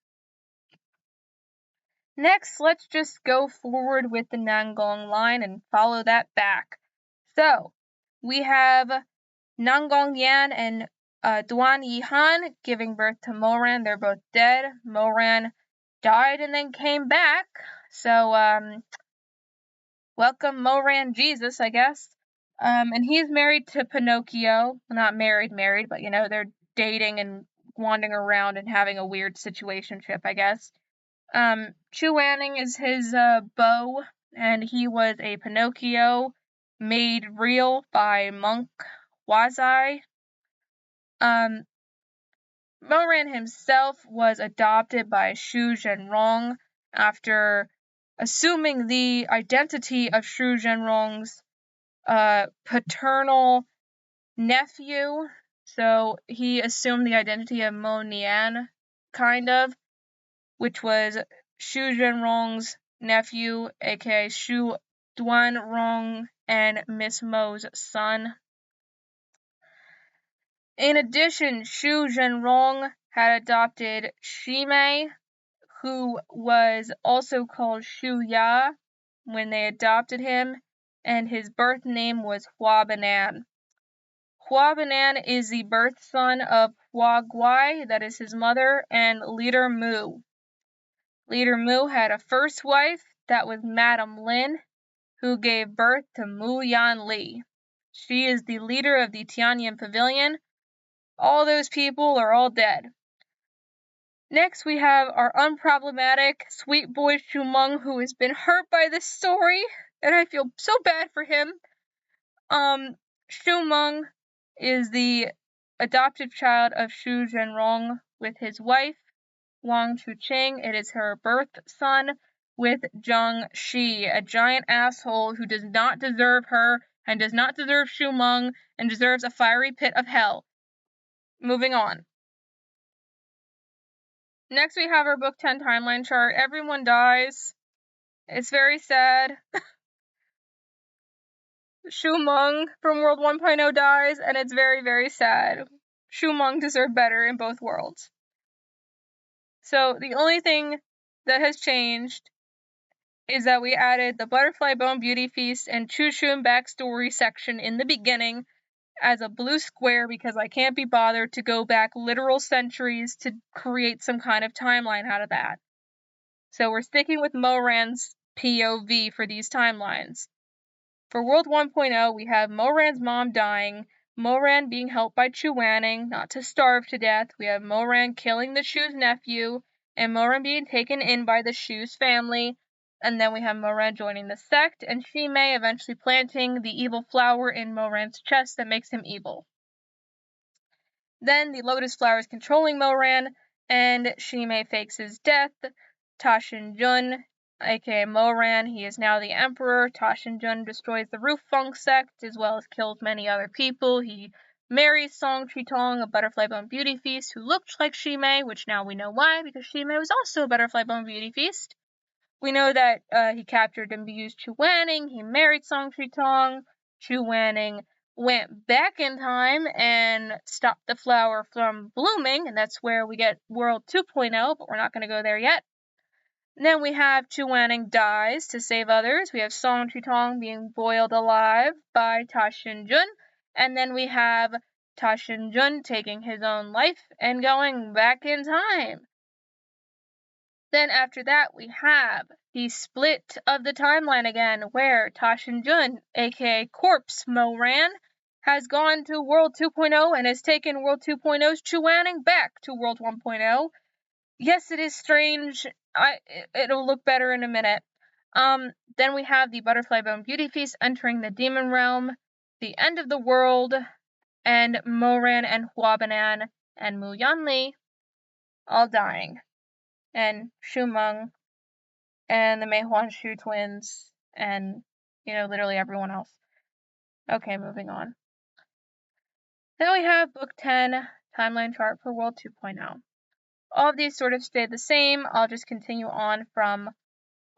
Next, let's just go forward with the Nangong line and follow that back. So, we have Nangong Yan and Duan Yihan giving birth to Moran. They're both dead. Moran died and then came back. So, welcome Moran Jesus, I guess. And he's married to Pinocchio. Not married, but they're dating and wandering around and having a weird situationship, I guess. Chu Wanning is his beau, and he was a Pinocchio made real by Monk Wazai. Moran himself was adopted by Xu Zhenrong after assuming the identity of Xu Zhenrong's paternal nephew. So he assumed the identity of Mo Nian, kind of, which was Xu Zhenrong's nephew, aka Xu Duanrong and Miss Mo's son. In addition, Xu Zhenrong had adopted Shimei, who was also called Shuya when they adopted him, and his birth name was Huabanan. Huabanan is the birth son of Hua Guai, that is his mother, and Leader Mu. Leader Mu had a first wife, that was Madame Lin, who gave birth to Mu Yan Li. She is the leader of the Tianyan Pavilion. All those people are all dead. Next, we have our unproblematic sweet boy Shumeng, who has been hurt by this story, and I feel so bad for him. Shumeng is the adoptive child of Xu Zhenrong with his wife, Wang Chuqing. It is her birth son with Zhang Shi, a giant asshole who does not deserve her and does not deserve Shumeng and deserves a fiery pit of hell. Moving on. Next, we have our book 10 timeline chart. Everyone dies. It's very sad. Shumeng from World 1.0 dies, and it's very, very sad. Shumeng deserved better in both worlds. So the only thing that has changed is that we added the Butterfly Bone Beauty Feast and Chushun backstory section in the beginning as a blue square because I can't be bothered to go back literal centuries to create some kind of timeline out of that. So we're sticking with Moran's POV for these timelines. For World 1.0, we have Moran's mom dying, Moran being helped by Chu Wanning not to starve to death, we have Moran killing the Shu's nephew, and Moran being taken in by the Shu's family, and then we have Moran joining the sect, and Shimei eventually planting the evil flower in Moran's chest that makes him evil. Then the lotus flower is controlling Moran, and Shimei fakes his death. Ta Shin-jun, aka Moran, he is now the emperor. Ta Shin-jun destroys the Roof Funk sect, as well as kills many other people. He marries Song Chi-tong, a Butterfly Bone Beauty Feast, who looked like Shimei, which now we know why, because Shimei was also a Butterfly Bone Beauty Feast. We know that he captured and abused Chu Wanning, he married Song Chi-tong, Chu Wanning went back in time and stopped the flower from blooming, and that's where we get World 2.0, but we're not going to go there yet. And then we have Chu Wanning dies to save others. We have Song Chi-tong being boiled alive by Ta Shin-jun, and then we have Ta Shin-jun taking his own life and going back in time. Then after that, we have the split of the timeline again, where Ta Shin-jun, aka Corpse Moran, has gone to World 2.0 and has taken World 2.0's Chu Wanning back to World 1.0. Yes, it is strange. It'll look better in a minute. Then we have the Butterfly Bone Beauty Feast entering the Demon Realm, the end of the world, and Moran and Huabanan and Mu Yanli all dying. And Shumeng, and the Mei Huanshu twins, and, literally everyone else. Okay, moving on. Then we have Book 10, Timeline Chart for World 2.0. All of these sort of stay the same. I'll just continue on from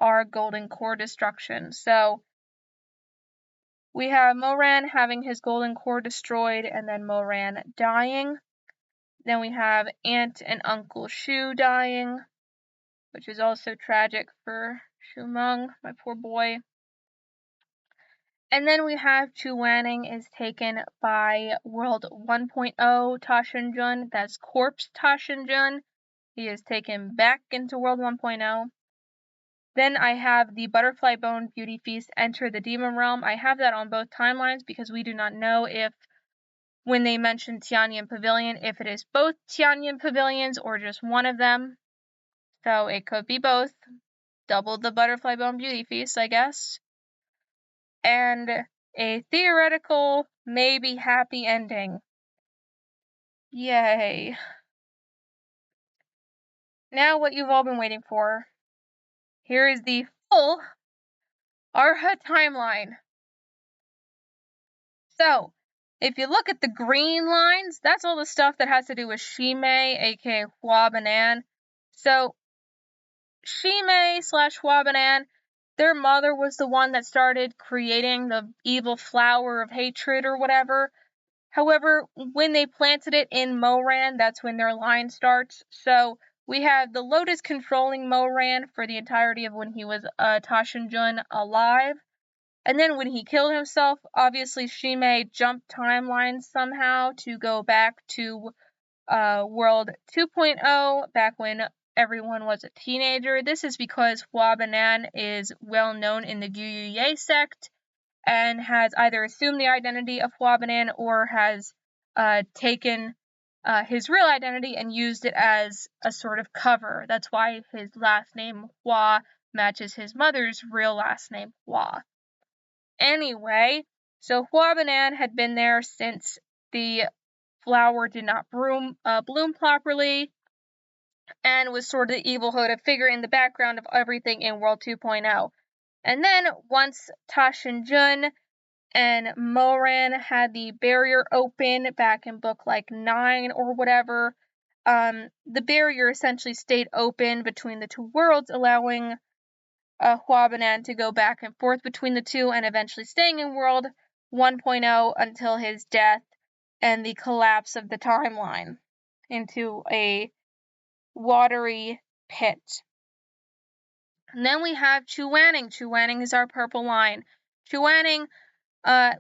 our Golden Core destruction. So, we have Moran having his Golden Core destroyed, and then Moran dying. Then we have Aunt and Uncle Shu dying, which is also tragic for Shumeng, my poor boy. And then we have Chu Wanning is taken by World 1.0 Ta Shin-jun, that's Corpse Ta Shin-jun. He is taken back into World 1.0. Then I have the Butterfly Bone Beauty Feast enter the Demon Realm. I have that on both timelines because we do not know if, when they mention Tianyan Pavilion, if it is both Tianyan Pavilions or just one of them. So it could be both. Double the Butterfly Bone Beauty Feast, I guess. And a theoretical, maybe happy ending. Yay. Now what you've all been waiting for. Here is the full ERHA timeline. So, if you look at the green lines, that's all the stuff that has to do with Shimei, aka Huabanan. So, Shimei/Huabanan, their mother was the one that started creating the evil flower of hatred or whatever. However, when they planted it in Moran, that's when their line starts. So we have the Lotus controlling Moran for the entirety of when he was Tashinjun alive. And then when he killed himself, obviously Shimei jumped timelines somehow to go back to World 2.0, back when everyone was a teenager. This is because Hua Banan is well known in the Gyuye sect and has either assumed the identity of Hua Banan or has taken his real identity and used it as a sort of cover. That's why his last name Hua matches his mother's real last name Hua. Anyway, so Hua Banan had been there since the flower did not bloom properly, and was sort of the evil hooded figure in the background of everything in World 2.0. And then once Tashinjun and Moran had the barrier open back in book like 9 or whatever, the barrier essentially stayed open between the two worlds, allowing Hua Banan to go back and forth between the two and eventually staying in World 1.0 until his death and the collapse of the timeline into a watery pit. And then we have Chuanning. Chuanning is our purple line. Chuanning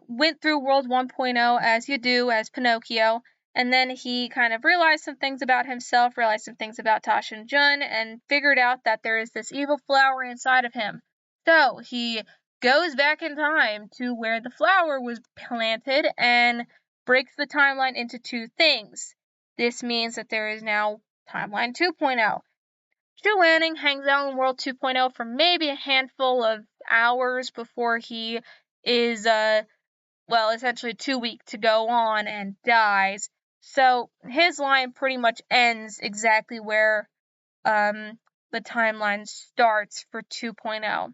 went through World 1.0 as you do as Pinocchio, and then he kind of realized some things about himself, realized some things about Tashinjun, and figured out that there is this evil flower inside of him. So he goes back in time to where the flower was planted and breaks the timeline into two things. This means that there is now Timeline 2.0. Chuanning hangs out in World 2.0 for maybe a handful of hours before he is, essentially too weak to go on and dies. So his line pretty much ends exactly where the timeline starts for 2.0.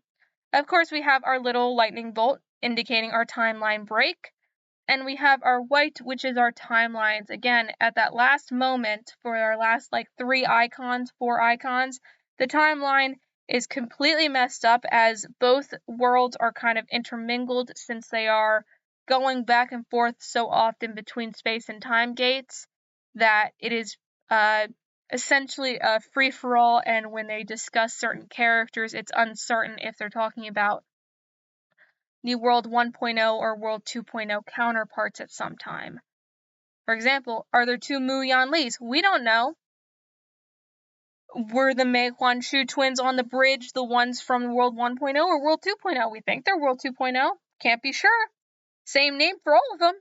Of course, we have our little lightning bolt indicating our timeline break. And we have our white, which is our timelines. Again, at that last moment for our last 4 icons, the timeline is completely messed up as both worlds are kind of intermingled since they are going back and forth so often between space and time gates that it is essentially a free-for-all, and when they discuss certain characters, it's uncertain if they're talking about the World 1.0 or World 2.0 counterparts at some time. For example, are there two Mu Yanlis? We don't know. Were the Mei Huanshu twins on the bridge the ones from World 1.0 or World 2.0? We think they're World 2.0. Can't be sure. Same name for all of them.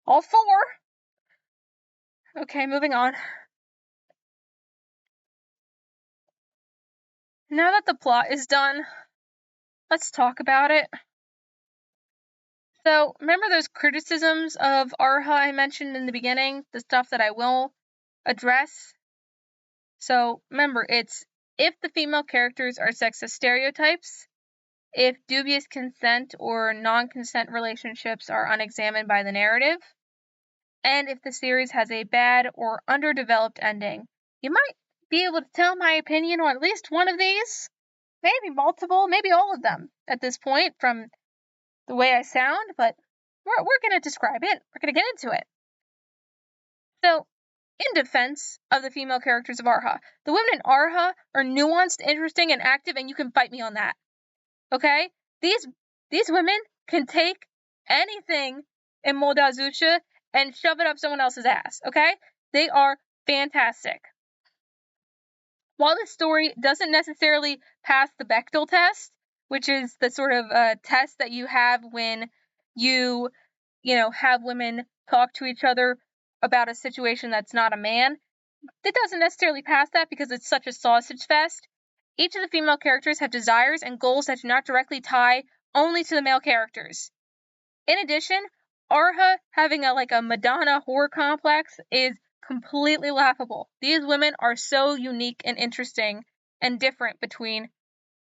All 4. Okay, moving on. Now that the plot is done, let's talk about it. So, remember those criticisms of ERHA I mentioned in the beginning? The stuff that I will address? So, remember, it's if the female characters are sexist stereotypes, if dubious consent or non-consent relationships are unexamined by the narrative, and if the series has a bad or underdeveloped ending. You might be able to tell my opinion on at least one of these, maybe multiple, maybe all of them at this point from the way I sound, but we're going to describe it. We're going to get into it. So, in defense of the female characters of ERHA, the women in ERHA are nuanced, interesting, and active, and you can fight me on that. Okay? These women can take anything in Moldazusha and shove it up someone else's ass. Okay? They are fantastic. While this story doesn't necessarily pass the Bechdel test, which is the sort of test that you have when you have women talk to each other about a situation that's not a man, it doesn't necessarily pass that because it's such a sausage fest. Each of the female characters have desires and goals that do not directly tie only to the male characters. In addition, ERHA having a Madonna horror complex is completely laughable. These women are so unique and interesting and different between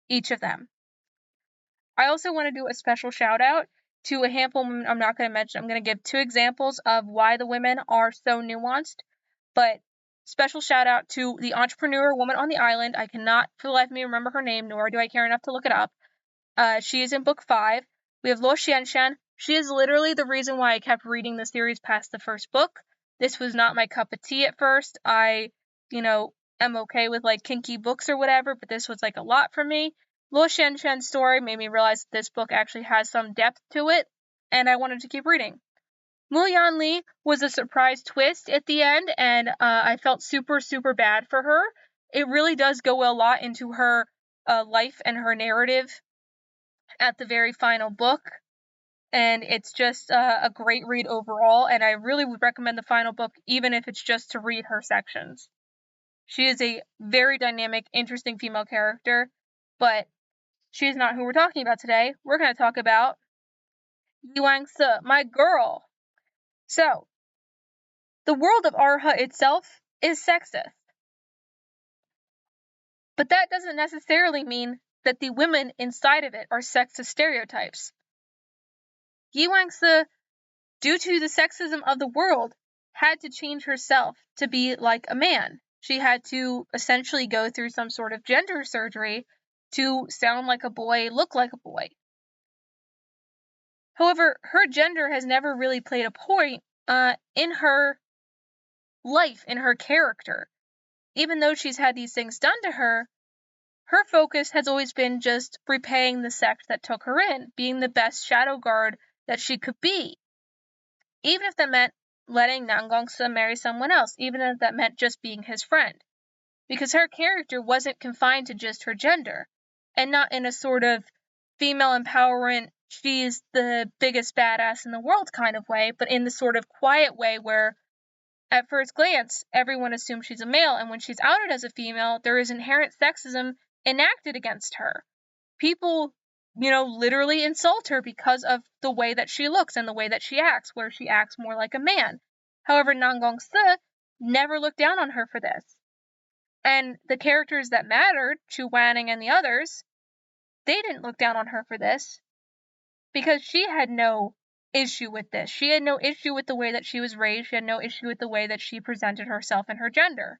each of them. I also want to do a special shout out to a handful of women I'm not going to mention. I'm going to give 2 examples of why the women are so nuanced, but special shout out to the entrepreneur woman on the island. I cannot for the life of me remember her name, nor do I care enough to look it up. She is in book 5. We have Luo Xianshan. She is literally the reason why I kept reading the series past the first book. This was not my cup of tea at first. I, am okay with like kinky books or whatever, but this was like a lot for me. Luo Xianshen's story made me realize that this book actually has some depth to it, and I wanted to keep reading. Mu Yanli was a surprise twist at the end, and I felt super, super bad for her. It really does go a lot into her life and her narrative at the very final book, and it's just a great read overall, and I really would recommend the final book, even if it's just to read her sections. She is a very dynamic, interesting female character, but she is not who we're talking about today. We're going to talk about Yuang-se, my girl. So, the world of ERHA itself is sexist. But that doesn't necessarily mean that the women inside of it are sexist stereotypes. Yuang-se, due to the sexism of the world, had to change herself to be like a man. She had to essentially go through some sort of gender surgery to sound like a boy, look like a boy. However, her gender has never really played a point in her life, in her character. Even though she's had these things done to her, her focus has always been just repaying the sect that took her in, being the best shadow guard that she could be. Even if that meant letting Nangongse marry someone else, even if that meant just being his friend. Because her character wasn't confined to just her gender, and not in a sort of female empowerment, she's the biggest badass in the world kind of way, but in the sort of quiet way where at first glance, everyone assumes she's a male, and when she's outed as a female, there is inherent sexism enacted against her. People, literally insult her because of the way that she looks and the way that she acts, where she acts more like a man. However, Nangongse never looked down on her for this. And the characters that mattered, Chu Wanning and the others, they didn't look down on her for this, because she had no issue with this. She had no issue with the way that she was raised. She had no issue with the way that she presented herself and her gender.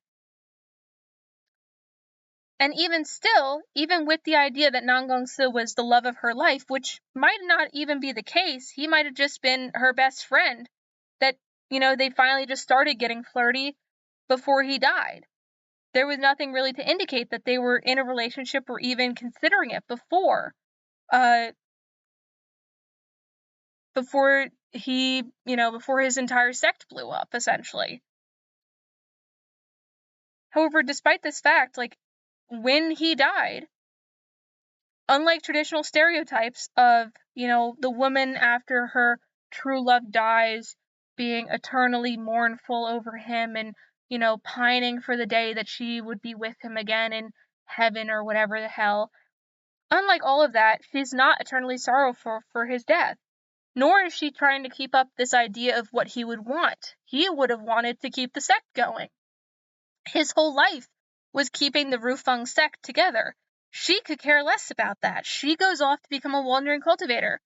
And even still, even with the idea that Nangongse was the love of her life, which might not even be the case, he might have just been her best friend, that, they finally just started getting flirty before he died. There was nothing really to indicate that they were in a relationship or even considering it before before his entire sect blew up, essentially. However, despite this fact, when he died, unlike traditional stereotypes of, the woman after her true love dies being eternally mournful over him and, pining for the day that she would be with him again in heaven or whatever the hell, unlike all of that, she's not eternally sorrowful for his death. Nor is she trying to keep up this idea of what he would want. He would have wanted to keep the sect going. His whole life was keeping the Rufeng sect together. She could care less about that. She goes off to become a wandering cultivator.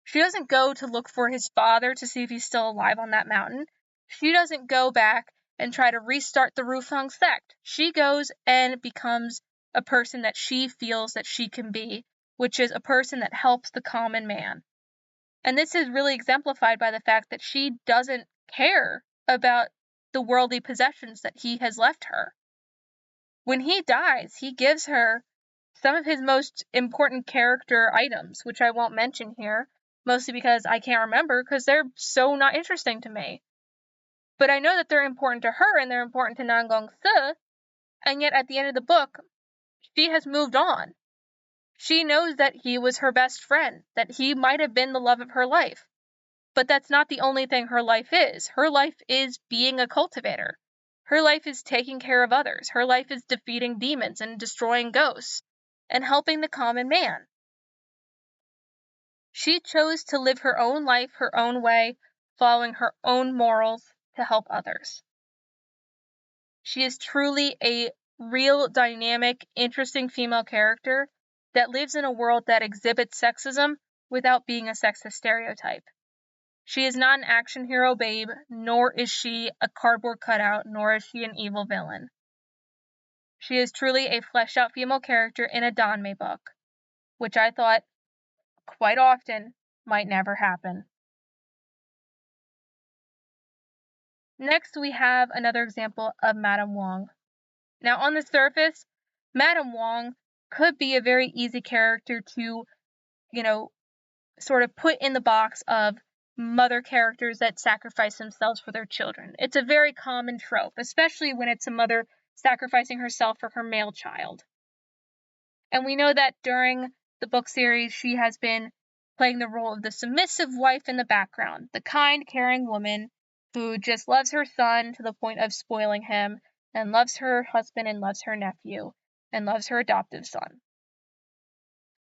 She doesn't go to look for his father to see if he's still alive on that mountain. She doesn't go back and try to restart the Rufeng sect. She goes and becomes a person that she feels that she can be, which is a person that helps the common man. And this is really exemplified by the fact that she doesn't care about the worldly possessions that he has left her. When he dies, he gives her some of his most important character items, which I won't mention here, mostly because I can't remember, because they're so not interesting to me. But I know that they're important to her, and they're important to Nangongse, and yet at the end of the book, she has moved on. She knows that he was her best friend, that he might have been the love of her life. But that's not the only thing her life is. Her life is being a cultivator. Her life is taking care of others. Her life is defeating demons and destroying ghosts and helping the common man. She chose to live her own life her own way, following her own morals to help others. She is truly a real, dynamic, interesting female character that lives in a world that exhibits sexism without being a sexist stereotype. She is not an action hero babe, nor is she a cardboard cutout, nor is she an evil villain. She is truly a fleshed out female character in a Danmei book, which I thought quite often might never happen. Next, we have another example of Madame Wong. Now, on the surface, Madame Wong could be a very easy character to, sort of put in the box of mother characters that sacrifice themselves for their children. It's a very common trope, especially when it's a mother sacrificing herself for her male child. And we know that during the book series, she has been playing the role of the submissive wife in the background, the kind, caring woman who just loves her son to the point of spoiling him, and loves her husband and loves her nephew, and loves her adoptive son.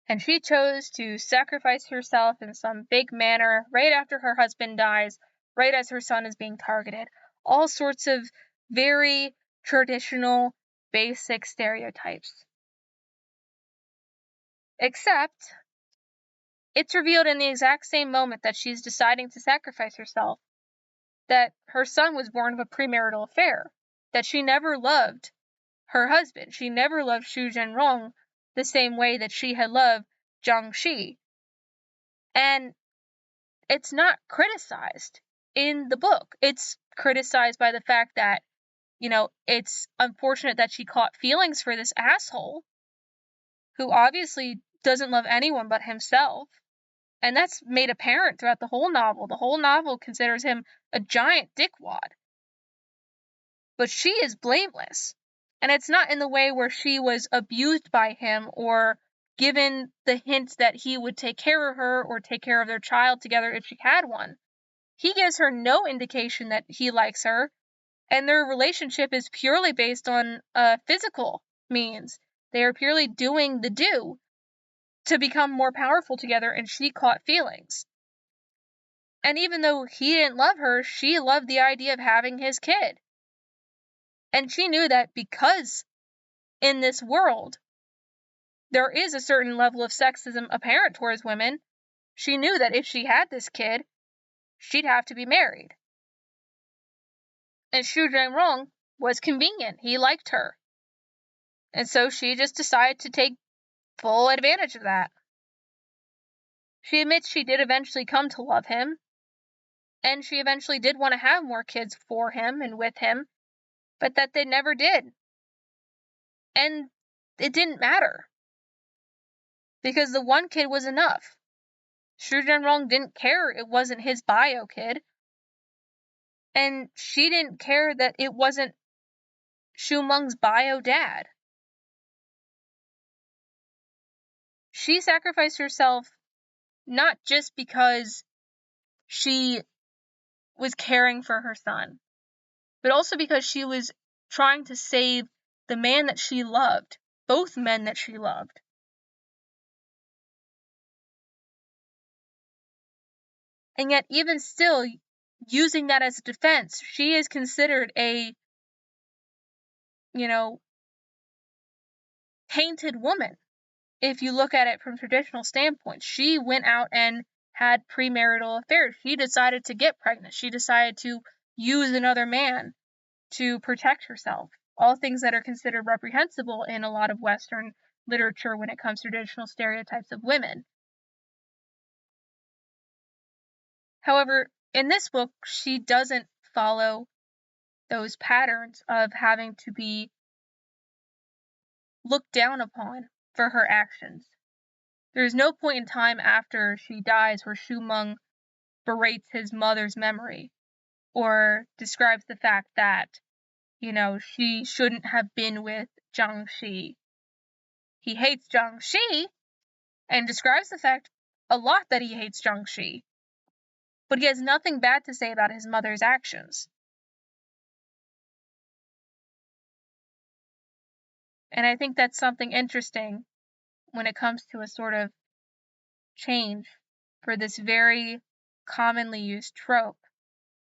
And she chose to sacrifice herself in some big manner right after her husband dies, right as her son is being targeted. All sorts of very traditional, basic stereotypes. Except, it's revealed in the exact same moment that she's deciding to sacrifice herself that her son was born of a premarital affair, that she never loved her husband. She never loved Xu Zhenrong the same way that she had loved Zhang Shi. And it's not criticized in the book. It's criticized by the fact that, it's unfortunate that she caught feelings for this asshole who obviously doesn't love anyone but himself. And that's made apparent throughout the whole novel. The whole novel considers him a giant dickwad. But she is blameless. And it's not in the way where she was abused by him or given the hint that he would take care of her or take care of their child together if she had one. He gives her no indication that he likes her, and their relationship is purely based on physical means. They are purely doing the do to become more powerful together, and she caught feelings. And even though he didn't love her, she loved the idea of having his kid. And she knew that because in this world there is a certain level of sexism apparent towards women, she knew that if she had this kid, she'd have to be married. And Xu Zhenrong was convenient. He liked her. And so she just decided to take full advantage of that. She admits she did eventually come to love him, and she eventually did want to have more kids for him and with him, but that they never did. And it didn't matter, because the one kid was enough. Xu Zhenrong didn't care it wasn't his bio kid, and she didn't care that it wasn't Xu Meng's bio dad. She sacrificed herself not just because she was caring for her son, but also because she was trying to save the man that she loved, both men that she loved. And yet, even still, using that as a defense, she is considered a, tainted woman. If you look at it from traditional standpoints, she went out and had premarital affairs. She decided to get pregnant. She decided to use another man to protect herself. All things that are considered reprehensible in a lot of Western literature when it comes to traditional stereotypes of women. However, in this book, she doesn't follow those patterns of having to be looked down upon for her actions. There's no point in time after she dies where Xu Meng berates his mother's memory or describes the fact that, she shouldn't have been with Zhang Shi. He hates Zhang Shi and describes the fact a lot that he hates Zhang Shi, but he has nothing bad to say about his mother's actions. And I think that's something interesting when it comes to a sort of change for this very commonly used trope,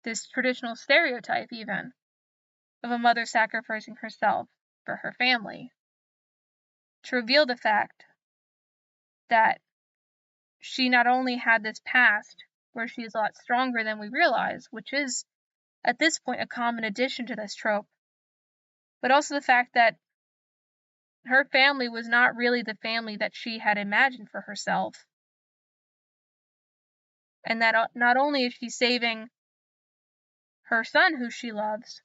this traditional stereotype even, of a mother sacrificing herself for her family, to reveal the fact that she not only had this past where she is a lot stronger than we realize, which is at this point a common addition to this trope, but also the fact that her family was not really the family that she had imagined for herself. And that not only is she saving her son who she loves,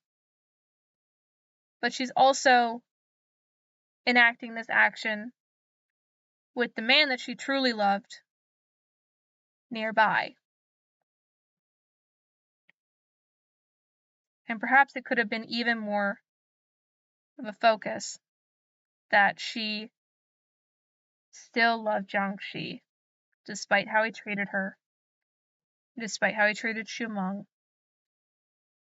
but she's also enacting this action with the man that she truly loved nearby. And perhaps it could have been even more of a focus that she still loved Jiangxi, despite how he treated her, despite how he treated Xu Meng,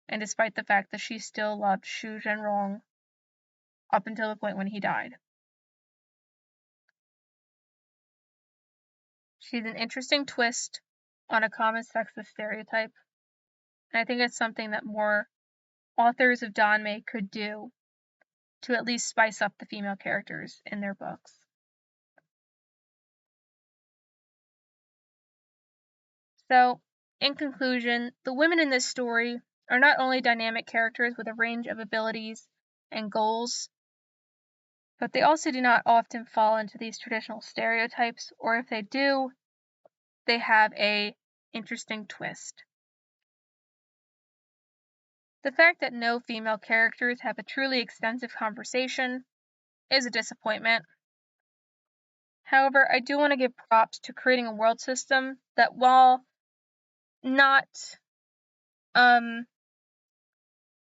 and despite the fact that she still loved Xu Zhenrong up until the point when he died. She's an interesting twist on a common sexist stereotype, and I think it's something that more authors of Danmei could do to at least spice up the female characters in their books. So, in conclusion, the women in this story are not only dynamic characters with a range of abilities and goals, but they also do not often fall into these traditional stereotypes, or if they do, they have a interesting twist. The fact that no female characters have a truly extensive conversation is a disappointment. However, I do want to give props to creating a world system that, while not on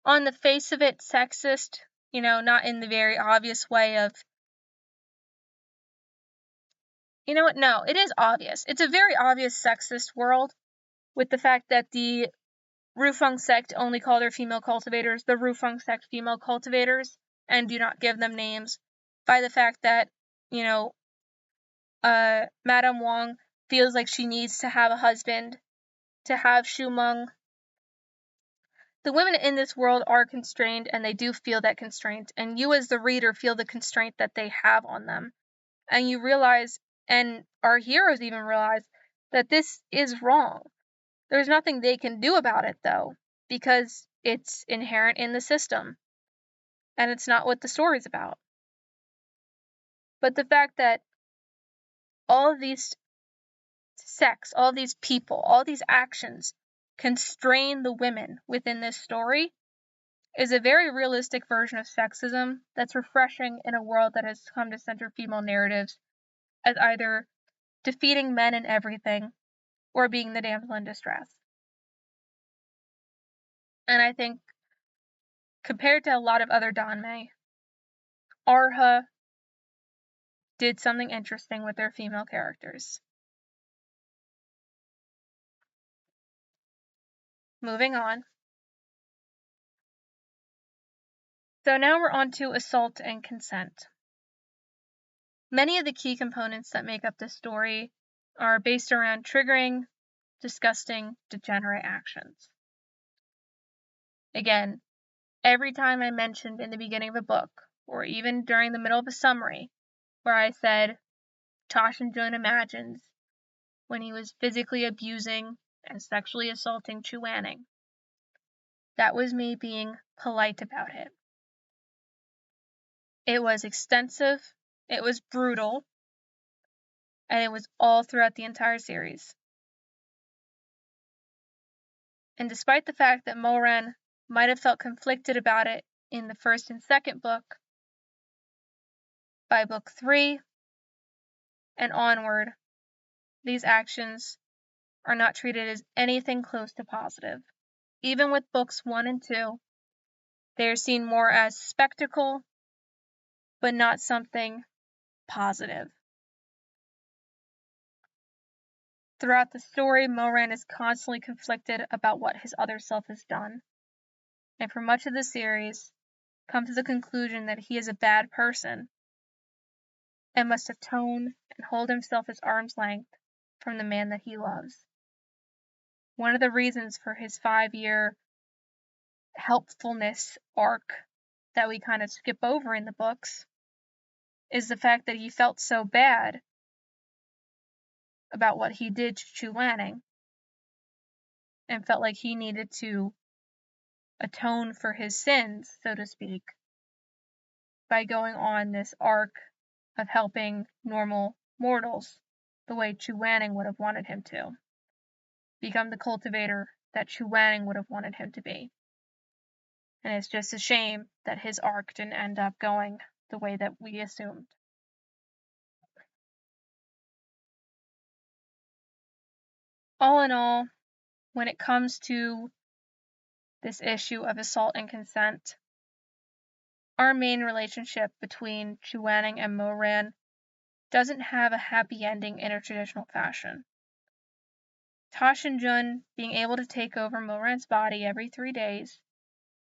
the face of it sexist, not in the very obvious way of, no, it is obvious. It's a very obvious sexist world, with the fact that the Rufeng sect only call their female cultivators the Rufeng sect female cultivators and do not give them names, by the fact that, Madame Wang feels like she needs to have a husband to have Xu Meng. The women in this world are constrained, and they do feel that constraint, and you as the reader feel the constraint that they have on them. And you realize, and our heroes even realize, that this is wrong. There's nothing they can do about it, though, because it's inherent in the system, and it's not what the story's about. But the fact that all of these sects, all of these people, all these actions constrain the women within this story is a very realistic version of sexism that's refreshing in a world that has come to center female narratives as either defeating men in everything or being the damsel in distress. And I think, compared to a lot of other Danmei, ERHA did something interesting with their female characters. Moving on. So now we're on to assault and consent. Many of the key components that make up this story are based around triggering, disgusting, degenerate actions. Again, every time I mentioned in the beginning of a book, or even during the middle of a summary, where I said, Toshin Jun imagines when he was physically abusing and sexually assaulting Chu Wanning, that was me being polite about it. It was extensive, it was brutal, and it was all throughout the entire series. And despite the fact that Moran might have felt conflicted about it in the first and second book, by book 3 and onward, these actions are not treated as anything close to positive. Even with books 1 and 2, they are seen more as spectacle, but not something positive. Throughout the story, Moran is constantly conflicted about what his other self has done, and for much of the series, comes to the conclusion that he is a bad person and must atone and hold himself at arm's length from the man that he loves. One of the reasons for his 5-year helpfulness arc that we kind of skip over in the books is the fact that he felt so bad about what he did to Chu Lanning and felt like he needed to atone for his sins, so to speak, by going on this arc of helping normal mortals the way Chu Wanning would have wanted him to, become the cultivator that Chu Wanning would have wanted him to be. And it's just a shame that his arc didn't end up going the way that we assumed. All in all, when it comes to this issue of assault and consent, our main relationship between Chuaning and Moran doesn't have a happy ending in a traditional fashion. Ta Shin-jun being able to take over Moran's body every 3 days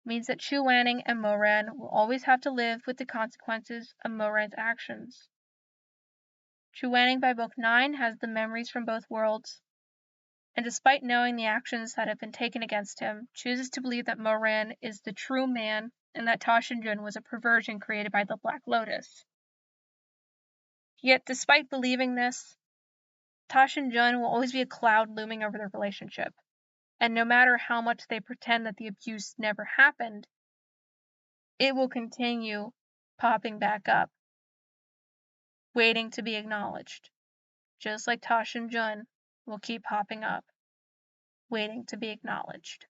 means that Chuaning and Moran will always have to live with the consequences of Moran's actions. Chuaning by Book 9 has the memories from both worlds, and despite knowing the actions that have been taken against him, chooses to believe that Moran is the true man and that Ta Shin-jun was a perversion created by the Black Lotus. Yet, despite believing this, Ta Shin-jun will always be a cloud looming over their relationship, and no matter how much they pretend that the abuse never happened, it will continue popping back up, waiting to be acknowledged, just like Ta Shin-jun will keep popping up, waiting to be acknowledged.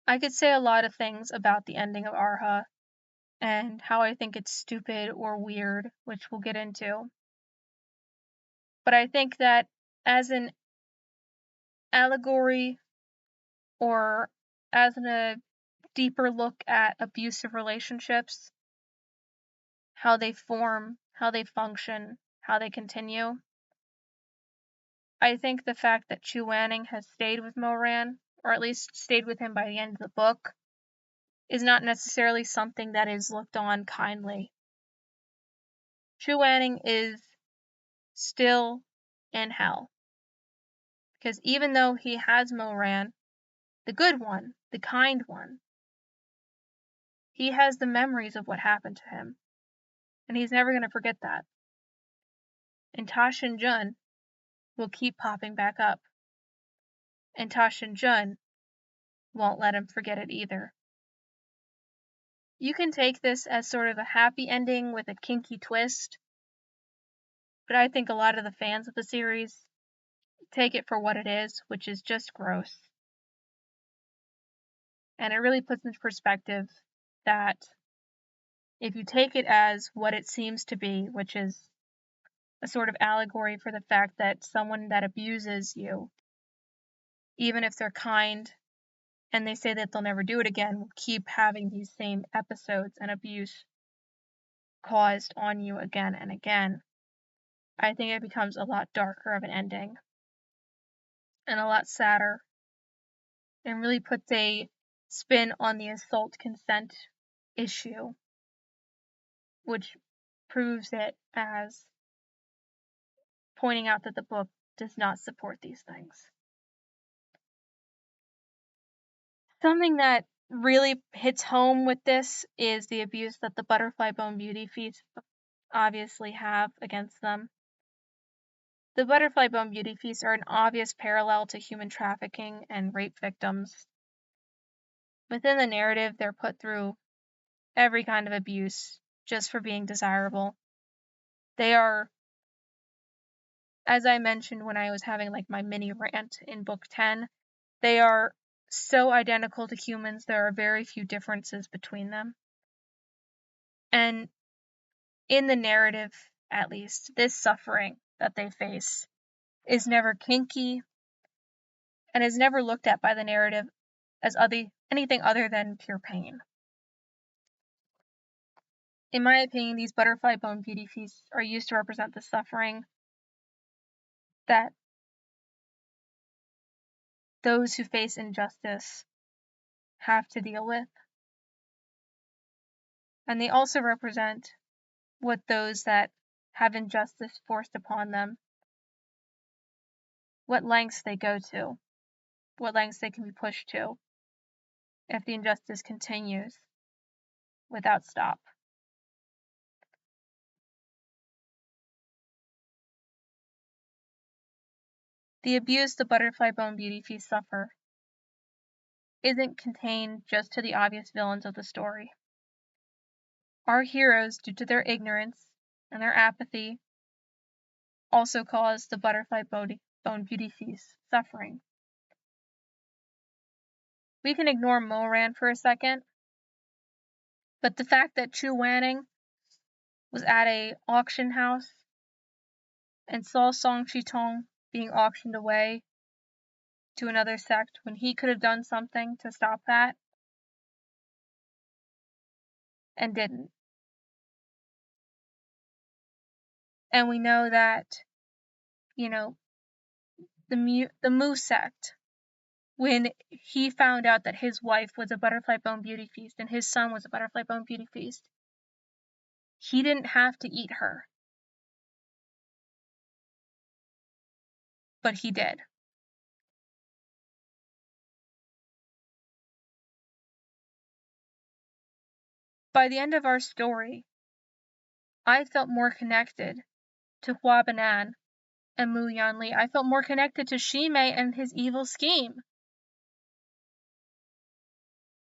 I could say a lot of things about the ending of ERHA and how I think it's stupid or weird, which we'll get into. But I think that as an allegory or as a deeper look at abusive relationships, how they form, how they function, how they continue, I think the fact that Chuaning has stayed with Moran, or at least stayed with him by the end of the book, is not necessarily something that is looked on kindly. Chuaning is still in hell, because even though he has Moran, the good one, the kind one, he has the memories of what happened to him, and he's never going to forget that. And Ta Shin-jun will keep popping back up, and Ta Shin-jun won't let him forget it either. You can take this as sort of a happy ending with a kinky twist, but I think a lot of the fans of the series take it for what it is, which is just gross. And it really puts into perspective that if you take it as what it seems to be, which is a sort of allegory for the fact that someone that abuses you, even if they're kind and they say that they'll never do it again, will keep having these same episodes and abuse caused on you again and again, I think it becomes a lot darker of an ending and a lot sadder, and really puts a spin on the assault consent issue, which proves it as pointing out that the book does not support these things. Something that really hits home with this is the abuse that the Butterfly Bone Beauty feasts obviously have against them. The Butterfly Bone Beauty feasts are an obvious parallel to human trafficking and rape victims. Within the narrative, they're put through every kind of abuse just for being desirable. They are, as I mentioned when I was having like my mini rant in book 10, they are so identical to humans, there are very few differences between them. And in the narrative, at least, this suffering that they face is never kinky and is never looked at by the narrative as anything other than pure pain. In my opinion, these Butterfly Bone Beauty feasts are used to represent the suffering that those who face injustice have to deal with. And they also represent what those that have injustice forced upon them, what lengths they go to, what lengths they can be pushed to if the injustice continues without stop. The abuse the Butterfly Bone Beauty feasts suffer isn't contained just to the obvious villains of the story. Our heroes, due to their ignorance and their apathy, also cause the Butterfly Bone Beauty feast suffering. we can ignore Moran for a second, but the fact that Chu Wanning was at a auction house and saw Song Chitong being auctioned away to another sect when he could have done something to stop that and didn't. And we know that, you know, the Mu sect, when he found out that his wife was a Butterfly Bone Beauty Feast and his son was a Butterfly Bone Beauty Feast, he didn't have to eat her. But he did. By the end of our story, I felt more connected to Hua Banan and Mu Yanli. I felt more connected to Shimei and his evil scheme.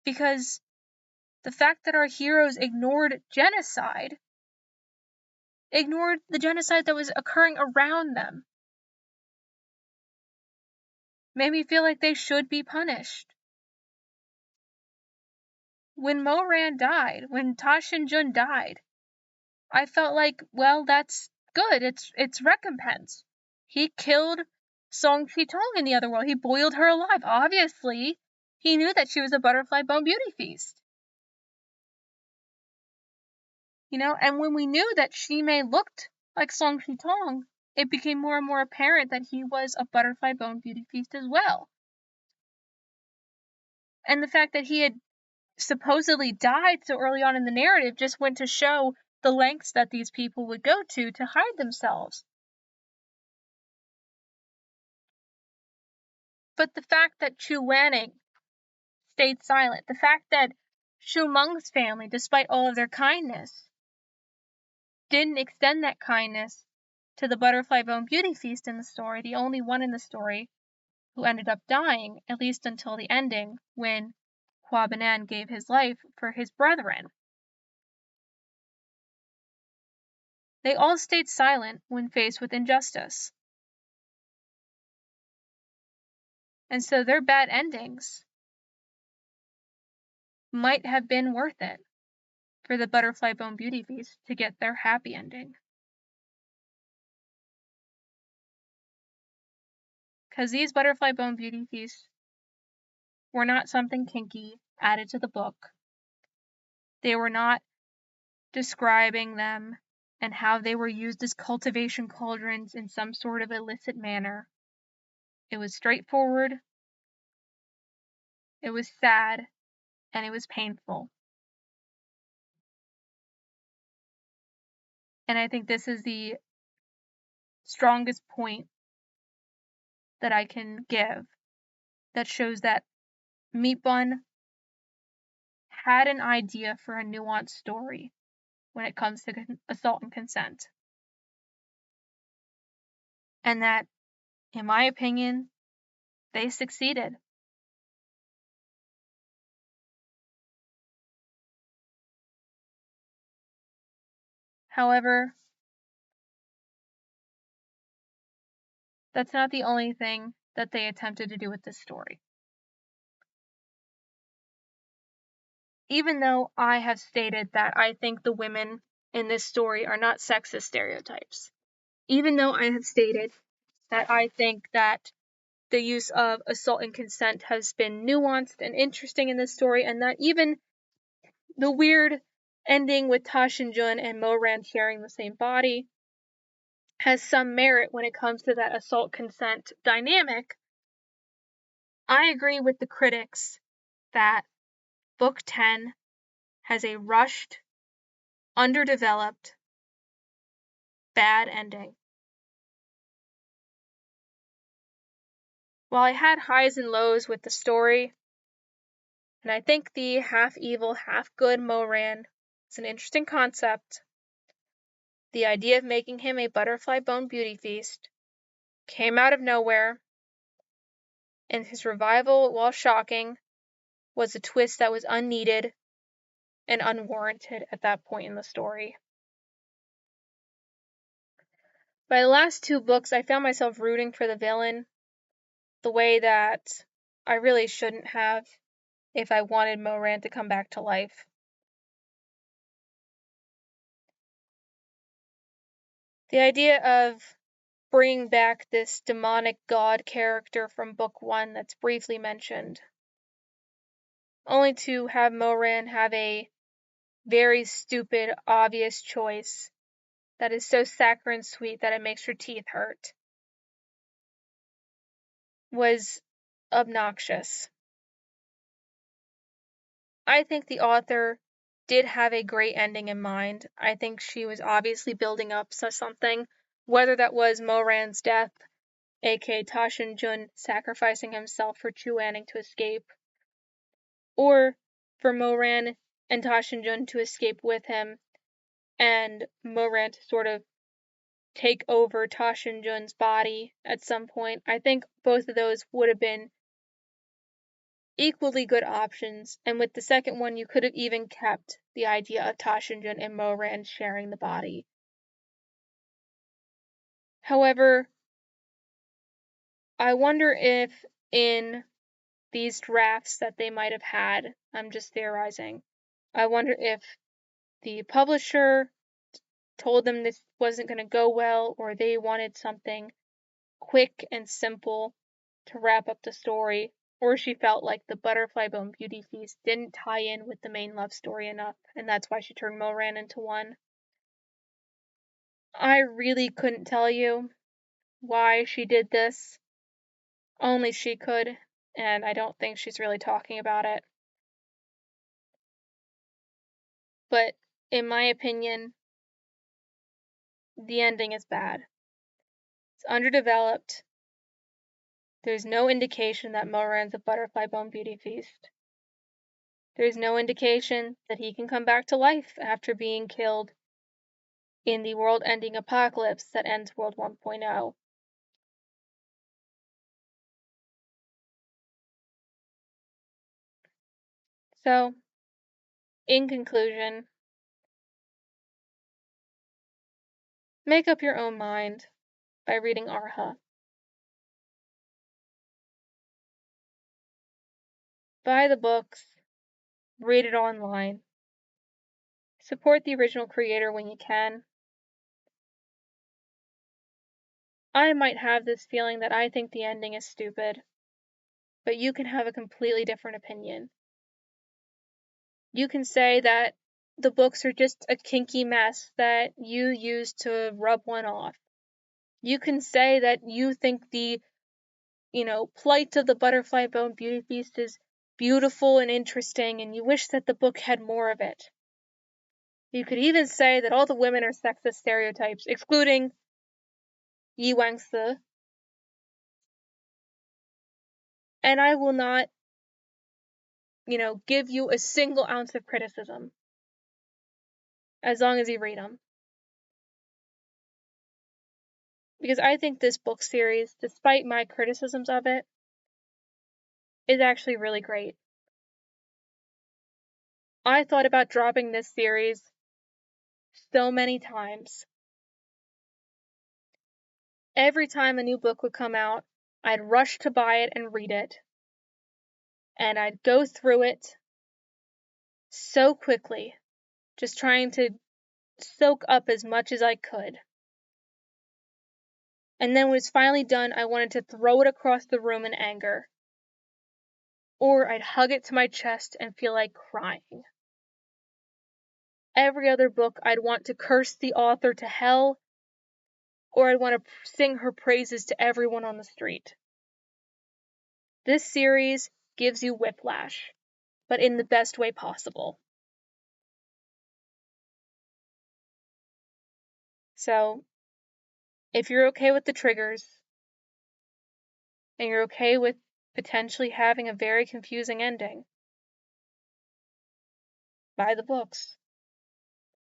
Because the fact that our heroes ignored genocide, ignored the genocide that was occurring around them, made me feel like they should be punished. When Moran died, when Ta Shinjun died, I felt like, well, that's good. It's recompense. He killed Song Chitong in the other world. He boiled her alive. Obviously, he knew that she was a Butterfly Bone Beauty Feast. And when we knew that Shimei looked like Song Chitong, it became more and more apparent that he was a Butterfly Bone Beauty Feast as well. And the fact that he had supposedly died so early on in the narrative just went to show the lengths that these people would go to hide themselves. But the fact that Chu Wanning stayed silent, the fact that Shu Meng's family, despite all of their kindness, didn't extend that kindness to the Butterfly Bone Beauty Feast in the story, the only one in the story who ended up dying, at least until the ending, when Hua Banan gave his life for his brethren. They all stayed silent when faced with injustice. And so their bad endings might have been worth it for the Butterfly Bone Beauty Feast to get their happy ending. Because these Butterfly Bone Beauty Feasts were not something kinky added to the book. They were not describing them and how they were used as cultivation cauldrons in some sort of illicit manner. It was straightforward, it was sad, and it was painful. And I think this is the strongest point that I can give that shows that Meatbun had an idea for a nuanced story when it comes to assault and consent. And that, in my opinion, they succeeded. However, that's not the only thing that they attempted to do with this story. Even though I have stated that I think the women in this story are not sexist stereotypes, even though I have stated that I think that the use of assault and consent has been nuanced and interesting in this story, and that even the weird ending with Ta Shinjun and Moran sharing the same body has some merit when it comes to that assault consent dynamic, I agree with the critics that Book 10 has a rushed, underdeveloped, bad ending. While I had highs and lows with the story, and I think the half-evil, half-good Moran is an interesting concept, the idea of making him a Butterfly Bone Beauty Feast came out of nowhere, and his revival, while shocking, was a twist that was unneeded and unwarranted at that point in the story. By the last two books, I found myself rooting for the villain the way that I really shouldn't have. if I wanted Moran to come back to life. The idea of bringing back this demonic god character from book 1 that's briefly mentioned, only to have Moran have a very stupid, obvious choice that is so saccharine sweet that it makes your teeth hurt, was obnoxious. I think the author did have a great ending in mind. I think she was obviously building up to something, whether that was Moran's death, aka Ta Shin-jun sacrificing himself for Chu Anning to escape, or for Moran and Ta Shin-jun to escape with him, and Moran to sort of take over Ta Shin-jun's body at some point. I think both of those would have been equally good options, and with the second one you could have even kept the idea of Ta Shin-jun and Moran sharing the body. However, I wonder if in these drafts that they might have had, I'm just theorizing, I wonder if the publisher told them this wasn't going to go well, or they wanted something quick and simple to wrap up the story, or she felt like the Butterfly Bone Beauty Feast didn't tie in with the main love story enough, and that's why she turned Moran into one. I really couldn't tell you why she did this. Only she could, and I don't think she's really talking about it. But in my opinion, the ending is bad. It's underdeveloped. There's no indication that Moran's a Butterfly Bone Beauty Feast. There's no indication that he can come back to life after being killed in the world-ending apocalypse that ends World 1.0. So, in conclusion, make up your own mind by reading ERHA. Buy the books, read it online. Support the original creator when you can. I might have this feeling that I think the ending is stupid, but you can have a completely different opinion. You can say that the books are just a kinky mess that you use to rub one off. You can say that you think the, plight of the Butterfly Bone Beauty Feast is beautiful and interesting, and you wish that the book had more of it. You could even say that all the women are sexist stereotypes, excluding Yi Wang-se. And I will not, give you a single ounce of criticism, as long as you read them. Because I think this book series, despite my criticisms of it, is actually really great. I thought about dropping this series so many times. Every time a new book would come out, I'd rush to buy it and read it. And I'd go through it so quickly, just trying to soak up as much as I could. And then when it's finally done, I wanted to throw it across the room in anger. Or I'd hug it to my chest and feel like crying. Every other book, I'd want to curse the author to hell, or I'd want to sing her praises to everyone on the street. This series gives you whiplash, but in the best way possible. So, if you're okay with the triggers, and you're okay with potentially having a very confusing ending, buy the books.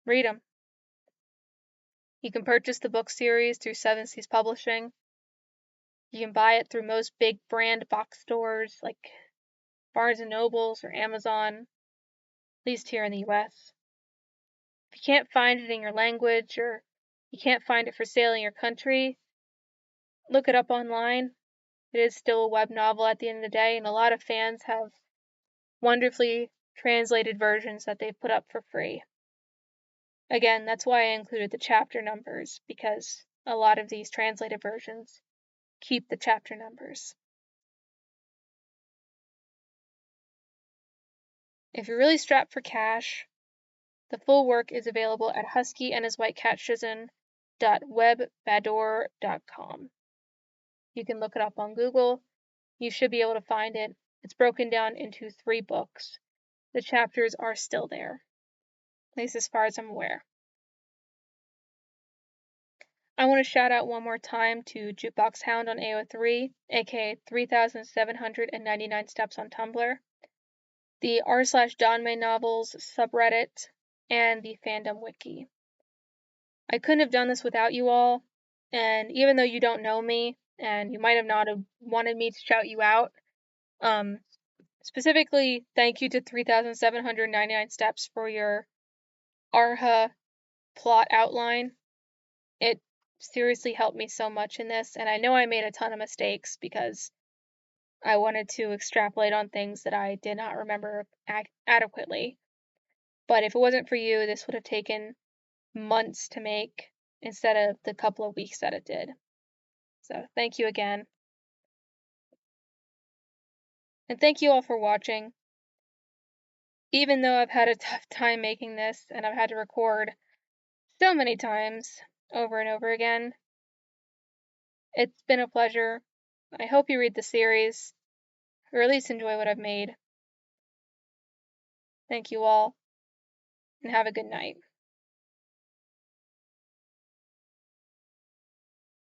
Read them. You can purchase the book series through Seven Seas Publishing. You can buy it through most big brand box stores like Barnes & Nobles or Amazon, at least here in the US. If you can't find it in your language or you can't find it for sale in your country, look it up online. It is still a web novel at the end of the day, and a lot of fans have wonderfully translated versions that they've put up for free. Again, that's why I included the chapter numbers, because a lot of these translated versions keep the chapter numbers. If you're really strapped for cash, the full work is available at Husky and his white cat Shizun.webbador.com. You can look it up on Google. You should be able to find it. It's broken down into 3 books. The chapters are still there, at least as far as I'm aware. I want to shout out one more time to Jukebox Hound on AO3, aka 3,799 Steps on Tumblr, the r/DanmeiNovels subreddit, and the fandom wiki. I couldn't have done this without you all, and even though you don't know me, and you might have not have wanted me to shout you out, specifically, thank you to 3,799 Steps for your ERHA plot outline. It seriously helped me so much in this, and I know I made a ton of mistakes because I wanted to extrapolate on things that I did not remember adequately. But if it wasn't for you, this would have taken months to make instead of the couple of weeks that it did. So thank you again. And thank you all for watching. Even though I've had a tough time making this and I've had to record so many times over and over again, it's been a pleasure. I hope you read the series, or at least enjoy what I've made. Thank you all, and have a good night.